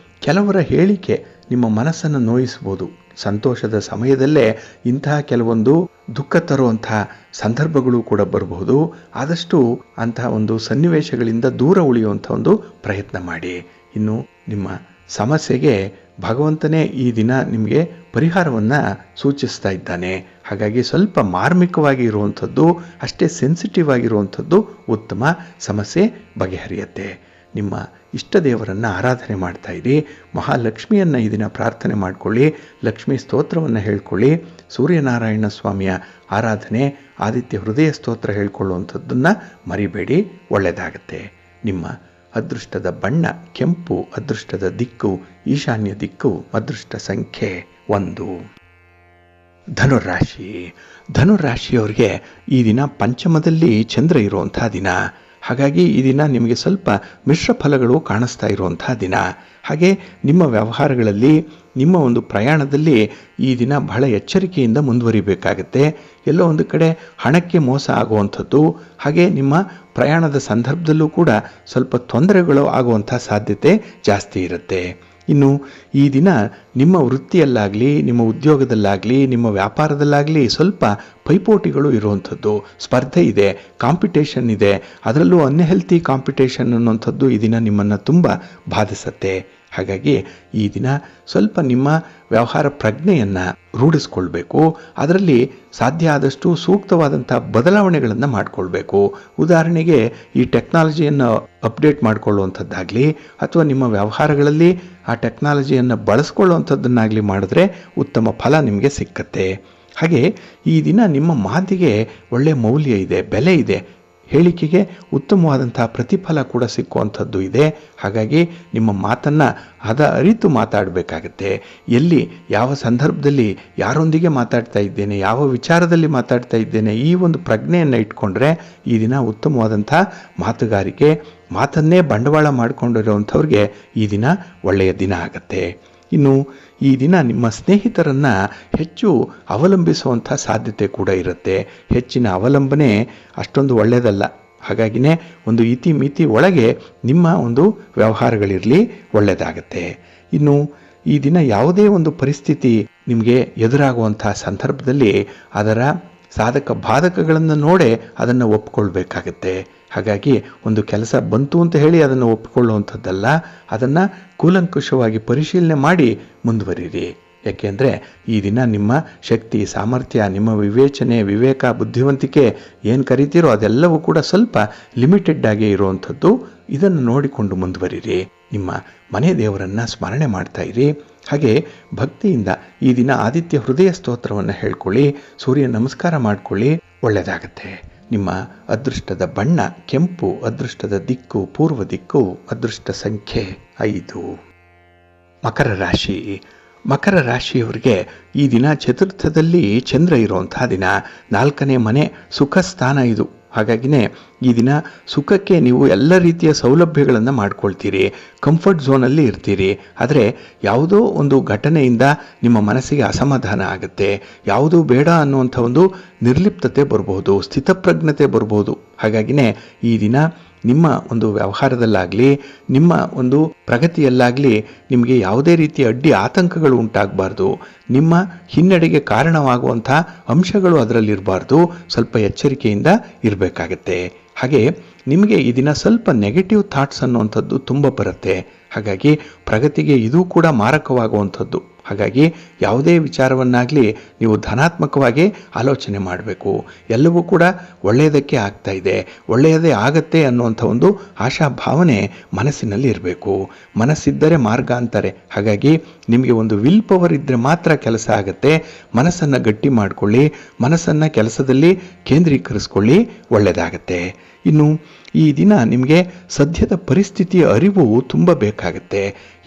ಕೆಲವರ ಹೇಳಿಕೆ ನಿಮ್ಮ ಮನಸ್ಸನ್ನು ನೋಯಿಸ್ಬೋದು. ಸಂತೋಷದ ಸಮಯದಲ್ಲೇ ಇಂತಹ ಕೆಲವೊಂದು ದುಃಖ ತರುವಂಥ ಸಂದರ್ಭಗಳು ಕೂಡ ಬರಬಹುದು. ಆದಷ್ಟು ಅಂತಹ ಒಂದು ಸನ್ನಿವೇಶಗಳಿಂದ ದೂರ ಉಳಿಯುವಂಥ ಒಂದು ಪ್ರಯತ್ನ ಮಾಡಿ. ಇನ್ನು ನಿಮ್ಮ ಸಮಸ್ಯೆಗೆ ಭಗವಂತನೇ ಈ ದಿನ ನಿಮಗೆ ಪರಿಹಾರವನ್ನು ಸೂಚಿಸ್ತಾ ಇದ್ದಾನೆ. ಹಾಗಾಗಿ ಸ್ವಲ್ಪ ಮಾರ್ಮಿಕವಾಗಿ ಇರುವಂಥದ್ದು, ಅಷ್ಟೇ ಸೆನ್ಸಿಟಿವ್ ಆಗಿರುವಂಥದ್ದು ಉತ್ತಮ. ಸಮಸ್ಯೆ ಬಗೆಹರಿಯುತ್ತೆ. ನಿಮ್ಮ ಇಷ್ಟ ದೇವರನ್ನು ಆರಾಧನೆ ಮಾಡ್ತಾ ಇರಿ. ಮಹಾಲಕ್ಷ್ಮಿಯನ್ನು ಈ ದಿನ ಪ್ರಾರ್ಥನೆ ಮಾಡಿಕೊಳ್ಳಿ, ಲಕ್ಷ್ಮೀ ಸ್ತೋತ್ರವನ್ನು ಹೇಳ್ಕೊಳ್ಳಿ. ಸೂರ್ಯನಾರಾಯಣ ಸ್ವಾಮಿಯ ಆರಾಧನೆ, ಆದಿತ್ಯ ಹೃದಯ ಸ್ತೋತ್ರ ಹೇಳ್ಕೊಳ್ಳುವಂಥದ್ದನ್ನು ಮರಿಬೇಡಿ, ಒಳ್ಳೆಯದಾಗತ್ತೆ. ನಿಮ್ಮ ಅದೃಷ್ಟದ ಬಣ್ಣ ಕೆಂಪು, ಅದೃಷ್ಟದ ದಿಕ್ಕು ಈಶಾನ್ಯ ದಿಕ್ಕು, ಅದೃಷ್ಟ ಸಂಖ್ಯೆ 1. ಧನುರಾಶಿ. ಧನುರಾಶಿಯವರಿಗೆ ಈ ದಿನ ಪಂಚಮದಲ್ಲಿ ಚಂದ್ರ ಇರುವಂಥ ದಿನ. ಹಾಗಾಗಿ ಈ ದಿನ ನಿಮಗೆ ಸ್ವಲ್ಪ ಮಿಶ್ರ ಫಲಗಳು ಕಾಣಿಸ್ತಾ ಇರುವಂಥ ದಿನ. ಹಾಗೆ ನಿಮ್ಮ ವ್ಯವಹಾರಗಳಲ್ಲಿ, ನಿಮ್ಮ ಒಂದು ಪ್ರಯಾಣದಲ್ಲಿ ಈ ದಿನ ಬಹಳ ಎಚ್ಚರಿಕೆಯಿಂದ ಮುಂದುವರಿಬೇಕಾಗತ್ತೆ. ಎಲ್ಲೋ ಒಂದು ಕಡೆ ಹಣಕ್ಕೆ ಮೋಸ ಆಗುವಂಥದ್ದು, ಹಾಗೆ ನಿಮ್ಮ ಪ್ರಯಾಣದ ಸಂದರ್ಭದಲ್ಲೂ ಕೂಡ ಸ್ವಲ್ಪ ತೊಂದರೆಗಳು ಆಗುವಂಥ ಸಾಧ್ಯತೆ ಜಾಸ್ತಿ ಇರುತ್ತೆ. ಇನ್ನು ಈ ದಿನ ನಿಮ್ಮ ವೃತ್ತಿಯಲ್ಲಾಗಲಿ, ನಿಮ್ಮ ಉದ್ಯೋಗದಲ್ಲಾಗಲಿ, ನಿಮ್ಮ ವ್ಯಾಪಾರದಲ್ಲಾಗಲಿ ಸ್ವಲ್ಪ ಪೈಪೋಟಿಗಳು ಇರುವಂಥದ್ದು, ಸ್ಪರ್ಧೆ ಇದೆ, ಕಾಂಪಿಟೇಷನ್ ಇದೆ. ಅದರಲ್ಲೂ ಅನ್ಹೆಲ್ತಿ ಕಾಂಪಿಟೇಷನ್ ಅನ್ನುವಂಥದ್ದು ಈ ದಿನ ನಿಮ್ಮನ್ನು ತುಂಬ ಬಾಧಿಸುತ್ತೆ. ಹಾಗಾಗಿ ಈ ದಿನ ಸ್ವಲ್ಪ ನಿಮ್ಮ ವ್ಯವಹಾರ ಪ್ರಜ್ಞೆಯನ್ನು ರೂಢಿಸ್ಕೊಳ್ಬೇಕು. ಅದರಲ್ಲಿ ಸಾಧ್ಯ ಆದಷ್ಟು ಸೂಕ್ತವಾದಂಥ ಬದಲಾವಣೆಗಳನ್ನು ಮಾಡಿಕೊಳ್ಬೇಕು. ಉದಾಹರಣೆಗೆ ಈ ಟೆಕ್ನಾಲಜಿಯನ್ನು ಅಪ್ಡೇಟ್ ಮಾಡಿಕೊಳ್ಳುವಂಥದ್ದಾಗಲಿ, ಅಥವಾ ನಿಮ್ಮ ವ್ಯವಹಾರಗಳಲ್ಲಿ ಆ ಟೆಕ್ನಾಲಜಿಯನ್ನು ಬಳಸ್ಕೊಳ್ಳುವಂಥದ್ದನ್ನಾಗಲಿ ಮಾಡಿದ್ರೆ ಉತ್ತಮ ಫಲ ನಿಮಗೆ ಸಿಕ್ಕತ್ತೆ. ಹಾಗೆ ಈ ದಿನ ನಿಮ್ಮ ಮಾತಿಗೆ ಒಳ್ಳೆಯ ಮೌಲ್ಯ ಇದೆ, ಬೆಲೆ ಇದೆ. ಹೇಳಿಕೆಗೆ ಉತ್ತಮವಾದಂಥ ಪ್ರತಿಫಲ ಕೂಡ ಸಿಕ್ಕುವಂಥದ್ದು ಇದೆ. ಹಾಗಾಗಿ ನಿಮ್ಮ ಮಾತನ್ನು ಅರಿತು ಮಾತಾಡಬೇಕಾಗತ್ತೆ. ಎಲ್ಲಿ, ಯಾವ ಸಂದರ್ಭದಲ್ಲಿ, ಯಾರೊಂದಿಗೆ ಮಾತಾಡ್ತಾ ಇದ್ದೇನೆ, ಯಾವ ವಿಚಾರದಲ್ಲಿ ಮಾತಾಡ್ತಾ ಇದ್ದೇನೆ, ಈ ಒಂದು ಪ್ರಜ್ಞೆಯನ್ನು ಇಟ್ಕೊಂಡ್ರೆ ಈ ದಿನ ಉತ್ತಮವಾದಂಥ ಮಾತುಗಾರಿಕೆ, ಮಾತನ್ನೇ ಬಂಡವಾಳ ಮಾಡಿಕೊಂಡಿರುವಂಥವ್ರಿಗೆ ಈ ದಿನ ಒಳ್ಳೆಯ ದಿನ ಆಗತ್ತೆ. ಇನ್ನು ಈ ದಿನ ನಿಮ್ಮ ಸ್ನೇಹಿತರನ್ನು ಹೆಚ್ಚು ಅವಲಂಬಿಸುವಂಥ ಸಾಧ್ಯತೆ ಕೂಡ ಇರುತ್ತೆ. ಹೆಚ್ಚಿನ ಅವಲಂಬನೆ ಅಷ್ಟೊಂದು ಒಳ್ಳೆಯದಲ್ಲ. ಹಾಗಾಗಿನೇ ಒಂದು ಇತಿಮಿತಿ ಒಳಗೆ ನಿಮ್ಮ ಒಂದು ವ್ಯವಹಾರಗಳಿರಲಿ, ಒಳ್ಳೆಯದಾಗತ್ತೆ. ಇನ್ನು ಈ ದಿನ ಯಾವುದೇ ಒಂದು ಪರಿಸ್ಥಿತಿ ನಿಮಗೆ ಎದುರಾಗುವಂಥ ಸಂದರ್ಭದಲ್ಲಿ ಅದರ ಸಾಧಕ ಬಾಧಕಗಳನ್ನು ನೋಡೇ ಅದನ್ನು ಒಪ್ಪಿಕೊಳ್ಬೇಕಾಗತ್ತೆ. ಹಾಗಾಗಿ ಒಂದು ಕೆಲಸ ಬಂತು ಅಂತ ಹೇಳಿ ಅದನ್ನು ಒಪ್ಪಿಕೊಳ್ಳುವಂಥದ್ದಲ್ಲ, ಅದನ್ನು ಕೂಲಂಕುಷವಾಗಿ ಪರಿಶೀಲನೆ ಮಾಡಿ ಮುಂದುವರಿರಿ. ಯಾಕೆಂದರೆ ಈ ದಿನ ನಿಮ್ಮ ಶಕ್ತಿ, ಸಾಮರ್ಥ್ಯ, ನಿಮ್ಮ ವಿವೇಚನೆ, ವಿವೇಕ, ಬುದ್ಧಿವಂತಿಕೆ ಏನು ಕರಿತೀರೋ ಅದೆಲ್ಲವೂ ಕೂಡ ಸ್ವಲ್ಪ ಲಿಮಿಟೆಡ್ ಆಗಿ ಇರುವಂಥದ್ದು. ಇದನ್ನು ನೋಡಿಕೊಂಡು ಮುಂದುವರಿರಿ. ನಿಮ್ಮ ಮನೆ ದೇವರನ್ನು ಸ್ಮರಣೆ ಮಾಡ್ತಾ ಇರಿ. ಹಾಗೆ ಭಕ್ತಿಯಿಂದ ಈ ದಿನ ಆದಿತ್ಯ ಹೃದಯ ಸ್ತೋತ್ರವನ್ನು ಹೇಳ್ಕೊಳ್ಳಿ, ಸೂರ್ಯ ನಮಸ್ಕಾರ ಮಾಡಿಕೊಳ್ಳಿ, ಒಳ್ಳೆಯದಾಗತ್ತೆ. ನಿಮ್ಮ ಅದೃಷ್ಟದ ಬಣ್ಣ ಕೆಂಪು, ಅದೃಷ್ಟದ ದಿಕ್ಕು ಪೂರ್ವ ದಿಕ್ಕು, ಅದೃಷ್ಟ ಸಂಖ್ಯೆ 5. ಮಕರ ರಾಶಿ. ಮಕರ ರಾಶಿಯವರಿಗೆ ಈ ದಿನ ಚತುರ್ಥದಲ್ಲಿ ಚಂದ್ರ ಇರುವಂತಹ ದಿನ. 4ನೇ ಮನೆ ಸುಖ ಸ್ಥಾನ ಇದು. ಹಾಗಾಗಿನೇ ಈ ದಿನ ಸುಖಕ್ಕೆ ನೀವು ಎಲ್ಲ ರೀತಿಯ ಸೌಲಭ್ಯಗಳನ್ನು ಮಾಡ್ಕೊಳ್ತೀರಿ, ಕಂಫರ್ಟ್ ಝೋನಲ್ಲಿ ಇರ್ತೀರಿ. ಆದರೆ ಯಾವುದೋ ಒಂದು ಘಟನೆಯಿಂದ ನಿಮ್ಮ ಮನಸ್ಸಿಗೆ ಅಸಮಾಧಾನ ಆಗುತ್ತೆ, ಯಾವುದೂ ಬೇಡ ಅನ್ನುವಂಥ ಒಂದು ನಿರ್ಲಿಪ್ತತೆ ಬರ್ಬೋದು, ಸ್ಥಿತಪ್ರಜ್ಞತೆ ಬರ್ಬೋದು. ಹಾಗಾಗಿನೇ ಈ ದಿನ ನಿಮ್ಮ ಒಂದು ವ್ಯವಹಾರದಲ್ಲಾಗಲಿ, ನಿಮ್ಮ ಒಂದು ಪ್ರಗತಿಯಲ್ಲಾಗಲಿ ನಿಮಗೆ ಯಾವುದೇ ರೀತಿಯ ಅಡ್ಡಿ ಆತಂಕಗಳು ಉಂಟಾಗಬಾರ್ದು. ನಿಮ್ಮ ಹಿನ್ನಡೆಗೆ ಕಾರಣವಾಗುವಂಥ ಅಂಶಗಳು ಅದರಲ್ಲಿರಬಾರ್ದು. ಸ್ವಲ್ಪ ಎಚ್ಚರಿಕೆಯಿಂದ ಇರಬೇಕಾಗತ್ತೆ. ಹಾಗೆ ನಿಮಗೆ ಈ ದಿನ ಸ್ವಲ್ಪ ನೆಗೆಟಿವ್ ಥಾಟ್ಸ್ ಅನ್ನುವಂಥದ್ದು ತುಂಬ ಬರುತ್ತೆ. ಹಾಗಾಗಿ ಪ್ರಗತಿಗೆ ಇದೂ ಕೂಡ ಮಾರಕವಾಗುವಂಥದ್ದು. ಹಾಗಾಗಿ ಯಾವುದೇ ವಿಚಾರವನ್ನಾಗಲಿ ನೀವು ಧನಾತ್ಮಕವಾಗಿ ಆಲೋಚನೆ ಮಾಡಬೇಕು. ಎಲ್ಲವೂ ಕೂಡ ಒಳ್ಳೆಯದಕ್ಕೆ ಆಗ್ತಾ ಇದೆ, ಒಳ್ಳೆಯದೇ ಆಗತ್ತೆ ಅನ್ನುವಂಥ ಒಂದು ಆಶಾಭಾವನೆ ಮನಸ್ಸಿನಲ್ಲಿ ಇರಬೇಕು. ಮನಸ್ಸಿದ್ದರೆ ಮಾರ್ಗ ಅಂತಾರೆ. ಹಾಗಾಗಿ ನಿಮಗೆ ಒಂದು ವಿಲ್ ಪವರ್ ಇದ್ದರೆ ಮಾತ್ರ ಕೆಲಸ ಆಗತ್ತೆ. ಮನಸ್ಸನ್ನು ಗಟ್ಟಿ ಮಾಡಿಕೊಳ್ಳಿ, ಮನಸ್ಸನ್ನು ಕೆಲಸದಲ್ಲಿ ಕೇಂದ್ರೀಕರಿಸ್ಕೊಳ್ಳಿ, ಒಳ್ಳೆಯದಾಗತ್ತೆ. ಇನ್ನು ಈ ದಿನ ನಿಮಗೆ ಸದ್ಯದ ಪರಿಸ್ಥಿತಿಯ ಅರಿವು ತುಂಬ ಬೇಕಾಗುತ್ತೆ.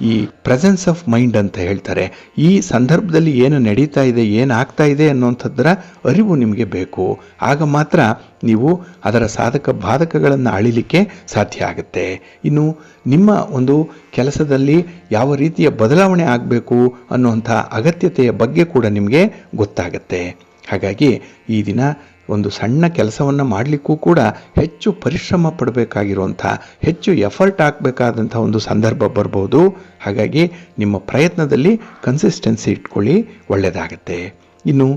ಈ ಪ್ರೆಸೆನ್ಸ್ ಆಫ್ ಮೈಂಡ್ ಅಂತ ಹೇಳ್ತಾರೆ. ಈ ಸಂದರ್ಭದಲ್ಲಿ ಏನು ನಡೀತಾ ಇದೆ, ಏನಾಗ್ತಾ ಇದೆ ಅನ್ನುವಂಥದ್ದರ ಅರಿವು ನಿಮಗೆ ಬೇಕು. ಆಗ ಮಾತ್ರ ನೀವು ಅದರ ಸಾಧಕ ಬಾಧಕಗಳನ್ನು ಅಳಿಲಿಕ್ಕೆ ಸಾಧ್ಯ ಆಗುತ್ತೆ. ಇನ್ನು ನಿಮ್ಮ ಒಂದು ಕೆಲಸದಲ್ಲಿ ಯಾವ ರೀತಿಯ ಬದಲಾವಣೆ ಆಗಬೇಕು ಅನ್ನುವಂಥ ಅಗತ್ಯತೆಯ ಬಗ್ಗೆ ಕೂಡ ನಿಮಗೆ ಗೊತ್ತಾಗತ್ತೆ. ಹಾಗಾಗಿ ಈ ದಿನ ಒಂದು ಸಣ್ಣ ಕೆಲಸವನ್ನು ಮಾಡಲಿಕ್ಕೂ ಕೂಡ ಹೆಚ್ಚು ಪರಿಶ್ರಮ ಪಡಬೇಕಾಗಿರುವಂಥ, ಹೆಚ್ಚು ಎಫರ್ಟ್ ಹಾಕಬೇಕಾದಂಥ ಒಂದು ಸಂದರ್ಭ ಬರ್ಬೋದು. ಹಾಗಾಗಿ ನಿಮ್ಮ ಪ್ರಯತ್ನದಲ್ಲಿ ಕನ್ಸಿಸ್ಟೆನ್ಸಿ ಇಟ್ಕೊಳ್ಳಿ, ಒಳ್ಳೆಯದಾಗತ್ತೆ. ಇನ್ನು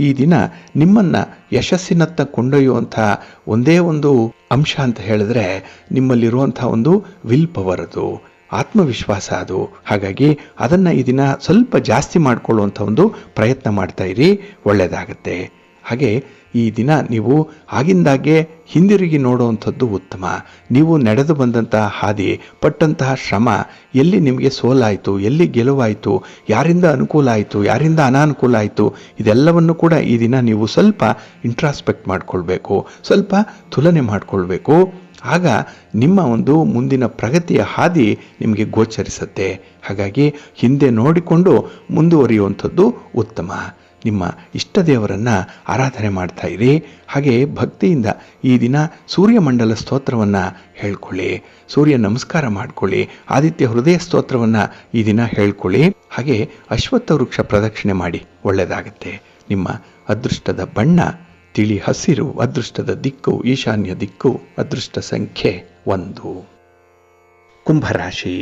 ಈ ದಿನ ನಿಮ್ಮನ್ನು ಯಶಸ್ಸಿನತ್ತ ಕೊಂಡೊಯ್ಯುವಂಥ ಒಂದೇ ಒಂದು ಅಂಶ ಅಂತ ಹೇಳಿದ್ರೆ ನಿಮ್ಮಲ್ಲಿರುವಂಥ ಒಂದು ವಿಲ್ ಪವರ್, ಅದು ಆತ್ಮವಿಶ್ವಾಸ ಅದು. ಹಾಗಾಗಿ ಅದನ್ನು ಈ ದಿನ ಸ್ವಲ್ಪ ಜಾಸ್ತಿ ಮಾಡಿಕೊಳ್ಳುವಂಥ ಒಂದು ಪ್ರಯತ್ನ ಮಾಡ್ತಾ ಇರಿ, ಒಳ್ಳೆಯದಾಗತ್ತೆ. ಹಾಗೆ ಈ ದಿನ ನೀವು ಆಗಿಂದಾಗೆ ಹಿಂದಿರುಗಿ ನೋಡುವಂಥದ್ದು ಉತ್ತಮ. ನೀವು ನಡೆದು ಬಂದಂತಹ ಹಾದಿ, ಪಟ್ಟಂತಹ ಶ್ರಮ, ಎಲ್ಲಿ ನಿಮಗೆ ಸೋಲಾಯಿತು, ಎಲ್ಲಿ ಗೆಲುವಾಯಿತು, ಯಾರಿಂದ ಅನುಕೂಲ ಆಯಿತು, ಯಾರಿಂದ ಅನಾನುಕೂಲ ಆಯಿತು, ಇದೆಲ್ಲವನ್ನು ಕೂಡ ಈ ದಿನ ನೀವು ಸ್ವಲ್ಪ ಇಂಟ್ರಾಸ್ಪೆಕ್ಟ್ ಮಾಡಿಕೊಳ್ಬೇಕು, ಸ್ವಲ್ಪ ತುಲನೆ ಮಾಡಿಕೊಳ್ಬೇಕು. ಆಗ ನಿಮ್ಮ ಒಂದು ಮುಂದಿನ ಪ್ರಗತಿಯ ಹಾದಿ ನಿಮಗೆ ಗೋಚರಿಸುತ್ತೆ. ಹಾಗಾಗಿ ಹಿಂದೆ ನೋಡಿಕೊಂಡು ಮುಂದುವರಿಯುವಂಥದ್ದು ಉತ್ತಮ. ನಿಮ್ಮ ಇಷ್ಟ ದೇವರನ್ನು ಆರಾಧನೆ ಮಾಡ್ತಾ ಇರಿ. ಹಾಗೆ ಭಕ್ತಿಯಿಂದ ಈ ದಿನ ಸೂರ್ಯಮಂಡಲ ಸ್ತೋತ್ರವನ್ನು ಹೇಳ್ಕೊಳ್ಳಿ, ಸೂರ್ಯ ನಮಸ್ಕಾರ ಮಾಡ್ಕೊಳ್ಳಿ, ಆದಿತ್ಯ ಹೃದಯ ಸ್ತೋತ್ರವನ್ನು ಈ ದಿನ ಹೇಳ್ಕೊಳ್ಳಿ. ಹಾಗೆ ಅಶ್ವತ್ಥ ವೃಕ್ಷ ಪ್ರದಕ್ಷಿಣೆ ಮಾಡಿ, ಒಳ್ಳೆಯದಾಗತ್ತೆ. ನಿಮ್ಮ ಅದೃಷ್ಟದ ಬಣ್ಣ ತಿಳಿ ಹಸಿರು, ಅದೃಷ್ಟದ ದಿಕ್ಕು ಈಶಾನ್ಯ ದಿಕ್ಕು, ಅದೃಷ್ಟ ಸಂಖ್ಯೆ 1. ಕುಂಭರಾಶಿ.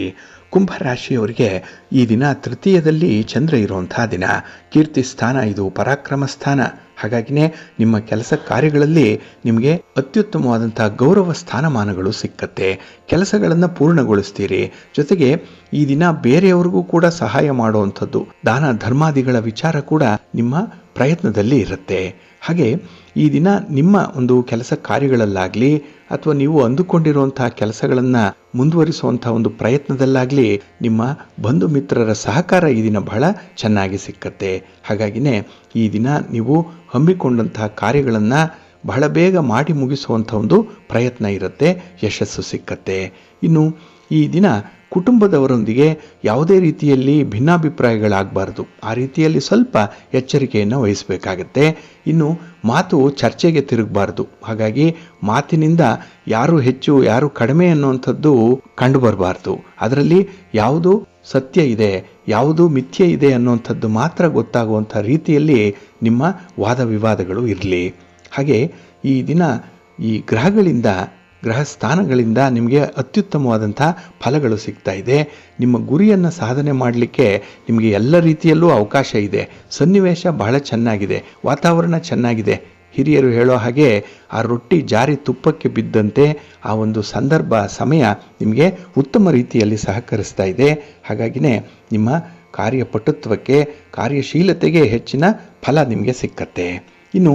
ಕುಂಭರಾಶಿಯವರಿಗೆ ಈ ದಿನ ತೃತೀಯದಲ್ಲಿ ಚಂದ್ರ ಇರುವಂಥ ದಿನ. ಕೀರ್ತಿ ಸ್ಥಾನ ಇದು, ಪರಾಕ್ರಮ ಸ್ಥಾನ. ಹಾಗಾಗಿನೇ ನಿಮ್ಮ ಕೆಲಸ ಕಾರ್ಯಗಳಲ್ಲಿ ನಿಮಗೆ ಅತ್ಯುತ್ತಮವಾದಂಥ ಗೌರವ ಸ್ಥಾನಮಾನಗಳು ಸಿಕ್ಕತ್ತೆ. ಕೆಲಸಗಳನ್ನು ಪೂರ್ಣಗೊಳಿಸ್ತೀರಿ. ಜೊತೆಗೆ ಈ ದಿನ ಬೇರೆಯವ್ರಿಗೂ ಕೂಡ ಸಹಾಯ ಮಾಡುವಂಥದ್ದು, ದಾನ ಧರ್ಮಾದಿಗಳ ವಿಚಾರ ಕೂಡ ನಿಮ್ಮ ಪ್ರಯತ್ನದಲ್ಲಿ ಇರುತ್ತೆ. ಹಾಗೆ ಈ ದಿನ ನಿಮ್ಮ ಒಂದು ಕೆಲಸ ಕಾರ್ಯಗಳಲ್ಲಾಗಲಿ ಅಥವಾ ನೀವು ಅಂದುಕೊಂಡಿರುವಂಥ ಕೆಲಸಗಳನ್ನು ಮುಂದುವರಿಸುವಂಥ ಒಂದು ಪ್ರಯತ್ನದಲ್ಲಾಗಲಿ ನಿಮ್ಮ ಬಂಧು ಮಿತ್ರರ ಸಹಕಾರ ಈ ದಿನ ಬಹಳ ಚೆನ್ನಾಗಿ ಸಿಕ್ಕತ್ತೆ. ಹಾಗಾಗಿನೇ ಈ ದಿನ ನೀವು ಹಮ್ಮಿಕೊಂಡಂತಹ ಕಾರ್ಯಗಳನ್ನು ಬಹಳ ಬೇಗ ಮಾಡಿ ಮುಗಿಸುವಂಥ ಒಂದು ಪ್ರಯತ್ನ ಇರುತ್ತೆ, ಯಶಸ್ಸು ಸಿಕ್ಕತ್ತೆ. ಇನ್ನು ಈ ದಿನ ಕುಟುಂಬದವರೊಂದಿಗೆ ಯಾವುದೇ ರೀತಿಯಲ್ಲಿ ಭಿನ್ನಾಭಿಪ್ರಾಯಗಳಾಗಬಾರ್ದು. ಆ ರೀತಿಯಲ್ಲಿ ಸ್ವಲ್ಪ ಎಚ್ಚರಿಕೆಯನ್ನು ವಹಿಸಬೇಕಾಗತ್ತೆ. ಇನ್ನು ಮಾತು ಚರ್ಚೆಗೆ ತಿರುಗಬಾರ್ದು. ಹಾಗಾಗಿ ಮಾತಿನಿಂದ ಯಾರು ಹೆಚ್ಚು ಯಾರು ಕಡಿಮೆ ಅನ್ನುವಂಥದ್ದು ಕಂಡುಬರಬಾರ್ದು. ಅದರಲ್ಲಿ ಯಾವುದು ಸತ್ಯ ಇದೆ, ಯಾವುದು ಮಿಥ್ಯೆ ಇದೆ ಅನ್ನುವಂಥದ್ದು ಮಾತ್ರ ಗೊತ್ತಾಗುವಂಥ ರೀತಿಯಲ್ಲಿ ನಿಮ್ಮ ವಾದ ವಿವಾದಗಳು ಇರಲಿ. ಹಾಗೆ ಈ ದಿನ ಈ ಗ್ರಹ ಸ್ಥಾನಗಳಿಂದ ನಿಮಗೆ ಅತ್ಯುತ್ತಮವಾದಂಥ ಫಲಗಳು ಸಿಗ್ತಾ ಇದೆ. ನಿಮ್ಮ ಗುರಿಯನ್ನು ಸಾಧನೆ ಮಾಡಲಿಕ್ಕೆ ನಿಮಗೆ ಎಲ್ಲ ರೀತಿಯಲ್ಲೂ ಅವಕಾಶ ಇದೆ. ಸನ್ನಿವೇಶ ಬಹಳ ಚೆನ್ನಾಗಿದೆ, ವಾತಾವರಣ ಚೆನ್ನಾಗಿದೆ. ಹಿರಿಯರು ಹೇಳೋ ಹಾಗೆ ಆ ರೊಟ್ಟಿ ಜಾರಿ ತುಪ್ಪಕ್ಕೆ ಬಿದ್ದಂತೆ ಆ ಒಂದು ಸಂದರ್ಭ ಸಮಯ ನಿಮಗೆ ಉತ್ತಮ ರೀತಿಯಲ್ಲಿ ಸಹಕರಿಸ್ತಾ ಇದೆ. ಹಾಗಾಗಿನೇ ನಿಮ್ಮ ಕಾರ್ಯಪಟುತ್ವಕ್ಕೆ ಕಾರ್ಯಶೀಲತೆಗೆ ಹೆಚ್ಚಿನ ಫಲ ನಿಮಗೆ ಸಿಕ್ಕತ್ತೆ. ಇನ್ನು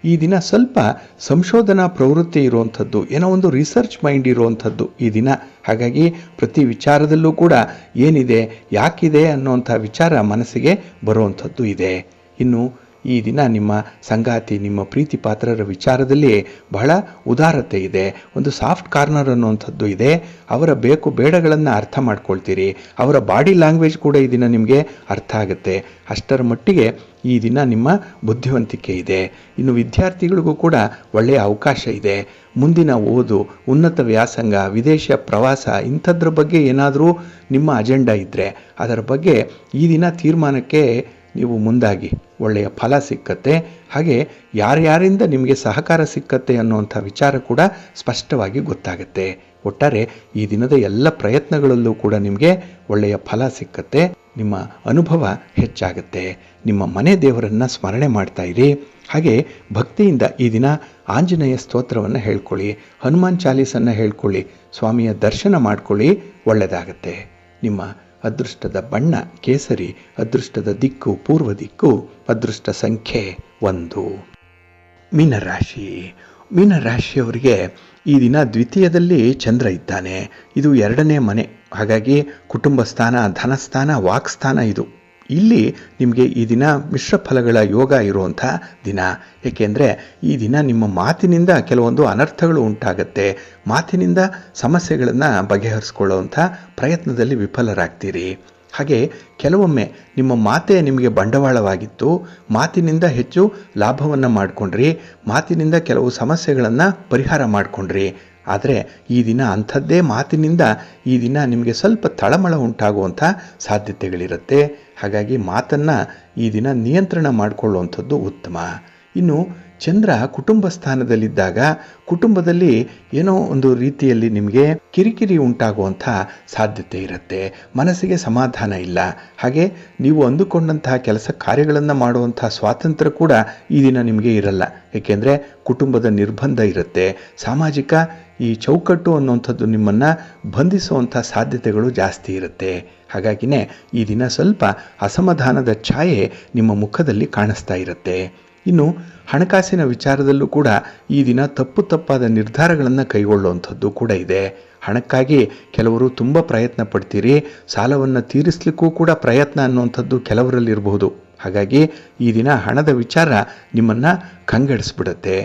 ಈ ದಿನ ಸ್ವಲ್ಪ ಸಂಶೋಧನಾ ಪ್ರವೃತ್ತಿ ಇರುವಂಥದ್ದು, ಏನೋ ಒಂದು ರಿಸರ್ಚ್ ಮೈಂಡ್ ಇರುವಂಥದ್ದು ಈ ದಿನ. ಹಾಗಾಗಿ ಪ್ರತಿ ವಿಚಾರದಲ್ಲೂ ಕೂಡ ಏನಿದೆ ಯಾಕಿದೆ ಅನ್ನುವಂಥ ವಿಚಾರ ಮನಸ್ಸಿಗೆ ಬರುವಂಥದ್ದು ಇದೆ. ಇನ್ನು ಈ ದಿನ ನಿಮ್ಮ ಸಂಗಾತಿ, ನಿಮ್ಮ ಪ್ರೀತಿ ಪಾತ್ರರ ವಿಚಾರದಲ್ಲಿ ಬಹಳ ಉದಾರತೆ ಇದೆ, ಒಂದು ಸಾಫ್ಟ್ ಕಾರ್ನರ್ ಅನ್ನುವಂಥದ್ದು ಇದೆ. ಅವರ ಬೇಕು ಬೇಡಗಳನ್ನು ಅರ್ಥ ಮಾಡ್ಕೊಳ್ತೀರಿ. ಅವರ ಬಾಡಿ ಲ್ಯಾಂಗ್ವೇಜ್ ಕೂಡ ಈ ದಿನ ನಿಮಗೆ ಅರ್ಥ ಆಗುತ್ತೆ. ಅಷ್ಟರ ಮಟ್ಟಿಗೆ ಈ ದಿನ ನಿಮ್ಮ ಬುದ್ಧಿವಂತಿಕೆ ಇದೆ. ಇನ್ನು ವಿದ್ಯಾರ್ಥಿಗಳಿಗೂ ಕೂಡ ಒಳ್ಳೆಯ ಅವಕಾಶ ಇದೆ. ಮುಂದಿನ ಓದು, ಉನ್ನತ ವ್ಯಾಸಂಗ, ವಿದೇಶ ಪ್ರವಾಸ ಇಂಥದ್ರ ಬಗ್ಗೆ ಏನಾದರೂ ನಿಮ್ಮ ಅಜೆಂಡಾ ಇದ್ದರೆ ಅದರ ಬಗ್ಗೆ ಈ ದಿನ ತೀರ್ಮಾನಕ್ಕೆ ನೀವು ಮುಂದಾಗಿ ಒಳ್ಳೆಯ ಫಲ ಸಿಕ್ಕತ್ತೆ. ಹಾಗೆ ಯಾರ್ಯಾರಿಂದ ನಿಮಗೆ ಸಹಕಾರ ಸಿಕ್ಕತ್ತೆ ಅನ್ನುವಂಥ ವಿಚಾರ ಕೂಡ ಸ್ಪಷ್ಟವಾಗಿ ಗೊತ್ತಾಗುತ್ತೆ. ಒಟ್ಟಾರೆ ಈ ದಿನದ ಎಲ್ಲ ಪ್ರಯತ್ನಗಳಲ್ಲೂ ಕೂಡ ನಿಮಗೆ ಒಳ್ಳೆಯ ಫಲ ಸಿಕ್ಕತ್ತೆ, ನಿಮ್ಮ ಅನುಭವ ಹೆಚ್ಚಾಗುತ್ತೆ. ನಿಮ್ಮ ಮನೆ ದೇವರನ್ನು ಸ್ಮರಣೆ ಮಾಡ್ತಾ ಇರಿ. ಹಾಗೆ ಭಕ್ತಿಯಿಂದ ಈ ದಿನ ಆಂಜನೇಯ ಸ್ತೋತ್ರವನ್ನು ಹೇಳ್ಕೊಳ್ಳಿ, ಹನುಮಾನ್ ಚಾಲೀಸನ್ನು ಹೇಳ್ಕೊಳ್ಳಿ, ಸ್ವಾಮಿಯ ದರ್ಶನ ಮಾಡ್ಕೊಳ್ಳಿ, ಒಳ್ಳೆಯದಾಗತ್ತೆ. ನಿಮ್ಮ ಅದೃಷ್ಟದ ಬಣ್ಣ ಕೇಸರಿ, ಅದೃಷ್ಟದ ದಿಕ್ಕು ಪೂರ್ವ ದಿಕ್ಕು, ಅದೃಷ್ಟ ಸಂಖ್ಯೆ 1. ಮೀನರಾಶಿ. ಮೀನರಾಶಿಯವರಿಗೆ ಈ ದಿನ ದ್ವಿತೀಯದಲ್ಲಿ ಚಂದ್ರ ಇದ್ದಾನೆ. ಇದು 2ನೇ ಮನೆ. ಹಾಗಾಗಿ ಕುಟುಂಬ ಸ್ಥಾನ, ಧನಸ್ಥಾನ, ವಾಕ್ಸ್ಥಾನ ಇದು. ಇಲ್ಲಿ ನಿಮಗೆ ಈ ದಿನ ಮಿಶ್ರ ಫಲಗಳ ಯೋಗ ಇರುವಂಥ ದಿನ. ಏಕೆಂದರೆ ಈ ದಿನ ನಿಮ್ಮ ಮಾತಿನಿಂದ ಕೆಲವೊಂದು ಅನರ್ಥಗಳು ಉಂಟಾಗತ್ತೆ. ಮಾತಿನಿಂದ ಸಮಸ್ಯೆಗಳನ್ನು ಬಗೆಹರಿಸ್ಕೊಳ್ಳುವಂಥ ಪ್ರಯತ್ನದಲ್ಲಿ ವಿಫಲರಾಗ್ತೀರಿ. ಹಾಗೆ ಕೆಲವೊಮ್ಮೆ ನಿಮ್ಮ ಮಾತೇ ನಿಮಗೆ ಬಂಡವಾಳವಾಗಿತ್ತು, ಮಾತಿನಿಂದ ಹೆಚ್ಚು ಲಾಭವನ್ನು ಮಾಡಿಕೊಂಡ್ರಿ, ಮಾತಿನಿಂದ ಕೆಲವು ಸಮಸ್ಯೆಗಳನ್ನು ಪರಿಹಾರ ಮಾಡಿಕೊಂಡ್ರಿ. ಆದರೆ ಈ ದಿನ ಅಂಥದ್ದೇ ಮಾತಿನಿಂದ ಈ ದಿನ ನಿಮಗೆ ಸ್ವಲ್ಪ ತಳಮಳ ಉಂಟಾಗುವಂಥ ಸಾಧ್ಯತೆಗಳಿರುತ್ತೆ. ಹಾಗಾಗಿ ಮಾತನ್ನು ಈ ದಿನ ನಿಯಂತ್ರಣ ಮಾಡಿಕೊಳ್ಳುವಂಥದ್ದು ಉತ್ತಮ. ಇನ್ನು ಚಂದ್ರ ಕುಟುಂಬ ಸ್ಥಾನದಲ್ಲಿದ್ದಾಗ ಕುಟುಂಬದಲ್ಲಿ ಏನೋ ಒಂದು ರೀತಿಯಲ್ಲಿ ನಿಮಗೆ ಕಿರಿಕಿರಿ ಉಂಟಾಗುವಂಥ ಸಾಧ್ಯತೆ ಇರುತ್ತೆ. ಮನಸ್ಸಿಗೆ ಸಮಾಧಾನ ಇಲ್ಲ. ಹಾಗೆ ನೀವು ಅಂದುಕೊಂಡಂತಹ ಕೆಲಸ ಕಾರ್ಯಗಳನ್ನು ಮಾಡುವಂಥ ಸ್ವಾತಂತ್ರ್ಯ ಕೂಡ ಈ ದಿನ ನಿಮಗೆ ಇರಲ್ಲ. ಏಕೆಂದರೆ ಕುಟುಂಬದ ನಿರ್ಬಂಧ ಇರುತ್ತೆ. ಸಾಮಾಜಿಕ ಈ ಚೌಕಟ್ಟು ಅನ್ನುವಂಥದ್ದು ನಿಮ್ಮನ್ನು ಬಂಧಿಸುವಂಥ ಸಾಧ್ಯತೆಗಳು ಜಾಸ್ತಿ ಇರುತ್ತೆ. ಹಾಗಾಗಿನೇ ಈ ದಿನ ಸ್ವಲ್ಪ ಅಸಮಾಧಾನದ ಛಾಯೆ ನಿಮ್ಮ ಮುಖದಲ್ಲಿ ಕಾಣಿಸ್ತಾ ಇರುತ್ತೆ. ಇನ್ನು ಹಣಕಾಸಿನ ವಿಚಾರದಲ್ಲೂ ಕೂಡ ಈ ದಿನ ತಪ್ಪಾದ ನಿರ್ಧಾರಗಳನ್ನು ಕೈಗೊಳ್ಳುವಂಥದ್ದು ಕೂಡ ಇದೆ. ಹಣಕ್ಕಾಗಿ ಕೆಲವರು ತುಂಬ ಪ್ರಯತ್ನ ಪಡ್ತೀರಿ. ಸಾಲವನ್ನು ತೀರಿಸಲಿಕ್ಕೂ ಕೂಡ ಪ್ರಯತ್ನ ಅನ್ನುವಂಥದ್ದು ಕೆಲವರಲ್ಲಿರಬಹುದು. ಹಾಗಾಗಿ ಈ ದಿನ ಹಣದ ವಿಚಾರ ನಿಮ್ಮನ್ನು ಕಂಗೆಡಿಸ್ಬಿಡುತ್ತೆ,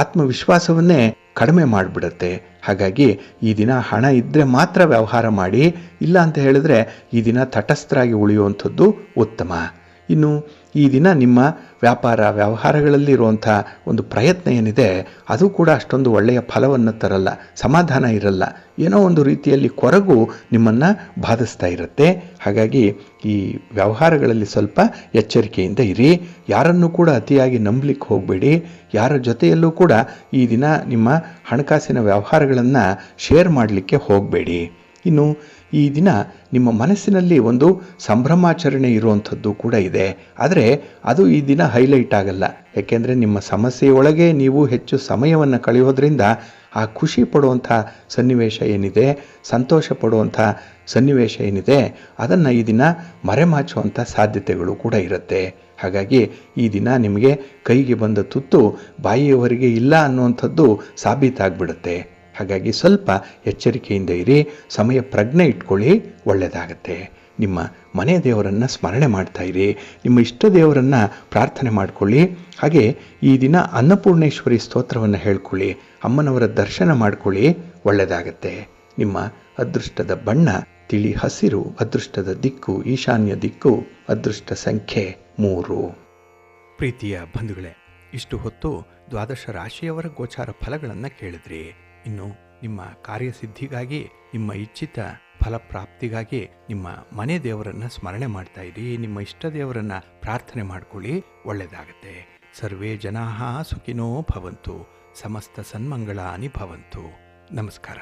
ಆತ್ಮವಿಶ್ವಾಸವನ್ನೇ ಕಡಿಮೆ ಮಾಡಿಬಿಡುತ್ತೆ. ಹಾಗಾಗಿ ಈ ದಿನ ಹಣ ಇದ್ದರೆ ಮಾತ್ರ ವ್ಯವಹಾರ ಮಾಡಿ, ಇಲ್ಲ ಅಂತ ಹೇಳಿದ್ರೆ ಈ ದಿನ ತಟಸ್ಥರಾಗಿ ಉಳಿಯುವಂಥದ್ದು ಉತ್ತಮ. ಇನ್ನು ಈ ದಿನ ನಿಮ್ಮ ವ್ಯಾಪಾರ ವ್ಯವಹಾರಗಳಲ್ಲಿರುವಂಥ ಒಂದು ಪ್ರಯತ್ನ ಏನಿದೆ ಅದು ಕೂಡ ಅಷ್ಟೊಂದು ಒಳ್ಳೆಯ ಫಲವನ್ನು ತರಲ್ಲ, ಸಮಾಧಾನ ಇರಲ್ಲ, ಏನೋ ಒಂದು ರೀತಿಯಲ್ಲಿ ಕೊರಗು ನಿಮ್ಮನ್ನು ಬಾಧಿಸ್ತಾ ಇರುತ್ತೆ. ಹಾಗಾಗಿ ಈ ವ್ಯವಹಾರಗಳಲ್ಲಿ ಸ್ವಲ್ಪ ಎಚ್ಚರಿಕೆಯಿಂದ ಇರಿ. ಯಾರನ್ನು ಕೂಡ ಅತಿಯಾಗಿ ನಂಬಲಿಕ್ಕೆ ಹೋಗಬೇಡಿ. ಯಾರ ಜೊತೆಯಲ್ಲೂ ಕೂಡ ಈ ದಿನ ನಿಮ್ಮ ಹಣಕಾಸಿನ ವ್ಯವಹಾರಗಳನ್ನು ಶೇರ್ ಮಾಡಲಿಕ್ಕೆ ಹೋಗಬೇಡಿ. ಇನ್ನು ಈ ದಿನ ನಿಮ್ಮ ಮನಸ್ಸಿನಲ್ಲಿ ಒಂದು ಸಂಭ್ರಮಾಚರಣೆ ಇರುವಂಥದ್ದು ಕೂಡ ಇದೆ. ಆದರೆ ಅದು ಈ ದಿನ ಹೈಲೈಟ್ ಆಗಲ್ಲ. ಯಾಕೆಂದರೆ ನಿಮ್ಮ ಸಮಸ್ಯೆಯೊಳಗೆ ನೀವು ಹೆಚ್ಚು ಸಮಯವನ್ನು ಕಳೆಯೋದ್ರಿಂದ ಆ ಖುಷಿ ಪಡುವಂಥ ಸನ್ನಿವೇಶ ಏನಿದೆ, ಸಂತೋಷ ಪಡುವಂಥ ಸನ್ನಿವೇಶ ಏನಿದೆ, ಅದನ್ನು ಈ ದಿನ ಮರೆಮಾಚುವಂಥ ಸಾಧ್ಯತೆಗಳು ಕೂಡ ಇರುತ್ತೆ. ಹಾಗಾಗಿ ಈ ದಿನ ನಿಮಗೆ ಕೈಗೆ ಬಂದ ತುತ್ತು ಬಾಯಿಯವರೆಗೆ ಇಲ್ಲ ಅನ್ನುವಂಥದ್ದು ಸಾಬೀತಾಗ್ಬಿಡುತ್ತೆ. ಹಾಗಾಗಿ ಸ್ವಲ್ಪ ಎಚ್ಚರಿಕೆಯಿಂದ ಇರಿ, ಸಮಯ ಪ್ರಜ್ಞೆ ಇಟ್ಕೊಳ್ಳಿ, ಒಳ್ಳೆಯದಾಗತ್ತೆ. ನಿಮ್ಮ ಮನೆ ದೇವರನ್ನು ಸ್ಮರಣೆ ಮಾಡ್ತಾ ಇರಿ, ನಿಮ್ಮ ಇಷ್ಟ ದೇವರನ್ನು ಪ್ರಾರ್ಥನೆ ಮಾಡಿಕೊಳ್ಳಿ. ಹಾಗೆ ಈ ದಿನ ಅನ್ನಪೂರ್ಣೇಶ್ವರಿ ಸ್ತೋತ್ರವನ್ನು ಹೇಳ್ಕೊಳ್ಳಿ, ಅಮ್ಮನವರ ದರ್ಶನ ಮಾಡಿಕೊಳ್ಳಿ, ಒಳ್ಳೆಯದಾಗತ್ತೆ. ನಿಮ್ಮ ಅದೃಷ್ಟದ ಬಣ್ಣ ತಿಳಿ ಹಸಿರು, ಅದೃಷ್ಟದ ದಿಕ್ಕು ಈಶಾನ್ಯ ದಿಕ್ಕು, ಅದೃಷ್ಟ ಸಂಖ್ಯೆ 3. ಪ್ರೀತಿಯ ಬಂಧುಗಳೇ, ಇಷ್ಟು ಹೊತ್ತು ದ್ವಾದಶ ರಾಶಿಯವರ ಗೋಚಾರ ಫಲಗಳನ್ನು ಕೇಳಿದ್ರಿ. ಇನ್ನು ನಿಮ್ಮ ಕಾರ್ಯಸಿದ್ಧಿಗಾಗಿ, ನಿಮ್ಮ ಇಚ್ಛಿತ ಫಲಪ್ರಾಪ್ತಿಗಾಗಿ ನಿಮ್ಮ ಮನೆ ದೇವರನ್ನು ಸ್ಮರಣೆ ಮಾಡ್ತಾ ಇರಿ, ನಿಮ್ಮ ಇಷ್ಟ ದೇವರನ್ನು ಪ್ರಾರ್ಥನೆ ಮಾಡ್ಕೊಳ್ಳಿ, ಒಳ್ಳೆಯದಾಗತ್ತೆ. ಸರ್ವೇ ಜನಾಃ ಸುಖಿನೋ ಭವಂತು, ಸಮಸ್ತ ಸನ್ಮಂಗಳಾನಿ ಭವಂತು. ನಮಸ್ಕಾರ.